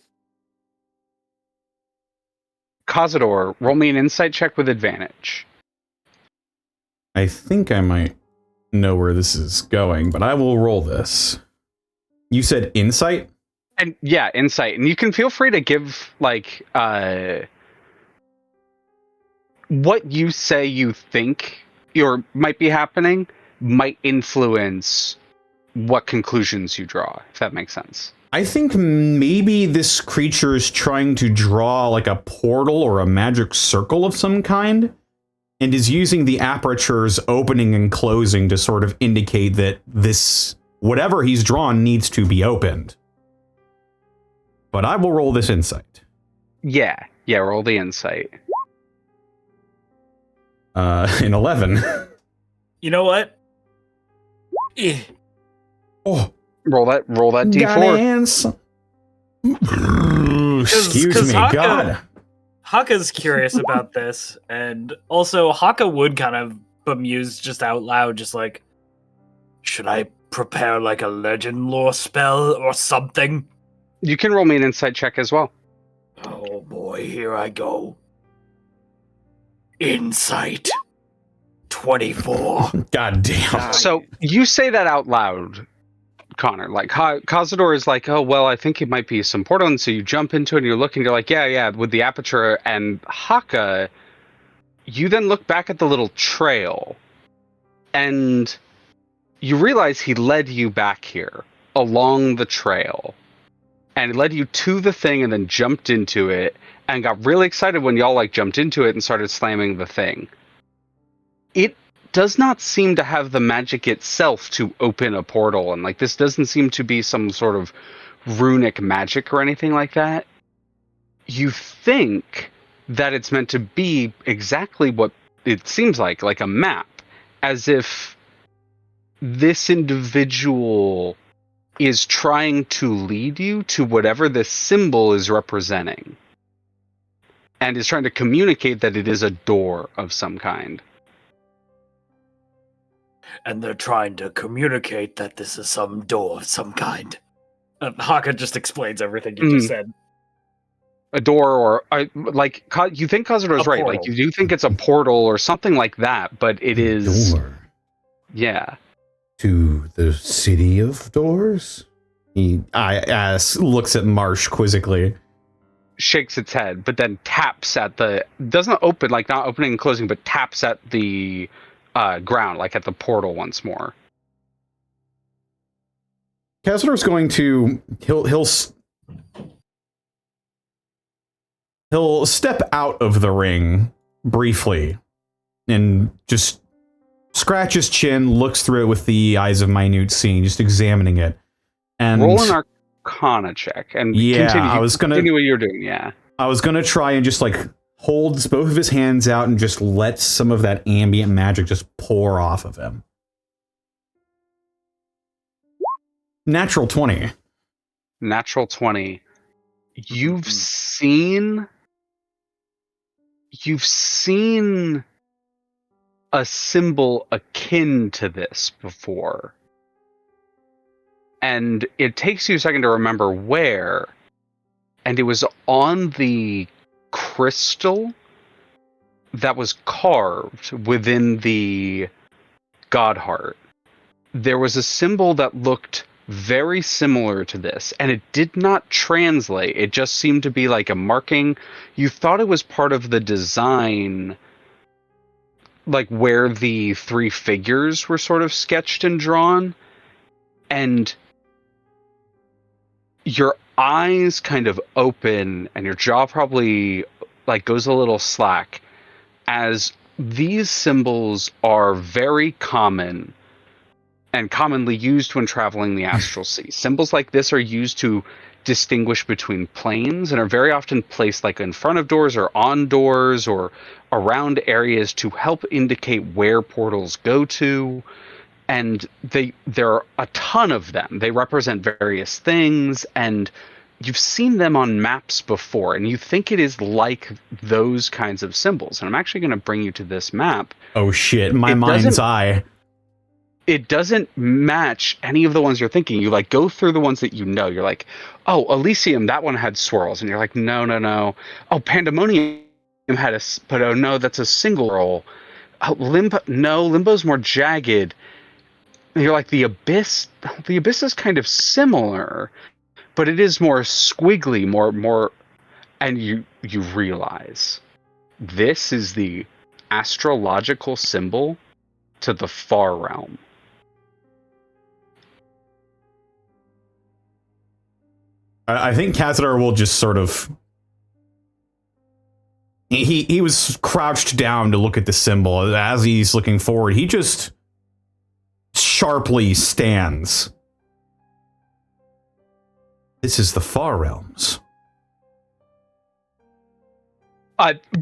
S2: Kazador, roll me an insight check with advantage.
S5: I think I might know where this is going, but I will roll this. You said insight?
S2: And yeah, insight. And you can feel free to give what you say you think or might be happening might influence what conclusions you draw, if that makes sense.
S5: I think maybe this creature is trying to draw a portal or a magic circle of some kind, and is using the apertures opening and closing to sort of indicate that this, whatever he's drawn, needs to be opened. But I will roll this insight.
S2: Yeah, roll the insight.
S5: An 11.
S4: You know what?
S5: Oh,
S2: Roll that
S5: got
S2: D4.
S5: hands. Excuse me, God.
S4: Hakka's curious about this, and also Hakka would kind of bemuse just out loud, just like, should I prepare like a legend lore spell or something?
S2: You can roll me an insight check as well.
S4: Oh boy, here I go. Insight. 24.
S5: God damn.
S2: So you say that out loud, Connor. Like Kazador is like, oh well, I think it might be some portal, and so you jump into it and you're looking. You're like, yeah, with the aperture. And Hakka, you then look back at the little trail, and you realize he led you back here along the trail, and led you to the thing, and then jumped into it, and got really excited when y'all like jumped into it and started slamming the thing. It does not seem to have the magic itself to open a portal, and like this doesn't seem to be some sort of runic magic or anything like that. You think that it's meant to be exactly what it seems like a map, as if this individual is trying to lead you to whatever this symbol is representing, and is trying to communicate that it is a door of some kind.
S4: And they're trying to communicate that this is some door of some kind. Hakka just explains everything you just said.
S2: A door, or you think Kazador's right.
S4: Portal.
S2: Like you do think it's a portal or something like that, but it is
S5: Door
S2: yeah.
S5: to the city of doors? He looks at Marsh quizzically.
S2: Shakes its head, but then taps at doesn't open, like not opening and closing, but taps at the ground, like at the portal once more.
S5: Kazador's going to he'll step out of the ring briefly and just scratch his chin, looks through it with the eyes of minute seeing, just examining it. And
S2: roll an Arcana check and continue what you're doing. Yeah,
S5: I was gonna try and just like holds both of his hands out and just lets some of that ambient magic just pour off of him. Natural 20.
S2: Natural 20. You've seen a symbol akin to this before. And it takes you a second to remember where. And it was on the crystal that was carved within the God Heart. There was a symbol that looked very similar to this, and it did not translate. It just seemed to be like a marking. You thought it was part of the design, like where the three figures were sort of sketched and drawn, and your eyes kind of open and your jaw probably like goes a little slack, as these symbols are very common and commonly used when traveling the astral sea. Symbols like this are used to distinguish between planes and are very often placed like in front of doors or on doors or around areas to help indicate where portals go to. And there are a ton of them. They represent various things, and you've seen them on maps before, and you think it is like those kinds of symbols. And I'm actually going to bring you to this map.
S5: Oh shit, my mind's eye.
S2: It doesn't match any of the ones you're thinking. You like go through the ones that you know. You're like, oh, Elysium, that one had swirls. And you're like, no. Oh, Pandemonium had but oh no, that's a single roll. Oh, Limbo's more jagged. And you're like, the Abyss is kind of similar, but it is more squiggly, more, and you realize this is the astrological symbol to the far realm.
S5: I think Kazador will just sort of... He was crouched down to look at the symbol. As he's looking forward, he just sharply stands. This is the far realms.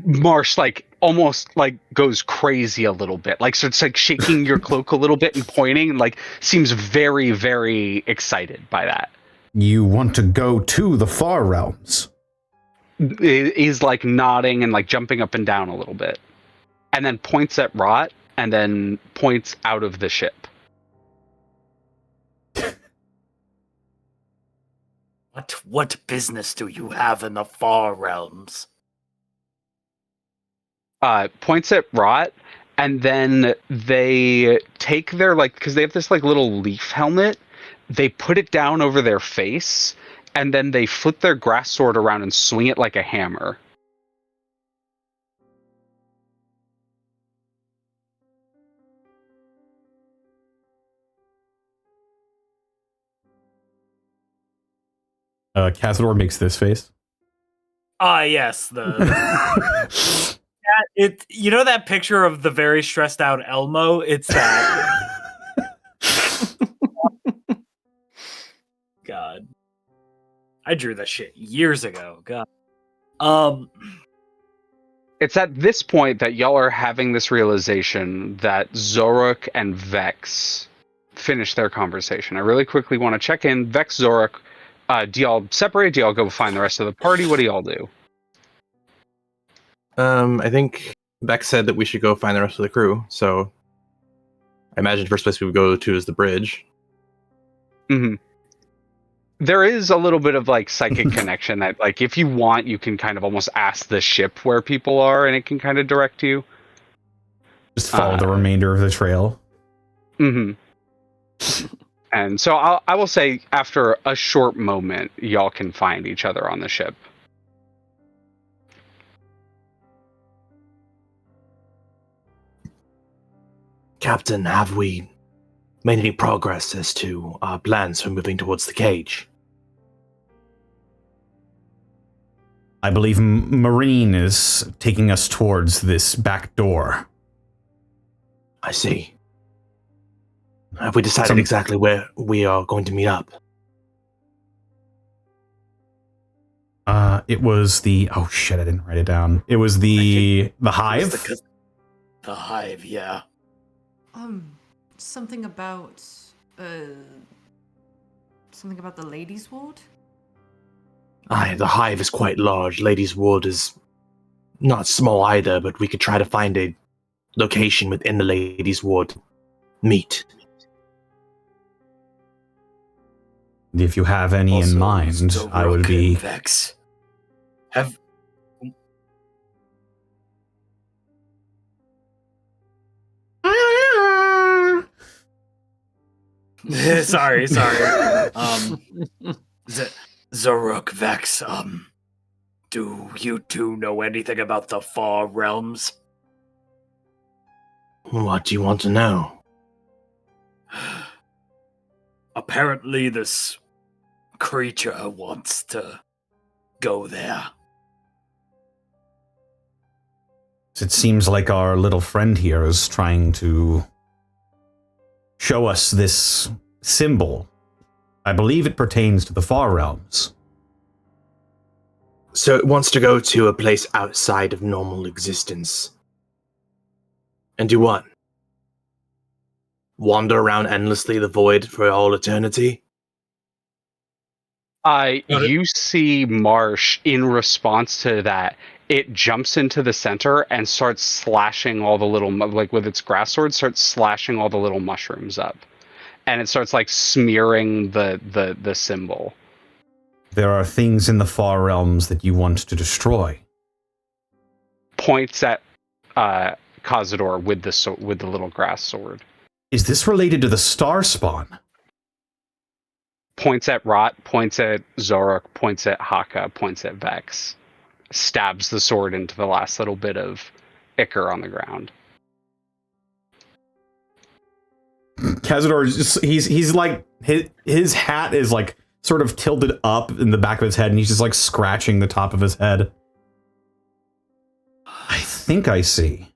S2: Marsh, like, almost like goes crazy a little bit. Like, so it's like shaking your cloak a little bit and pointing, and like seems very, very excited by that.
S5: You want to go to the far realms?
S2: He's like nodding and like jumping up and down a little bit, and then points at Rot, and then points out of the ship.
S4: What business do you have in the far realms?
S2: Points at Rot, and then they take their, like, because they have this like little leaf helmet, they put it down over their face, and then they flip their grass sword around and swing it like a hammer.
S5: Kazador makes this face.
S4: Ah, yes, you know that picture of the very stressed out Elmo? It's that. God. I drew that shit years ago. God.
S2: It's at this point that y'all are having this realization that Xoruk and Vex finish their conversation. I really quickly want to check in. Vex, Xoruk, do y'all separate? Do y'all go find the rest of the party? What do y'all do?
S6: I think Beck said that we should go find the rest of the crew, so I imagine the first place we would go to is the bridge.
S2: Mm-hmm. There is a little bit of like psychic connection that, like, if you want, you can kind of almost ask the ship where people are, and it can kind of direct you.
S5: Just follow the remainder of the trail.
S2: Mm-hmm. And so I will say, after a short moment, y'all can find each other on the ship.
S7: Captain, have we made any progress as to our plans for moving towards the cage?
S5: I believe Marine is taking us towards this back door.
S7: I see. Have we decided exactly where we are going to meet up?
S5: It was the... Oh shit, I didn't write it down. It was the hive?
S4: The hive, yeah.
S1: Something about the ladies' ward?
S7: Aye, the hive is quite large. Ladies' Ward is not small either, but we could try to find a location within the Ladies' Ward. Meet.
S5: If you have any
S4: Also,
S5: in mind, I would be...
S4: Vex. Have... sorry. Xoruk, Vex, do you two know anything about the far realms?
S7: What do you want to know?
S4: Apparently this creature wants to go there.
S5: It seems like our little friend here is trying to show us this symbol. I believe it pertains to the far realms.
S7: So it wants to go to a place outside of normal existence. And do what? Wander around endlessly the void for all eternity?
S2: You see Marsh, in response to that, it jumps into the center and starts slashing all the little, like with its grass sword, starts slashing all the little mushrooms up. And it starts like smearing the symbol.
S5: There are things in the far realms that you want to destroy.
S2: Points at Kazador with the little grass sword.
S5: Is this related to the star spawn?
S2: Points at Rot, points at Xoruk, points at Hakka, points at Vex. Stabs the sword into the last little bit of ichor on the ground.
S5: Kazador is just, he's like, his hat is like sort of tilted up in the back of his head, and he's just like scratching the top of his head. I think I see.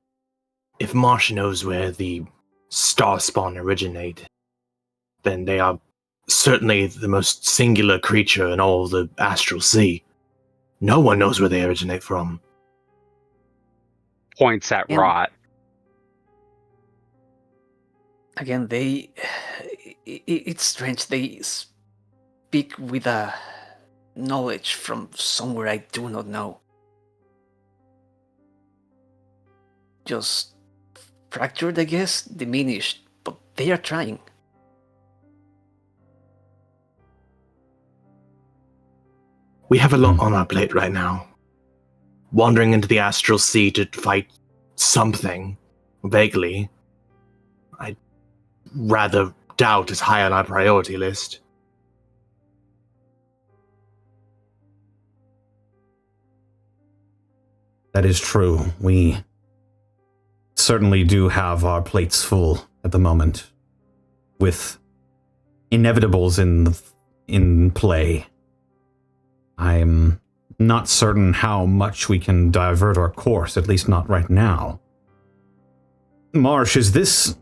S7: If Marsh knows where the star spawn originate, then they are certainly the most singular creature in all of the astral sea. No one knows where they originate from.
S2: points at
S3: And-
S2: Rot.
S3: Again, it's strange. They speak with a knowledge from somewhere I do not know. Just fractured, I guess, diminished, but they are trying.
S7: We have a lot on our plate right now. Wandering into the astral sea to fight something, vaguely, I rather doubt is high on our priority list.
S5: That is true. We certainly do have our plates full at the moment, with inevitables in play. I'm not certain how much we can divert our course, at least not right now. Marsh, is this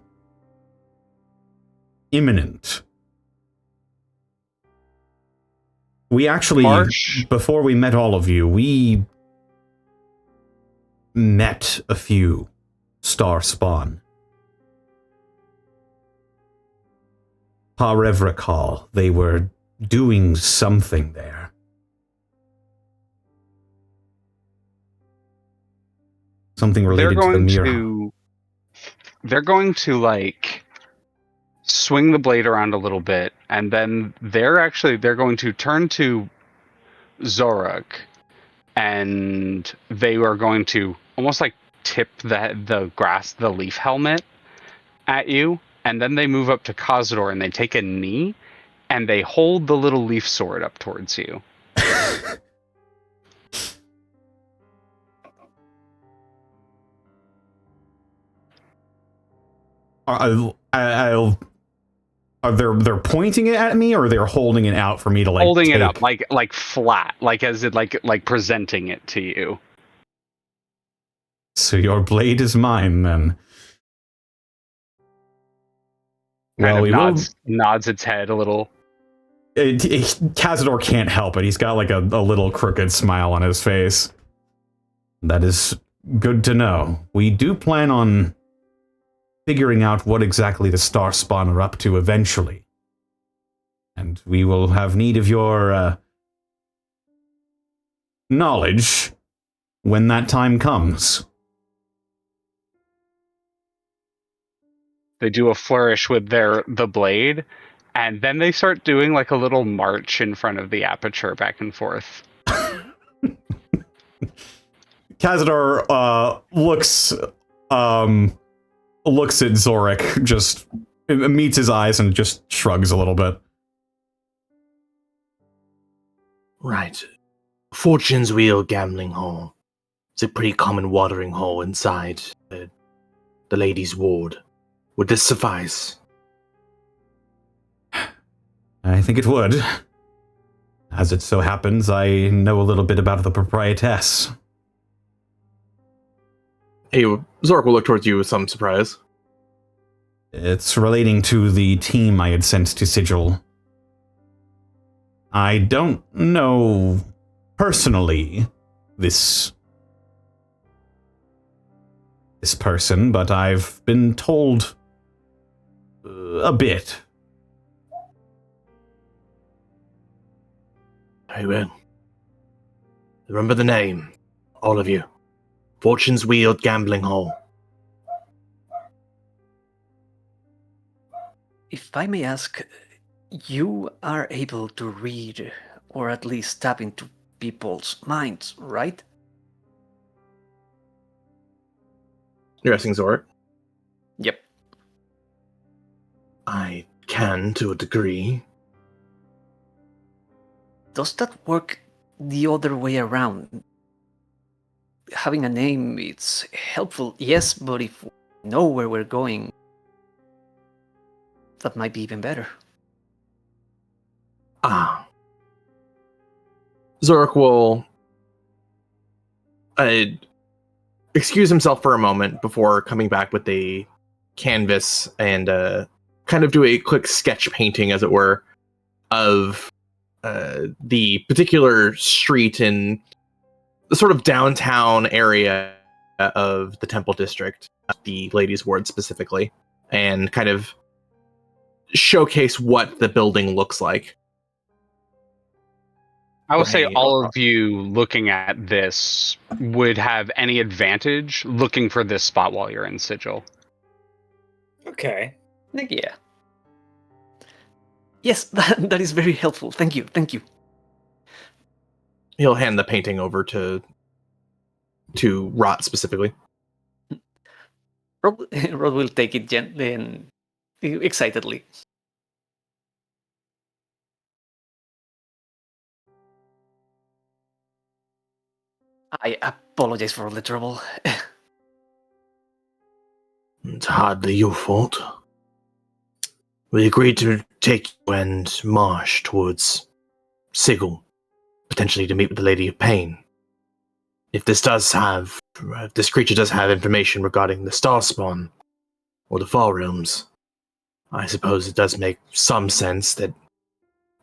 S5: imminent? We actually,
S2: Marsh?
S5: before we met all of you, we met a few star spawn. Parev recall, they were doing something there. Something related to the mirror.
S2: They're going to, like, swing the blade around a little bit, and then they're going to turn to Xoruk, and they are going to almost like tip the leaf helmet at you, and then they move up to Kazador and they take a knee, and they hold the little leaf sword up towards you.
S5: They're pointing it at me, or they're holding it out for me to
S2: Holding
S5: take?
S2: it up like flat, like as it like presenting it to you.
S5: So your blade is mine, then.
S2: Kind
S5: Well,
S2: of nods its head a little.
S5: Kazador can't help it. He's got like a little crooked smile on his face. That is good to know. We do plan on figuring out what exactly the Star Spawn are up to eventually. And we will have need of your knowledge when that time comes.
S2: They do a flourish with the blade, and then they start doing like a little march in front of the aperture back and forth.
S5: Kazador looks at Xoruk, just meets his eyes and just shrugs a little bit.
S7: Right. Fortune's Wheel Gambling Hall. It's a pretty common watering hole inside the ladies' ward. Would this suffice?
S5: I think it would. As it so happens, I know a little bit about the proprietess.
S6: Hey, Xoruk will look towards you with some surprise.
S5: It's relating to the team I had sent to Sigil. I don't know personally this person, but I've been told a bit.
S7: Very well. Remember the name, all of you. Fortune's Wheel Gambling Hall.
S3: If I may ask, you are able to read, or at least tap into people's minds, right?
S6: You're asking Xoruk?
S3: Yep.
S7: I can to a degree.
S3: Does that work the other way around? Having a name, it's helpful, yes, but if we know where we're going, that might be even better.
S7: Ah,
S6: Xoruk will excuse himself for a moment before coming back with a canvas and kind of do a quick sketch painting, as it were, of the particular street in the sort of downtown area of the Temple District, the Ladies' Ward specifically, and kind of showcase what the building looks like.
S2: I will say
S6: Hey,
S2: all of you looking at this would have any advantage looking for this spot while you're in Sigil.
S4: Okay.
S3: Yeah. Yes, that is very helpful. Thank you. Thank you.
S6: He'll hand the painting over to Rot specifically.
S3: Rod will take it gently and excitedly. I apologize for all the trouble.
S7: It's hardly your fault. We agreed to take you and march towards Sigil, potentially to meet with the Lady of Pain. If this creature does have information regarding the Starspawn or the Far Realms, I suppose it does make some sense that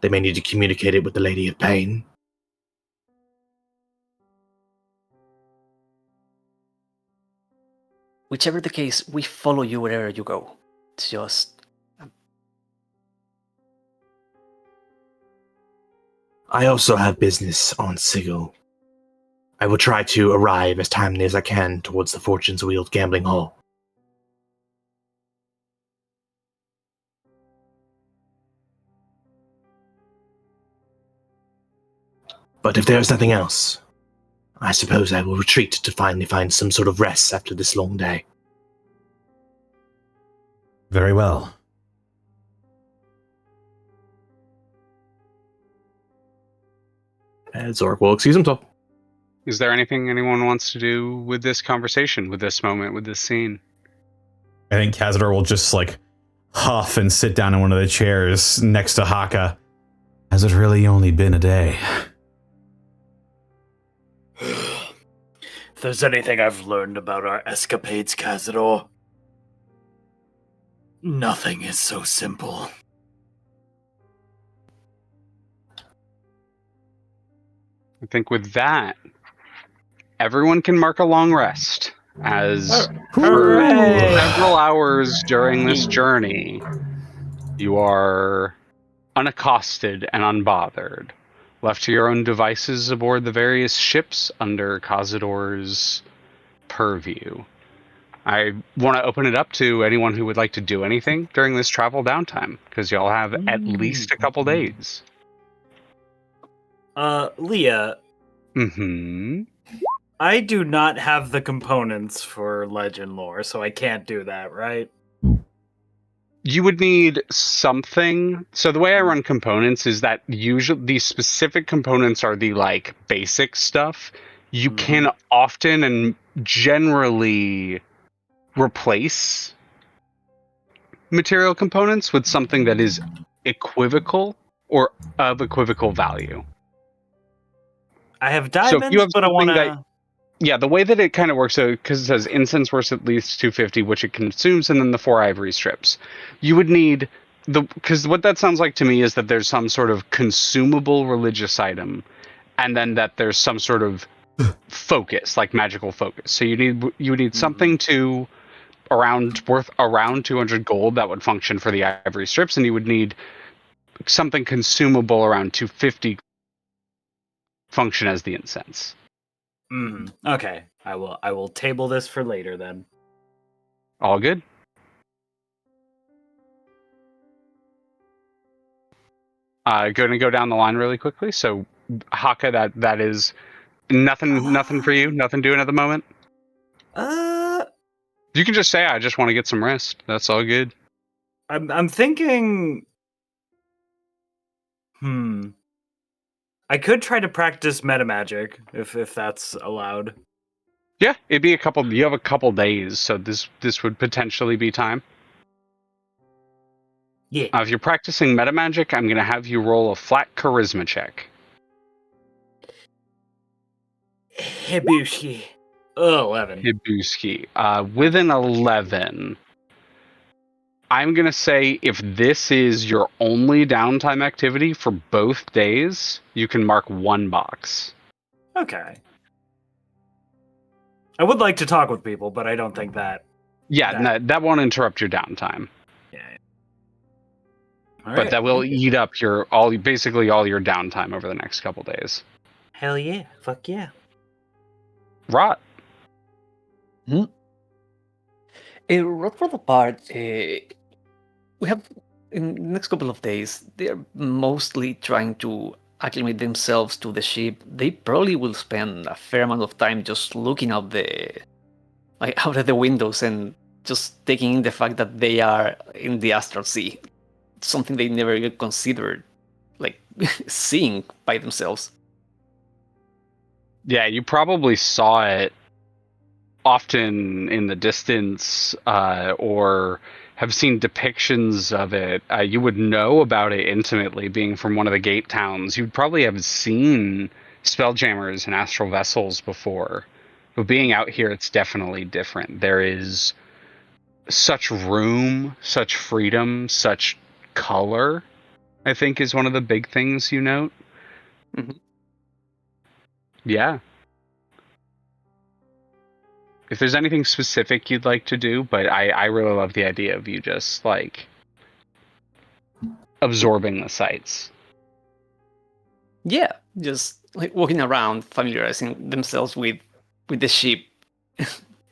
S7: they may need to communicate it with the Lady of Pain.
S3: Whichever the case, we follow you wherever you go. It's just...
S7: I also have business on Sigil. I will try to arrive as timely as I can towards the Fortune's Wheel gambling hall. But if there is nothing else, I suppose I will retreat to finally find some sort of rest after this long day.
S5: Very well.
S6: And Xoruk will excuse himself.
S2: Is there anything anyone wants to do with this conversation, with this moment, with this scene?
S5: I think Kazador will just like huff and sit down in one of the chairs next to Hakka. Has it really only been a day?
S4: If there's anything I've learned about our escapades, Kazador, nothing is so simple.
S2: I think with that, everyone can mark a long rest, as for
S4: Hooray!
S2: several hours during this journey, you are unaccosted and unbothered, left to your own devices aboard the various ships under Kazador's purview. I want to open it up to anyone who would like to do anything during this travel downtime, because y'all have at least a couple days.
S4: Leah,
S2: Mm-hmm.
S4: I do not have the components for legend lore, so I can't do that, right?
S2: You would need something. So the way I run components is that usually these specific components are the like basic stuff. You can often and generally replace material components with something that is equivocal or of equivocal value.
S4: I have
S2: So
S4: diamonds,
S2: if you have
S4: but I
S2: something
S4: want
S2: that,
S4: to...
S2: yeah, the way that it kind of works, because it says incense worth at least 250, which it consumes, and then the 4 ivory strips. You would need because what that sounds like to me is that there's some sort of consumable religious item, and then that there's some sort of focus, like magical focus. So you would need something worth around 200 gold that would function for the ivory strips, and you would need something consumable around 250 function as the incense.
S4: Okay, I will table this for later then.
S2: All good. Going to go down the line really quickly. So Hakka, that is nothing for you. Nothing doing at the moment. You can just say I just want to get some rest. That's all good.
S4: I'm thinking. I could try to practice metamagic if that's allowed.
S2: Yeah, it'd be you have a couple days, so this would potentially be time.
S4: Yeah.
S2: If you're practicing metamagic, I'm going to have you roll a flat charisma check.
S4: Hibushi. 11.
S2: Hibuski. With an 11, I'm going to say if this is your only downtime activity for both days, you can mark 1 box.
S4: Okay. I would like to talk with people, but I don't think that.
S2: Yeah,
S4: That-
S2: that won't interrupt your downtime.
S4: Yeah.
S2: But that will eat up basically all your downtime over the next couple days.
S4: Hell yeah! Fuck yeah!
S2: Rot.
S3: Rot for the part, we have in the next couple of days. They're mostly trying to acclimate themselves to the ship. They probably will spend a fair amount of time just looking out out of the windows and just taking in the fact that they are in the astral sea. Something they never even considered, like seeing by themselves.
S2: Yeah, you probably saw it often in the distance, or have seen depictions of it. You would know about it intimately, being from one of the gate towns. You'd probably have seen spelljammers and astral vessels before. But being out here, it's definitely different. There is such room, such freedom, such color, I think, is one of the big things you note.
S3: Mhm.
S2: Yeah. If there's anything specific you'd like to do, but I really love the idea of you just, like, absorbing the sights.
S3: Yeah, just like walking around, familiarizing themselves with the ship,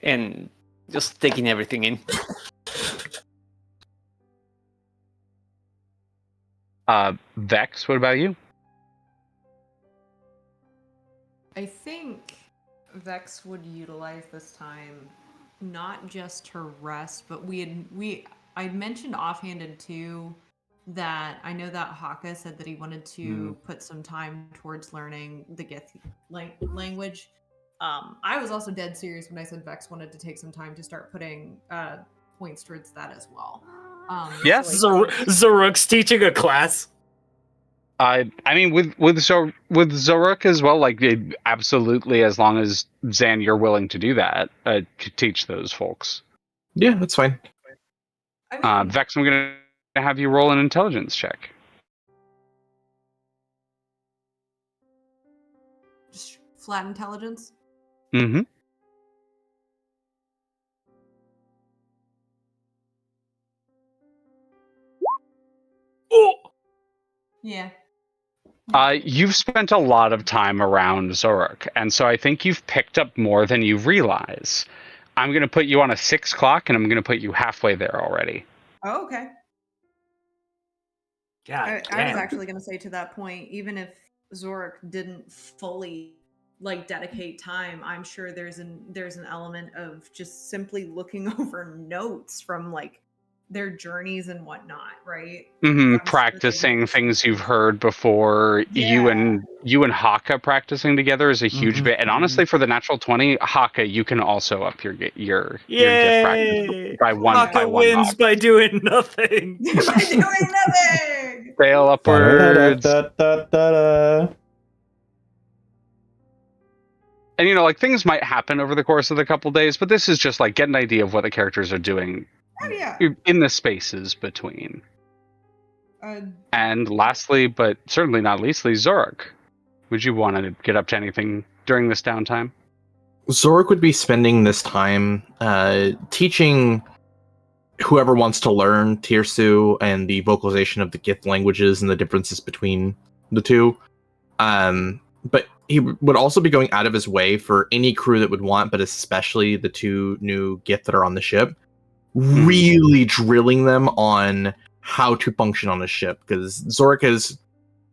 S3: and just taking everything in.
S2: Vex, what about you?
S1: I think Vex would utilize this time not just to rest, but I mentioned offhanded too that I know that Hakka said that he wanted to put some time towards learning the Gith language. I was also dead serious when I said Vex wanted to take some time to start putting points towards that as well.
S2: Yes.
S1: So
S4: Xoruk's teaching a class.
S2: I mean, with Xoruk as well, like, absolutely, as long as Zan, you're willing to do that, to teach those folks.
S6: Yeah, that's fine.
S1: I mean,
S2: Vex, I'm gonna have you roll an intelligence check.
S1: just flat intelligence.
S2: Mm-hmm.
S4: Oh!
S1: Yeah.
S2: You've spent a lot of time around Xoruk, and so I think you've picked up more than you realize. I'm going to put you on a 6 clock, and I'm going to put you halfway there already.
S1: Oh, okay.
S4: God
S1: I was
S4: damn.
S1: actually going to say to that point, even if Xoruk didn't fully dedicate time, I'm sure there's an element of just simply looking over notes from their journeys and whatnot, right?
S2: Mm-hmm.
S1: I'm sure
S2: Practicing
S1: they-
S2: things you've heard before.
S1: Yeah.
S2: You and Hakka practicing together is a huge
S4: Mhm,
S2: bit. And honestly, for the natural 20, Hakka, you can also up your gift practice
S4: Yay!
S2: by one
S4: Hakka
S2: by
S4: wins
S2: knock.
S4: by doing nothing.
S1: By doing nothing.
S2: Sail upwards.
S5: Da-da-da-da-da-da.
S2: And things might happen over the course of the couple days, but this is just like get an idea of what the characters are doing
S1: Oh yeah.
S2: in the spaces between.
S1: Uh,
S2: And lastly, but certainly not leastly, Xoruk. Would you want to get up to anything during this downtime?
S6: Xoruk would be spending this time teaching whoever wants to learn Tirsu and the vocalization of the Gith languages and the differences between the two. But he would also be going out of his way for any crew that would want, but especially the two new Gith that are on the ship, really drilling them on how to function on a ship, because Xoruk is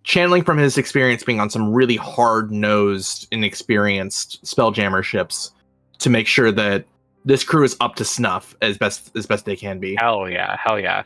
S6: channeling from his experience being on some really hard-nosed, inexperienced spelljammer ships to make sure that this crew is up to snuff as best they can be.
S2: Hell yeah.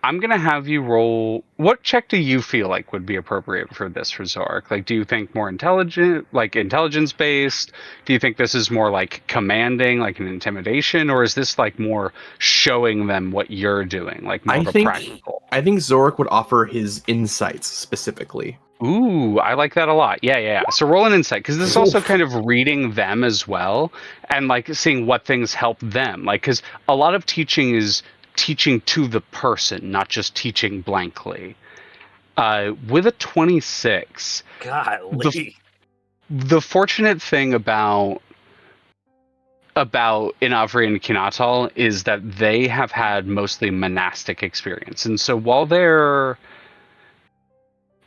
S2: I'm gonna have you roll. What check do you feel like would be appropriate for this for Xoruk? Like, do you think more intelligence based? Do you think this is more like commanding, like an intimidation, or is this like more showing them what you're doing, like more of a practical?
S6: I think Xoruk would offer his insights specifically.
S2: Ooh, I like that a lot. Yeah. So roll an insight, because this is also kind of reading them as well, and like seeing what things help them. Like, because a lot of teaching is teaching to the person, not just teaching blankly. With a 26,
S4: Golly.
S2: the fortunate thing about about Inavri and Kinatal is that they have had mostly monastic experience. And so while their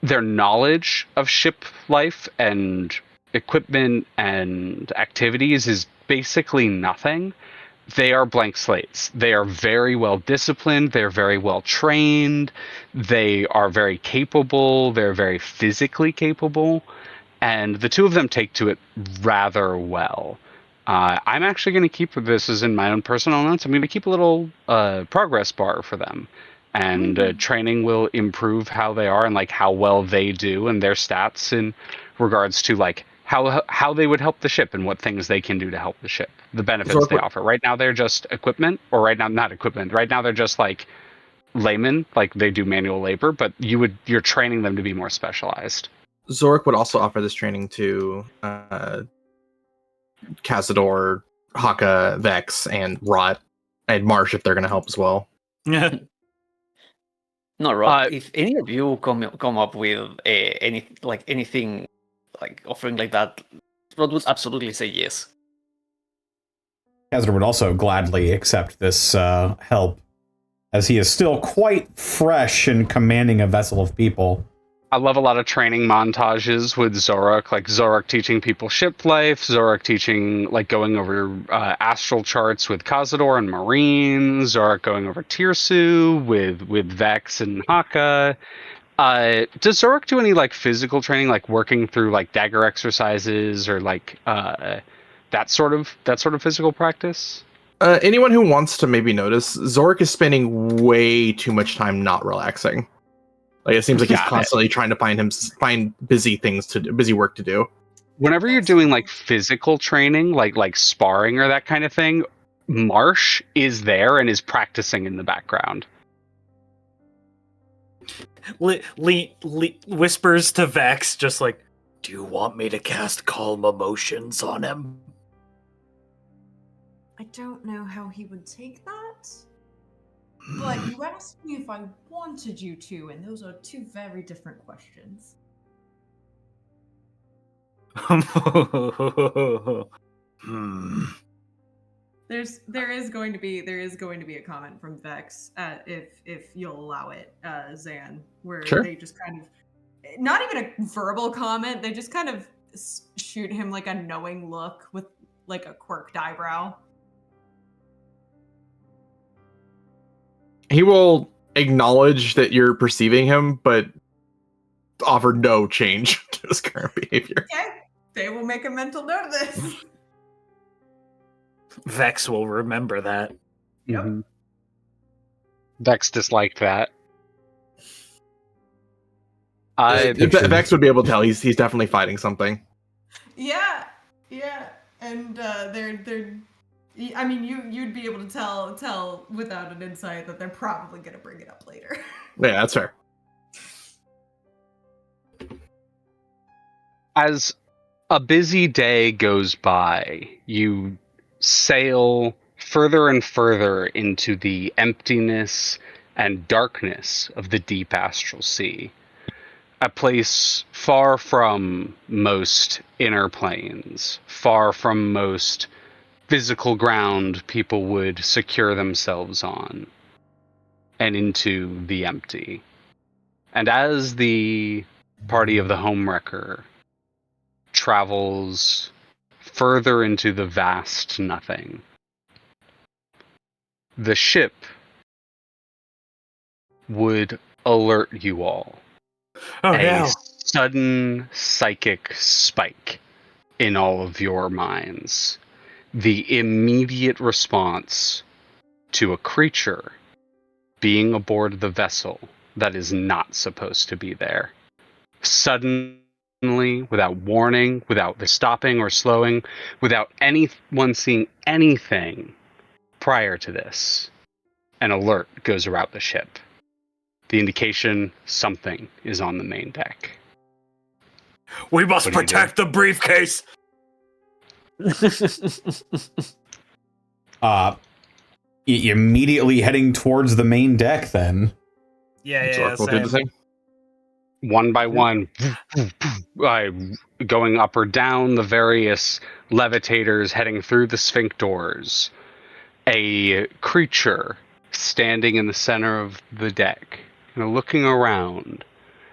S2: knowledge of ship life and equipment and activities is basically nothing, they are blank slates. They are very well disciplined. They're very well trained. They are very capable. They're very physically capable. And the two of them take to it rather well. I'm actually going to keep this as in my own personal notes. I'm going to keep a little progress bar for them. And training will improve how they are and like how well they do and their stats in regards to like how they would help the ship and what things they can do to help the ship. The benefits they offer. Right now they're just equipment, or right now not equipment. Right now they're just like laymen, like they do manual labor, but you're training them to be more specialized.
S6: Xoruk would also offer this training to Kazador, Hakka, Vex, and Rot, and Marsh if they're going to help as well.
S4: Yeah.
S3: No, Rob. If any of you come up with anything like offering like that, Rod would absolutely say yes.
S5: Kazador would also gladly accept this help, as he is still quite fresh and commanding a vessel of people.
S2: I love a lot of training montages with Xoruk, like Xoruk teaching people ship life, Xoruk teaching, like going over astral charts with Kazador and Marines, Xoruk going over Tirsu with Vex and Hakka. Does Xoruk do any like physical training, like working through like dagger exercises or like that sort of physical practice?
S6: Anyone who wants to maybe notice, Xoruk is spending way too much time not relaxing. Like it seems like he's constantly trying to find busy work to do.
S2: Whenever you're doing like physical training, like sparring or that kind of thing, Marsh is there and is practicing in the background.
S4: Whispers to Vex, just like, "Do you want me to cast Calm Emotions on him?"
S1: I don't know how he would take that. But you asked me if I wanted you to, and those are two very different questions. There is going to be a comment from Vex, if you'll allow it, Zan, where they just kind of, not even a verbal comment, they just kind of shoot him like a knowing look with like a quirked eyebrow.
S6: He will acknowledge that you're perceiving him, but offer no change to his current behavior.
S1: Okay, they will make a mental note of this.
S4: Vex will remember that.
S1: Yep.
S2: Mm-hmm. Vex disliked that.
S6: Vex would be able to tell he's definitely fighting something.
S1: Yeah, and they're. I mean, you'd be able to tell without an insight that they're probably going to bring it up later.
S6: Yeah, that's fair.
S2: As a busy day goes by, you sail further and further into the emptiness and darkness of the deep astral sea. A place far from most inner planes, far from most physical ground people would secure themselves on, and into the empty. And as the party of the Homewrecker travels further into the vast nothing, the ship would alert you all. A sudden psychic spike in all of your minds. The immediate response to a creature being aboard the vessel that is not supposed to be there. Suddenly, without warning, without the stopping or slowing, without anyone seeing anything prior to this, an alert goes around the ship. The indication something is on the main deck.
S4: We must protect the briefcase!
S5: Immediately heading towards the main deck then.
S4: Yeah,
S6: We'll do the same.
S2: one by one, going up or down the various levitators heading through the sphinctors. A creature standing in the center of the deck, looking around,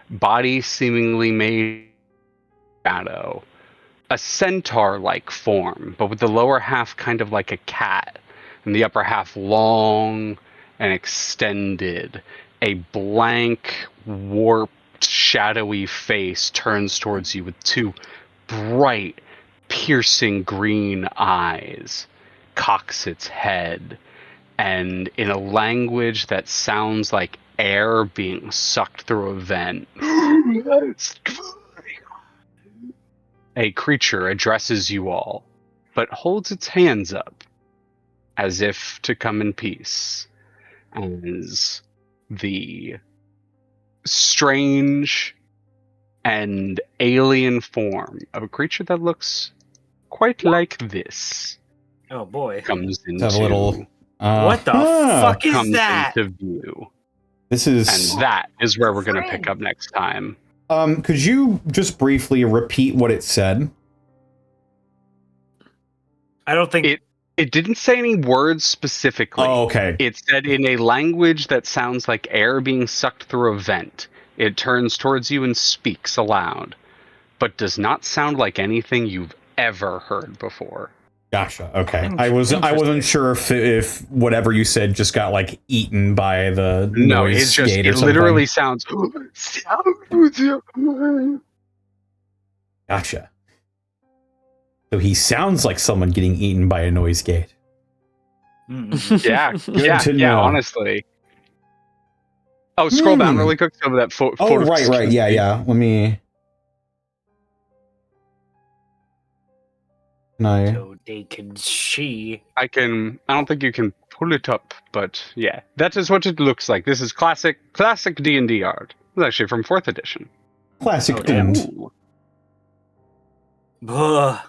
S2: body seemingly made of shadow. A centaur-like form, but with the lower half kind of like a cat, and the upper half long and extended. A blank, warped, shadowy face turns towards you with two bright, piercing green eyes, cocks its head, and in a language that sounds like air being sucked through a vent, a creature addresses you all, but holds its hands up as if to come in peace, as the strange and alien form of a creature that looks quite like this
S4: Oh boy.
S2: comes into
S5: Have a little.
S4: What the fuck is
S2: comes
S4: that?
S2: into view.
S5: This is.
S2: And that is where we're going to
S1: Friend.
S2: pick up next time.
S5: Could you just briefly repeat what it said?
S4: I don't think
S2: It didn't say any words specifically.
S5: Oh, okay.
S2: It said in a language that sounds like air being sucked through a vent. It turns towards you and speaks aloud, but does not sound like anything you've ever heard before.
S5: Gotcha. Okay. I wasn't sure if whatever you said just got like eaten by the
S2: No,
S5: noise
S2: it
S5: gate or something.
S2: literally sounds.
S5: Gotcha. So he sounds like someone getting eaten by a noise gate.
S2: Yeah,
S5: to know.
S2: honestly. Oh, scroll down really quick so that
S5: Oh,
S2: photo.
S5: right. Yeah. Let me. Can I?
S4: so they can see.
S2: I don't think you can pull it up, but yeah, that is what it looks like. This is classic D&D art. It's actually from 4th edition.
S5: Classic
S4: Oh, damn.
S5: themed.
S2: Ooh.
S4: Ugh.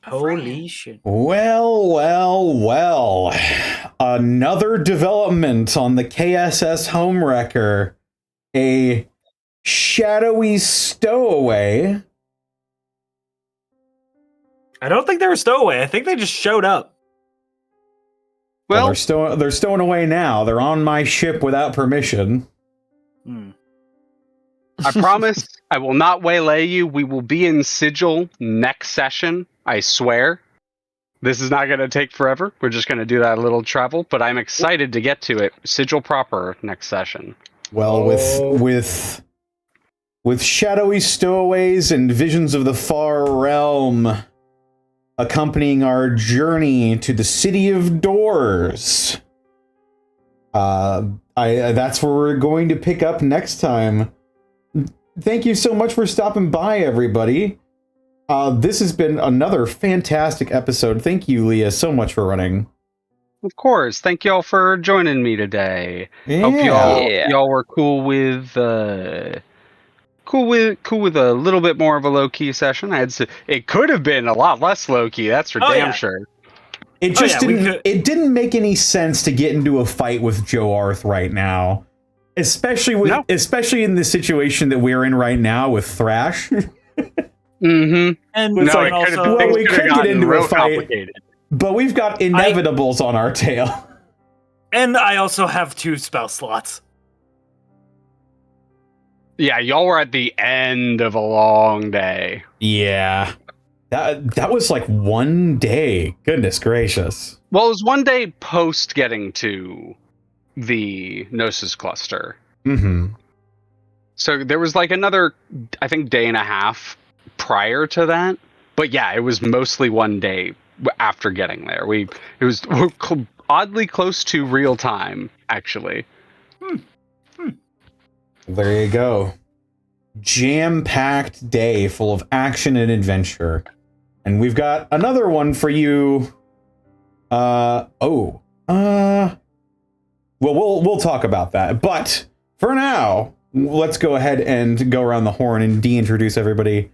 S4: Holy shit.
S5: Well. Another development on the KSS Homewrecker. A shadowy stowaway.
S4: I don't think they were stowaway. I think they just showed up.
S2: Well,
S5: they're stowing away now. They're on my ship without permission.
S2: I promise I will not waylay you. We will be in Sigil next session. I swear. This is not going to take forever. We're just going to do that little travel, but I'm excited to get to it. Sigil proper next session.
S5: Well, with shadowy stowaways and visions of the far realm accompanying our journey to the City of Doors. That's where we're going to pick up next time. Thank you so much for stopping by, everybody. This has been another fantastic episode. Thank you, Leah, so much for running.
S2: Of course. Thank y'all for joining me today.
S5: Yeah.
S2: Hope y'all were cool with a little bit more of a low key session. It could have been a lot less low key. That's for damn sure.
S5: It just didn't make any sense to get into a fight with Joe Arth right now, especially in the situation that we're in right now with Thrash.
S4: And
S5: we could get into a fight, but we've got inevitables on our tail.
S4: And I also have 2 spell slots.
S2: Yeah, y'all were at the end of a long day.
S5: Yeah. That was like one day. Goodness gracious.
S2: Well, it was one day post getting to the Gnosis cluster.
S5: Mm-hmm.
S2: So there was like another, I think, day and a half prior to that. But yeah, it was mostly one day after getting there. We're oddly close to real time, actually.
S5: There you go. Jam-packed day full of action and adventure. And we've got another one for you. Well, we'll talk about that. But for now, let's go ahead and go around the horn and de-introduce everybody.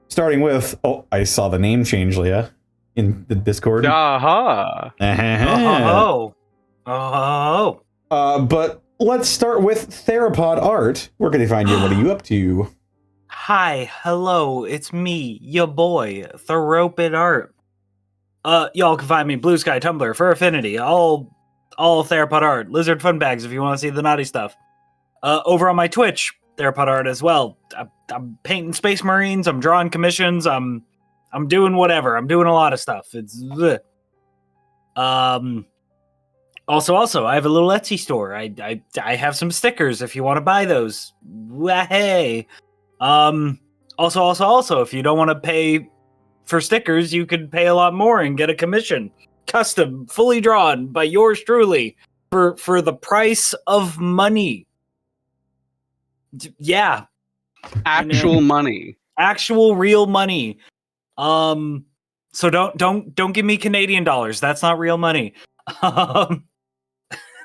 S5: Starting with, I saw the name change, Leah, in the Discord.
S2: Aha!
S4: Oh.
S5: But let's start with TheropodArt. Where can they find you? What are you up to?
S4: Hi, hello, it's me, your boy, TheropodArt. Y'all can find me Blue Sky, Tumblr, for Affinity, all TheropodArt, Lizard Fun Bags if you want to see the naughty stuff. Over on my Twitch, TheropodArt as well. I'm painting Space Marines, I'm drawing commissions, I'm doing whatever. I'm doing a lot of stuff. It's Also, I have a little Etsy store. I have some stickers if you want to buy those. Hey. Also, if you don't want to pay for stickers, you could pay a lot more and get a commission, custom, fully drawn by yours truly, for the price of money. Yeah,
S2: Actual money.
S4: actual real money. So don't give me Canadian dollars. That's not real money.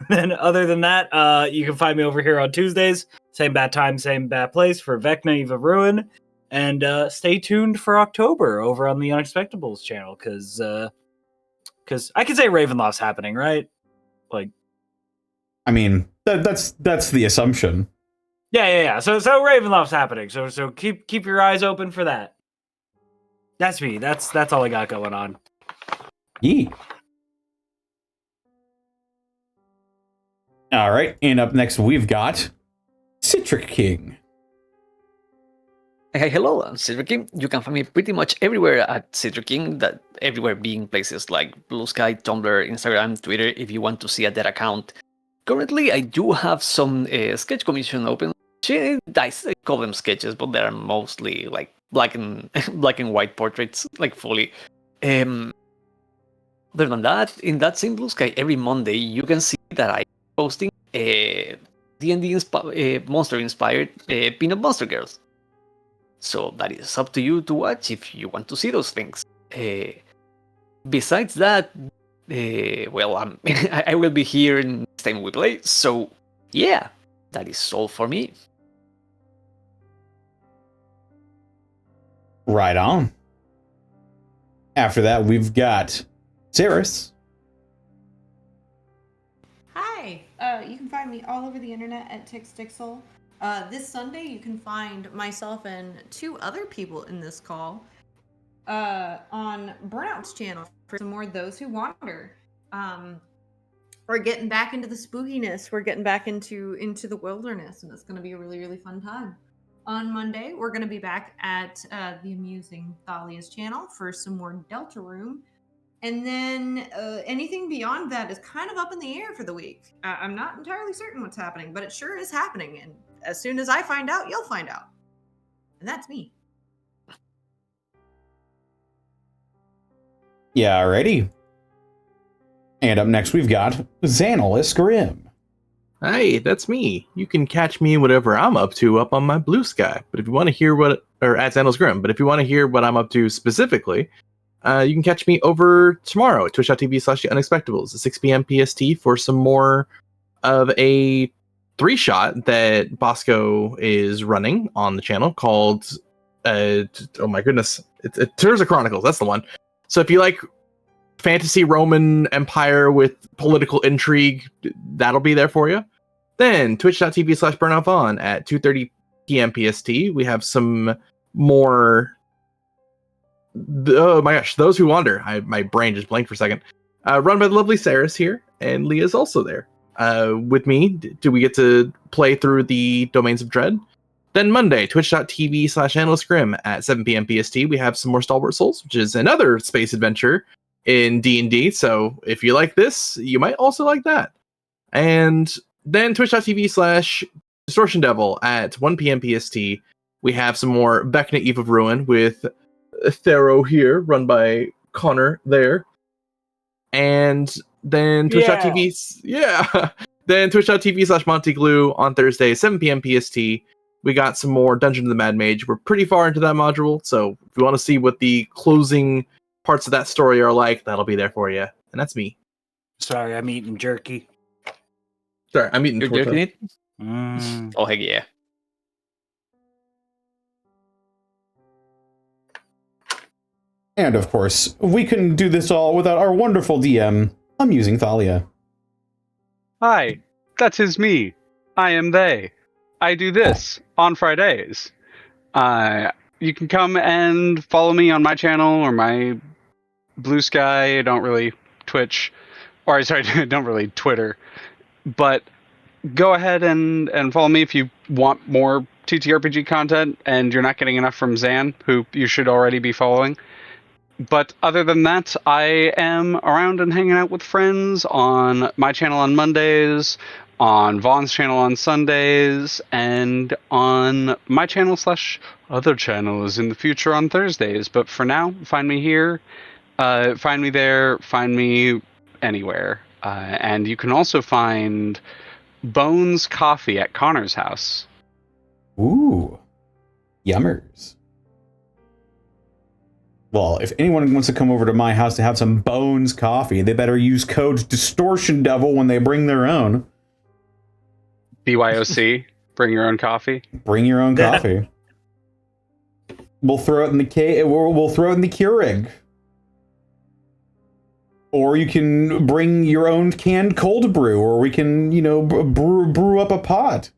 S4: Then other than that, you can find me over here on Tuesdays, same bad time, same bad place for Vecna Eve of Ruin, and stay tuned for October over on the Unexpectables channel, because I can say Ravenloft's happening, right? Like,
S5: I mean, that's the assumption.
S4: yeah. So Ravenloft's happening. So keep your eyes open for that. That's me. That's all I got going on.
S5: Yee. All right, and up next we've got Citric King.
S3: Hey, hello, I'm Citric King. You can find me pretty much everywhere at Citric King, that everywhere being places like Blue Sky, Tumblr, Instagram, Twitter, if you want to see a dead account. Currently, I do have some sketch commission open. I call them sketches, but they're mostly like black and white portraits, like fully. Other than that, in that same Blue Sky, every Monday you can see that I'm posting D&D monster-inspired Peanut Monster Girls. So that is up to you to watch if you want to see those things. Besides that, I will be here next time we play. So yeah, that is all for me.
S5: Right on. After that, we've got Ceres.
S1: Hi, you can find me all over the internet at Tixdixl. This Sunday, you can find myself and two other people in this call on Burnout's channel for some more Those Who Wander. We're getting back into the spookiness. We're getting back into the wilderness, and it's going to be a really, really fun time. On Monday, we're going to be back at the amusing Thalia's channel for some more Deltarune. And then anything beyond that is kind of up in the air for the week. I'm not entirely certain what's happening, but it sure is happening. And as soon as I find out, you'll find out. And that's me.
S5: Yeah, alrighty. And up next, we've got XanillisGrimm.
S6: Hey, that's me. You can catch me whatever I'm up to up on my Blue Sky. But if you want to hear at XanillisGrimm, but if you want to hear what I'm up to specifically, you can catch me over tomorrow at twitch.tv/unexpectables at 6 p.m. PST for some more of a 3-shot that Bosco is running on the channel called, oh my goodness, it's Tours of Chronicles. That's the one. So if you like fantasy Roman Empire with political intrigue, that'll be there for you. Then twitch.tv/burnoutvon at 2:30 p.m. PST. We have some more. Oh my gosh, Those Who Wander. My brain just blanked for a second. Run by the lovely Ceres here, and Leah's also there. With me, do we get to play through the Domains of Dread? Then Monday, twitch.tv/AnillisGrimm at 7 p.m. PST. We have some more Stalwart Souls, which is another space adventure in D&D. So if you like this, you might also like that. And then twitch.tv/DistortionDevil at 1 p.m. PST. We have some more Vecna Eve of Ruin with Thero here, run by Connor there. And then twitch.tv, then twitch.tv/MontyGlue on Thursday, 7 p.m. PST. We got some more Dungeon of the Mad Mage. We're pretty far into that module, so if you want to see what the closing parts of that story are like, that'll be there for you. And that's me.
S4: Sorry, I'm eating jerky.
S6: Sorry, I'm eating
S3: You're
S6: torta.
S3: jerking it?
S4: Mm.
S3: Oh, heck yeah.
S5: And of course, we couldn't do this all without our wonderful DM, Amusing Thalia.
S2: Hi, that is me. I am they. I do this on Fridays. You can come and follow me on my channel or my Blue Sky. I don't really Twitch, or sorry, I don't really Twitter. But go ahead and follow me if you want more TTRPG content and you're not getting enough from Zan, who you should already be following. But other than that, I am around and hanging out with friends on my channel on Mondays, on Vaughn's channel on Sundays, and on my channel / other channels in the future on Thursdays. But for now, find me here, find me there, find me anywhere. And you can also find Bones Coffee at Connor's house.
S5: Ooh. Yummers. Well, if anyone wants to come over to my house to have some Bones Coffee, they better use code DistortionDevil when they bring their own.
S2: BYOC, bring your own coffee.
S5: Bring your own coffee. We'll throw it in the we'll throw it in the Keurig. Or you can bring your own canned cold brew, or we can, you know, brew up a pot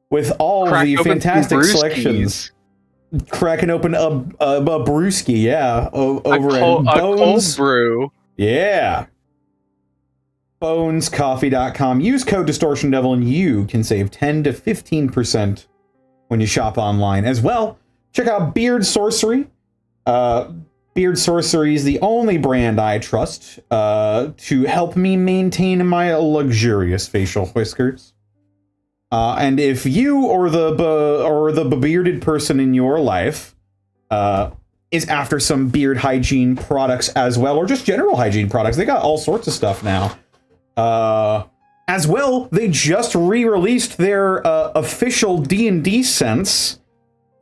S5: with all the fantastic selections. Cracking open a brewski, yeah, over at Bones.
S2: A cold brew.
S5: Yeah. BonesCoffee.com. Use code DistortionDevil and you can save 10 to 15% when you shop online. As well, check out Beard Sorcery. Beard Sorcery is the only brand I trust to help me maintain my luxurious facial whiskers. And if you or the bearded person in your life is after some beard hygiene products as well, or just general hygiene products, they got all sorts of stuff now. As well, they just re-released their official D&D scents.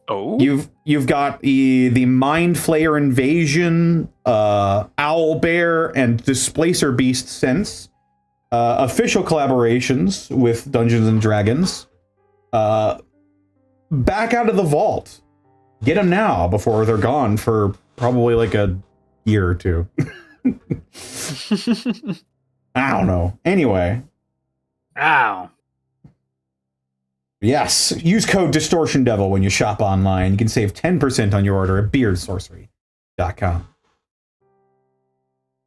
S3: Oh,
S5: you've got the Mind Flayer Invasion, Owl Bear, and Displacer Beast scents. Official collaborations with Dungeons and Dragons. Back out of the vault. Get them now before they're gone for probably like a year or two. I don't know. Anyway.
S4: Ow.
S5: Yes, use code DistortionDevil when you shop online. You can save 10% on your order at beardsorcery.com.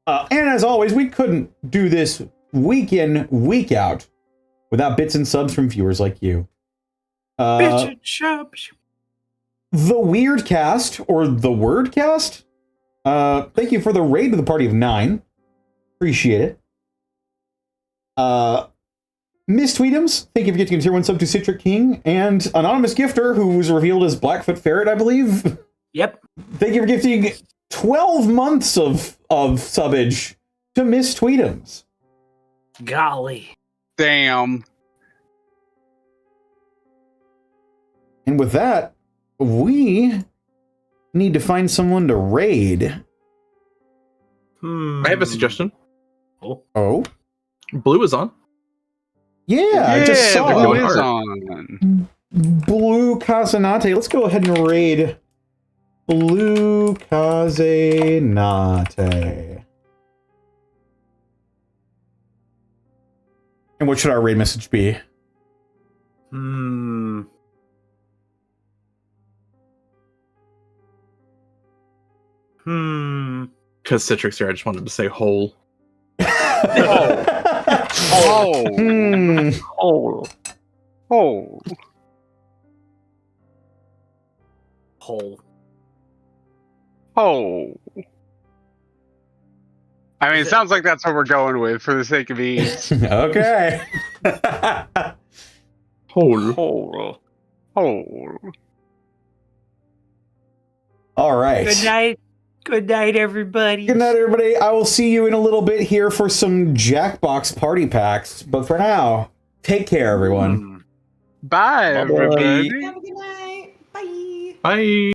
S5: And as always, we couldn't do this week in, week out without bits and subs from viewers like you.
S4: Bits and subs.
S5: The Weirdcast, or the Wordcast, thank you for the raid to the party of 9. Appreciate it. Miss Tweetums, thank you for getting a tier 1 sub to Citric King, and Anonymous Gifter, who was revealed as Blackfoot Ferret, I believe.
S4: Yep.
S5: Thank you for gifting 12 months of subbage to Miss Tweetums.
S4: Golly.
S2: Damn.
S5: And with that, we need to find someone to raid.
S6: I have a suggestion.
S5: Oh?
S6: Blue is on.
S5: Yeah, I just saw
S2: Blue
S5: it.
S2: is on.
S5: Blue Kazanate. Let's go ahead and raid Blue Kazanate. And what should our raid message be?
S6: Because Citrix here, I just wanted to say whole.
S2: Oh.
S3: oh,
S2: Oh.
S4: Hole.
S2: Oh. I mean, it sounds like that's what we're going with for the sake of ease.
S5: Okay.
S6: Whole.
S2: Hole. Hole.
S5: All right.
S4: Good night. Good night, everybody.
S5: Good night, everybody. I will see you in a little bit here for some Jackbox party packs. But for now, take care, everyone.
S2: Bye, everybody.
S1: Have a good night. Bye.
S6: Bye.